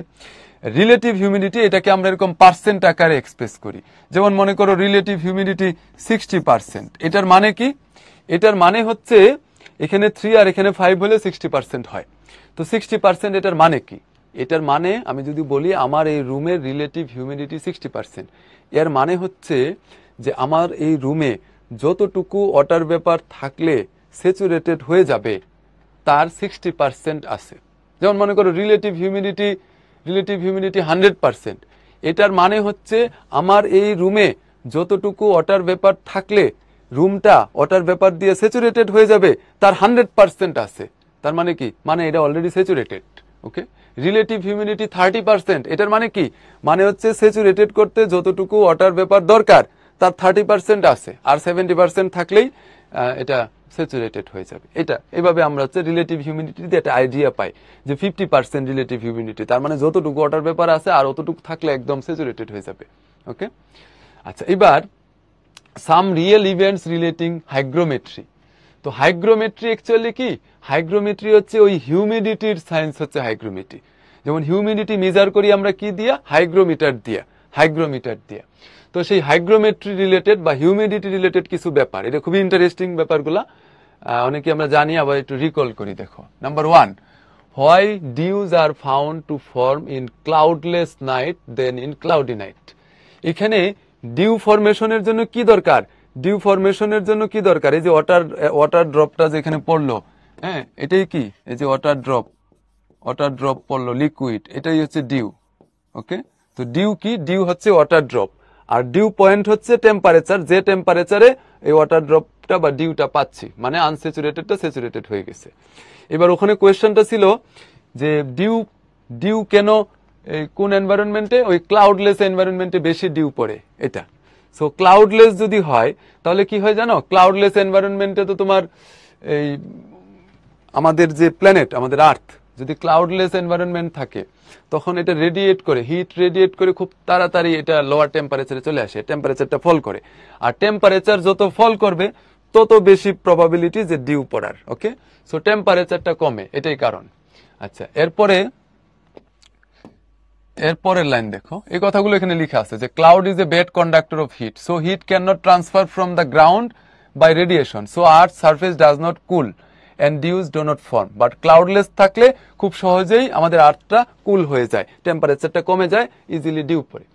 রিলেটিভ হিউমিডিটি এটাকে আমরা এরকম পার্সেন্ট আকারে এক্সপ্রেস করি, যেমন মনে করো রিলেটিভ হিউমিডিটি 60%, এটার মানে কি, এটার মানে হচ্ছে এখানে 3 আর এখানে 5 হলে 60% হয়। তো 60% এটার মানে কি, এটার মানে আমি যদি বলি আমার এই রুমের রিলেটিভ হিউমিডিটি 60%, এর মানে হচ্ছে যে আমার এই রুমে যতটুকু ওয়াটার ভেপার থাকলে স্যাচুরেটেড হয়ে যাবে তার 60% আছে। যেমন মনে করো রিলেটিভ হিউমিডিটি 100%, এটার মানে হচ্ছে আমার এই রুমে যতটুকু ওয়াটার ভেপার থাকলে রুমটা ওয়াটার ভেপার দিয়ে স্যাচুরেটেড হয়ে যাবে তার 100% আছে। তার মানে কি, মানে এটা অলরেডি স্যাচুরেটেড। ওকে, রিলেটিভ হিউমিডিটি 30%, এটার মানে কি, মানে হচ্ছে স্যাচুরেটেড করতে যতটুকু ওয়াটার ভেপার দরকার তার 30% আছে, আর 70% থাকলেই এটা স্যাচুরেটেড হয়ে যাবে। এটা এভাবে আমরা হচ্ছে রিলেটিভ হিউমিডিটি দিয়ে একটা আইডিয়া পাই যে 50% রিলেটিভ হিউমিডিটি, তার মানে যতটুকু ওয়াটার ভেপার আছে আর অতটুকু থাকলে একদম স্যাচুরেটেড হয়ে যাবে। ওকে, আচ্ছা, এবার সাম রিয়েল ইভেন্টস রিলেটিং হাইগ্রোমেট্রি। তো হাইগ্রোমেট্রি অ্যাকচুয়ালি কি, হাইগ্রোমেট্রি হচ্ছে ওই হিউমিডিটির সায়েন্স হচ্ছে হাইগ্রোমেট্রি। যেমন হিউমিডিটি মেজার করি আমরা কি দিয়া, হাইগ্রোমিটার দিয়া। তো সেই হাইগ্রোমেট্রি রিলেটেড বা হিউমিডিটি রিলেটেড কিছু ব্যাপার, এটা খুবই ইন্টারেস্টিং ব্যাপারগুলা, অনেকে আমরা জানি, আবার একটু রিকল করি। দেখো, number 1, why dews are found to form in cloudless night then in cloudy night. এখানে ডিউ ফরমেশনের জন্য কি দরকার, ডিউ ফরমেশনের জন্য কি দরকার, এই যে ওয়াটার ড্রপটা যেখানে পড়লো, হ্যাঁ, এটাই কি, এই যে ওয়াটার ড্রপ পড়লো লিকুইড, এটাই হচ্ছে ডিউ। ওকে, তো ডিউ কি, ডিউ হচ্ছে ওয়াটার ড্রপ, আর ডিউ পয়েন্ট হচ্ছে টেম্পারেচার, যে টেম্পারেচারে এই ওয়াটার ড্রপটা বা ডিউটা পাচ্ছি, মানে আনস্যাচুরেটেডটা স্যাচুরেটেড হয়ে গেছে। এবার ওখানে কোয়েশ্চেনটা ছিল যে ডিউ কেন এই কোন এনভায়রনমেন্টে, ওই ক্লাউডলেস এনভায়রনমেন্টে বেশি ডিউ পড়ে এটা। সো ক্লাউডলেস যদি হয় তাহলে কি হয় জানো, ক্লাউডলেস এনভায়রনমেন্টে তো তোমার এই আমাদের যে প্ল্যানেট, আমাদের আর্থ, যদি ক্লাউডলেস এনভায়রনমেন্ট থাকে তখন এটা রেডিয়েট করে, হিট রেডিয়েট করে খুব তাড়াতাড়ি এটা লোয়ার টেম্পারেচারে চলে আসে, টেম্পারেচারটা ফল করে, আর টেম্পারেচার যত ফল করবে তত বেশি প্রবাবিলিটি যে ডিউ পড়ার। ওকে, সো টেম্পারেচারটা কমে, এটাই কারণ। আচ্ছা, এরপরের লাইন দেখো, এই কথাগুলো এখানে লেখা আছে যে cloud is a bad conductor of heat, so heat can not transfer from the ground by radiation, so earth surface does not cool and dews do not form, but cloudless থাকলে খুব সহজেই আমাদের আর্থটা কুল হয়ে যায়, টেম্পারেচারটা কমে যায়, ইজিলি ডিউ পড়ে।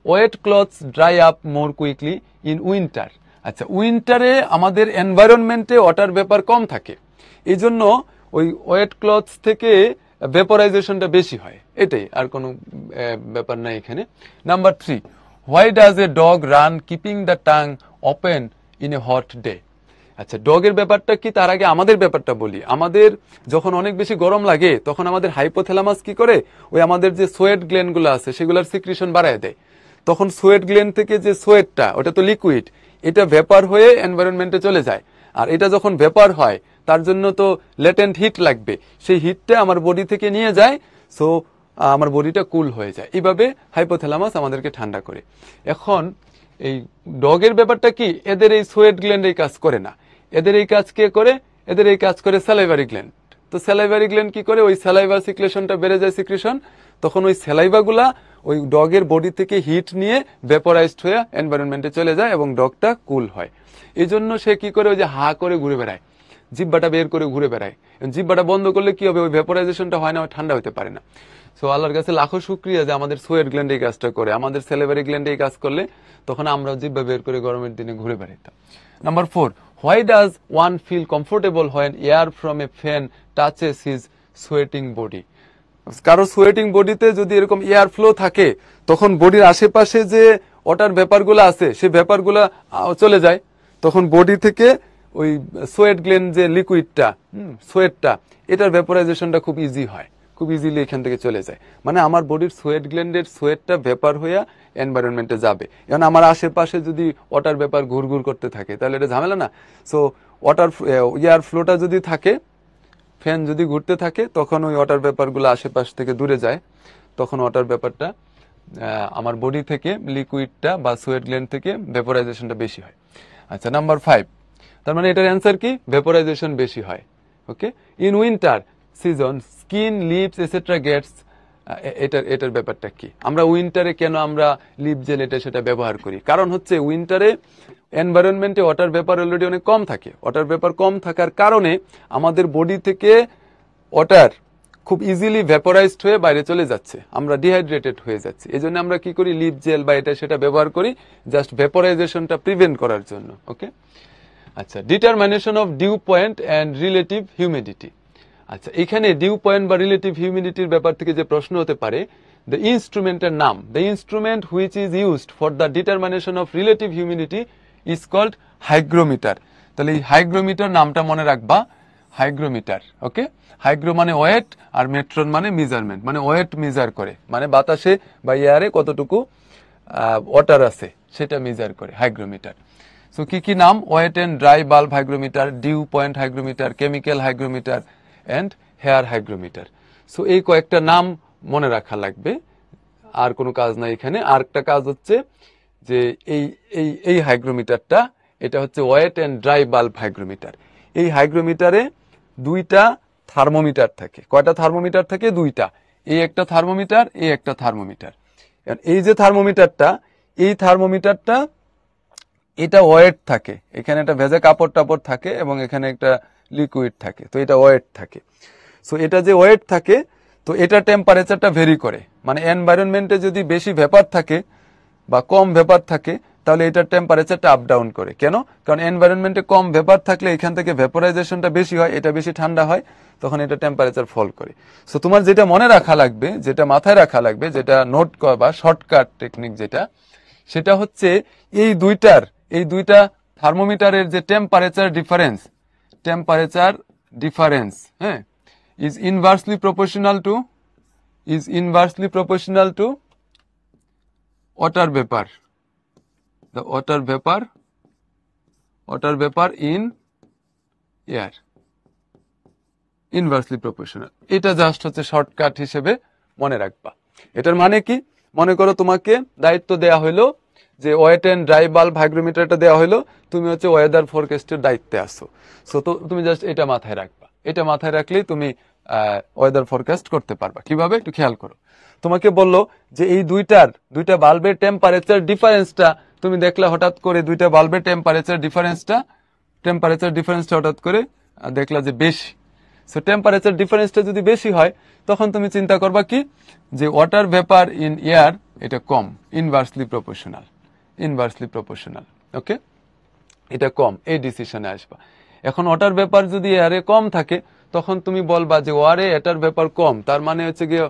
Wet clothes dry up more quickly in winter. আচ্ছা, উইন্টারে আমাদের এনভায়রনমেন্টে ওয়াটার ভেপার কম থাকে, এই জন্য ওই ওয়েট ক্লথস থেকে ভেপোরাইজেশনটা বেশি হয়, এটাই, আর কোনো ব্যাপার নাই এখানে। Number 3, why does a dog run keeping the tongue open in a hot day. আচ্ছা, ডগের ব্যাপারটা কি, তার আগে আমাদের ব্যাপারটা বলি। আমাদের যখন অনেক বেশি গরম লাগে তখন আমাদের হাইপোথ্যালামাস কি করে, ওই আমাদের যে সোয়েট গ্ল্যান্ড গুলো আছে সেগুলোর সিক্রিশন বাড়ায় দেয়। তখন সোয়েট গ্ল্যান্ড থেকে যে সোয়েটটা, ওটা তো লিকুইড, এটা ভেপার হয়ে এনভায়রনমেন্টে চলে যায়, আর এটা যখন ভেপার হয় তার জন্য তো লেটেন্ট হিট লাগবে, সেই হিটটা আমার বডি থেকে নিয়ে যায়, সো আমার বডিটা কুল হয়ে যায়। এইভাবে হাইপোথ্যালামাস আমাদেরকে ঠান্ডা করে। এখন এই ডগের ব্যাপারটা কি, এদের এই সোয়েট গ্ল্যান্ড এই কাজ করে না, এদের এই কাজ কে করে, এদের এই কাজ করে স্যালাইভারি গ্ল্যান্ড। তো স্যালাইভারি গ্ল্যান্ড কি করে, ওই স্যালাইভা সিক্রেশনটা বেড়ে যায়, সিক্রেশন, তখন ওই স্যালাইভাগুলা ওই ডগের বডি থেকে হিট নিয়ে ভেপোরাইজড হয়ে এনভায়রনমেন্টে চলে যায় এবং ডগটা কুল হয়। এই জন্য সে কি করে, ওই যে হা করে ঘুরে বেড়ায়, জিব্বাটা বের করে ঘুরে বেড়ায়। জিব্বাটা বন্ধ করলে কি হবে, ওই ভেপোরাইজেশনটা হয় না, ঠান্ডা হতে পারে না। সো আল্লাহর কাছে লাখো শুকরিয়া যে আমাদের সোয়েট গ্ল্যান্ড এই কাজটা করে, আমাদের স্যালাইভারি গ্ল্যান্ড এই কাজ করলে তখন আমরা জিব্বা বের করে গরমের দিনে ঘুরে বেড়াইতাম। Number 4, why does one feel comfortable when air from a fan touches his sweating body. কারো সোয়েটিং বডিতে যদি এরকম এয়ার ফ্লো থাকে তখন বডির আশেপাশে যে ওয়াটার ভেপারগুলো আছে সেই ভেপারগুলো চলে যায়, তখন বডি থেকে ওই সোয়েট গ্ল্যান্ড যে লিকুইডটা, সোয়েটটা, এটার ভেপোরাইজেশনটা খুব ইজি হয়, খুব ইজিলি এখান থেকে চলে যায়। মানে আমার বডির সোয়েট গ্ল্যান্ডের সোয়েটটা ভেপার হইয়া এনভায়রনমেন্টে যাবে। এখন আমার আশেপাশে যদি ওয়াটার ভেপার ঘুরঘুর করতে থাকে তাহলে এটা ঝামেলা না। সো ওয়াটার এয়ার ফ্লোটা যদি থাকে, ফ্যান যদি ঘুরতে থাকে, তখন ওই ওয়াটার ভেপারগুলো আশেপাশ থেকে দূরে যায়, তখন ওয়াটার ভেপারটা আমার বডি থেকে, লিকুইডটা বা সোয়েট গ্ল্যান্ড থেকে ভেপোরাইজেশনটা বেশি হয়। আচ্ছা, নাম্বার 5, তার মানে এটার অ্যান্সার কি? ভেপোরাইজেশন বেশি হয়। Okay, in winter season skin, lips etcetera gets, এটার ব্যাপারটা কি? আমরা উইন্টারে কেন আমরা লিপ জেল এটা সেটা ব্যবহার করি? কারণ হচ্ছে উইন্টারে এনভায়রনমেন্টে ওয়াটার ভেপার অলরেডি অনেক কম থাকে। ওয়াটার ভেপার কম থাকার কারণে আমাদের বডি থেকে ওয়াটার খুব ইজিলি ভেপোরাইজড হয়ে বাইরে চলে যাচ্ছে, আমরা ডিহাইড্রেটেড হয়ে যাচ্ছি। এই জন্য আমরা কি করি? লিপ জেল বা এটা সেটা ব্যবহার করি, জাস্ট ভেপোরাইজেশনটা প্রিভেন্ট করার জন্য। ওকে, আচ্ছা, determination of dew point and relative humidity. আচ্ছা, এখানে ডিউ পয়েন্ট বা রিলেটিভ হিউমিডিটির ব্যাপার থেকে যে প্রশ্ন হতে পারে, দ্য ইনস্ট্রুমেন্টের নাম, the instrument which is used for the determination of relative humidity is called hygrometer. তাহলে এই হাইগ্রোমিটার নামটা মনে রাখবা, হাইগ্রোমিটার। ওকে, হাইগ্রো মানে ওয়েট আর মেট্রন মানে মেজারমেন্ট, মানে ওয়েট মেজার করে, মানে বাতাসে বা এয়ারে কতটুকু ওয়াটার আছে সেটা মেজার করে হাইগ্রোমিটার। সো কি কি নাম? Wet and dry bulb hygrometer, dew point hygrometer, chemical hygrometer and hair hygrometer. So এই কয়েকটা নাম মনে রাখা লাগবে, আর কোনো কাজ নাই এখানে। আর একটা কাজ হচ্ছে যে এই হাইগ্রোমিটারটা, এটা হচ্ছে wet and dry bulb hygrometer. এই হাইগ্রোমিটারে দুইটা থার্মোমিটার থাকে। কয়টা থার্মোমিটার থাকে? দুইটা। এই একটা থার্মোমিটার, এই একটা থার্মোমিটার। এই যে থার্মোমিটারটা, এই থার্মোমিটারটা এটা ওয়েট থাকে, এখানে একটা ভেজা কাপড় টাপড় থাকে এবং এখানে একটা লিকুইড থাকে, তো এটা ওয়েট থাকে। সো এটা যে ওয়েট থাকে, তো এটা টেম্পারেচারটা ভেরি করে। মানে এনভায়রনমেন্টে যদি বেশি ভেপার থাকে বা কম ভেপার থাকে তাহলে এটার টেম্পারেচারটা আপ ডাউন করে। কেন? কারণ এনভায়রনমেন্টে কম ভেপার থাকলে এখান থেকে ভেপোরাইজেশনটা বেশি হয়, এটা বেশি ঠান্ডা হয়, তখন এটা টেম্পারেচার ফল করে। সো তোমার যেটা মনে রাখা লাগবে, যেটা মাথায় রাখা লাগবে, যেটা নোট বা শর্টকাট টেকনিক যেটা, সেটা হচ্ছে এই দুইটা থার্মোমিটারের যে টেম্পারেচার ডিফারেন্স, হ্যাঁ, is inversely proportional to water vapor, the water vapor in air, inversely proportional। এটা জাস্ট হচ্ছে শর্টকাট হিসেবে মনে রাখবা। এটার মানে কি? মনে করো তোমাকে দায়িত্ব দেয়া হলো যে ওয়েট এন্ড ড্রাই বাল্ব হাইগ্রোমিটারটা দেওয়া হলো, তুমি হচ্ছে ওয়েদার ফোরকাস্টের দায়িত্বে আসো। সো তো তুমি জাস্ট এটা মাথায় রাখবা। এটা মাথায় রাখলেই তুমি ওয়েদার ফোরকাস্ট করতে পারবা। কিভাবে? একটু খেয়াল করো। তোমাকে বললো যে এই দুইটা বাল্বের টেম্পারেচার ডিফারেন্সটা তুমি দেখলে হঠাৎ করে, দুইটা বাল্বের টেম্পারেচার ডিফারেন্সটা হঠাৎ করে দেখলা যে বেশি। সো টেম্পারেচার ডিফারেন্সটা যদি বেশি হয় তখন তুমি চিন্তা করবা কি, যে ওয়াটার ভেপার ইন এয়ার এটা কম, ইনভার্সলি প্রপোর্শনাল। ওকে, এটা কম, এই ডিসিশনে আসবা। এখন ওয়াটার ভেপার যদি এয়ারে কম থাকে তখন তুমি বলবা যে ওয়ারে এটার ভেপার কম, তার মানে হচ্ছে গিয়ে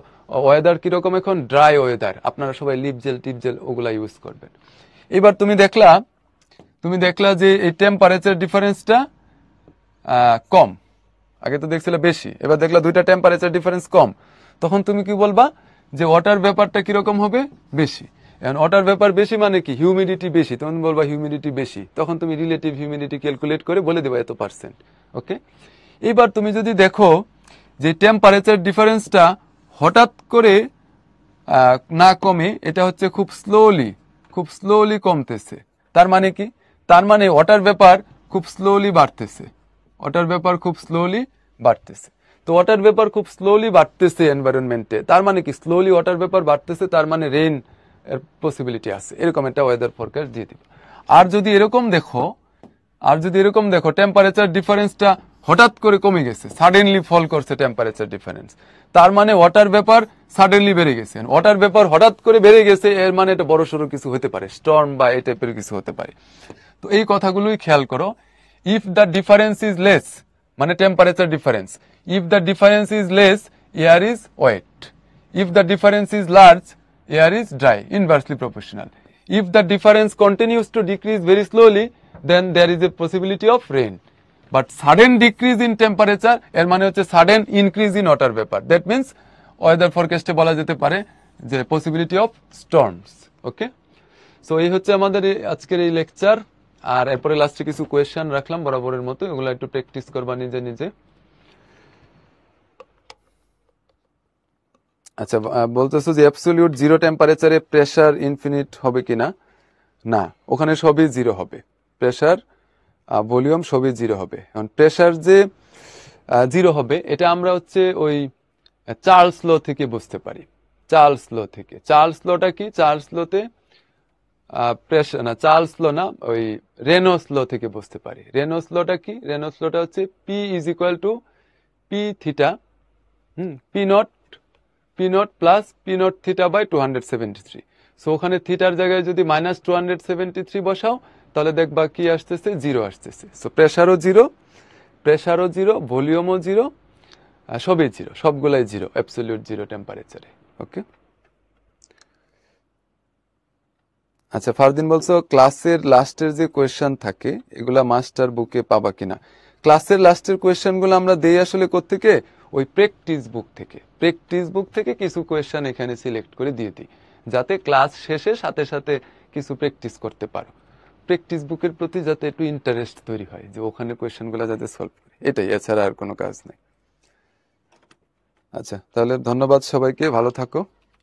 ওয়েদার কিরকম? এখন ড্রাই ওয়েদার। আপনারা সবাই লিপ জেল ওগুলা ইউজ করবেন। এবার তুমি দেখলা যে এই টেম্পারেচার ডিফারেন্সটা কম, আগে তো দেখছিলে বেশি, এবার দেখলা দুইটা টেম্পারেচার ডিফারেন্স কম, তখন তুমি কি বলবা? যে ওয়াটার ভেপারটা কিরকম হবে? বেশি। এখন ওয়াটার ভেপার বেশি মানে কি? হিউমিডিটি বেশি, তখন বলবা হিউমিডিটি বেশি, তখন তুমি রিলেটিভ হিউমিডিটি ক্যালকুলেট করে বলে দেবা এত %। ওকে, এবার তুমি যদি দেখো যে টেম্পারেচার ডিফারেন্সটা হঠাৎ করে না কমে, এটা হচ্ছে খুব স্লোলি কমতেছে, তার মানে কি? তার মানে ওয়াটার ভেপার খুব স্লোলি বাড়তেছে। তো ওয়াটার ভেপার খুব স্লোলি বাড়তেছে এনভায়রনমেন্টে, তার মানে কি? স্লোলি ওয়াটার ভেপার বাড়তেছে, তার মানে রেইন এর পসিবিলিটি আছে, এরকম একটা ওয়েদার ফোরকাস্ট দিয়ে দিবে। আর যদি এরকম দেখো টেম্পারেচার ডিফারেন্সটা হঠাৎ করে কমে গেছে, সাডেনলি ফল করছে টেম্পারেচার ডিফারেন্স, তার মানে ওয়াটার ভেপার সাডেনলি বেড়ে গেছে। ওয়াটার ভেপার হঠাৎ করে বেড়ে গেছে, এর মানে এটা বড় সড়ো কিছু হতে পারে, স্টর্ম বা এই টাইপের কিছু হতে পারে। তো এই কথাগুলোই খেয়াল করো। If the difference is less, মানে temperature difference. If the difference is less, air is wet. If the difference is large, air is dry, inversely proportional. If the difference continues to decrease very slowly, then there is a possibility of rain. But sudden decrease in temperature, এর মানে হচ্ছে sudden increase in water vapor. That means weather forecast এ বলা যেতে পারে যে possibility of storms. Okay? So এই হচ্ছে আমাদের আজকের এই লেকচার। আর এরপরে লাস্টে কিছু কোয়েশ্চেন রাখলাম বরাবরের মতো, এগুলো একটু প্র্যাকটিস করবা নিজে নিজে। আচ্ছা, বলতেছো যে অ্যাবসলিউট জিরো টেম্পারেচারে প্রেসার ইনফিনিট হবে কিনা? না, ওখানে সবই জিরো হবে। প্রেসার, ভলিউম সবই জিরো হবে। এখন প্রেসার যে জিরো হবে এটা আমরা হচ্ছে ওই চার্লস ল থেকে বুঝতে পারি। চার্লস ল থেকে। চার্লস লটা কি? চার্লস লতে প্রেসার না, চার্লস ল না, ওই রেনল্ডস ল থেকে বুঝতে পারি। রেনল্ডস লটা কি? রেনল্ডস লটা হচ্ছে P is equal to P theta, P not plus P not theta by 273। So ওখানে থিটার জায়গায় যদি মাইনাস 273 বসাও তাহলে দেখবা কি আসতেছে? জিরো আসতেছে। সো প্রেসারও জিরো, ভলিউমও জিরো, সবই জিরো, সবগুলাই জিরো, অ্যাবসলিউট জিরো টেম্পারেচারে। ওকে। আচ্ছা, ফারদিন বলছো ক্লাসের লাস্টের যে কোয়েশ্চেন থাকে এগুলা মাস্টার বুকে পাবা কিনা? ক্লাসের লাস্টের কোয়েশ্চেন গুলো আমরা দেই আসলে কোত্থেকে? ওই প্র্যাকটিস বুক থেকে। প্র্যাকটিস বুক থেকে কিছু কোয়েশ্চেন এখানে সিলেক্ট করে দিয়ে দিই, যাতে ক্লাস শেষে সাথে সাথে কিছু প্র্যাকটিস করতে পারো। প্র্যাকটিস বুকের প্রতি যাতে একটু ইন্টারেস্ট তৈরি হয়, যে ওখানে কোয়েশ্চেন গুলো যাতে সলভ করে, এটাই, এছাড়া আর কোনো কাজ নেই। আচ্ছা, তাহলে ধন্যবাদ সবাইকে, ভালো থাকো,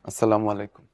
আসসালামু আলাইকুম।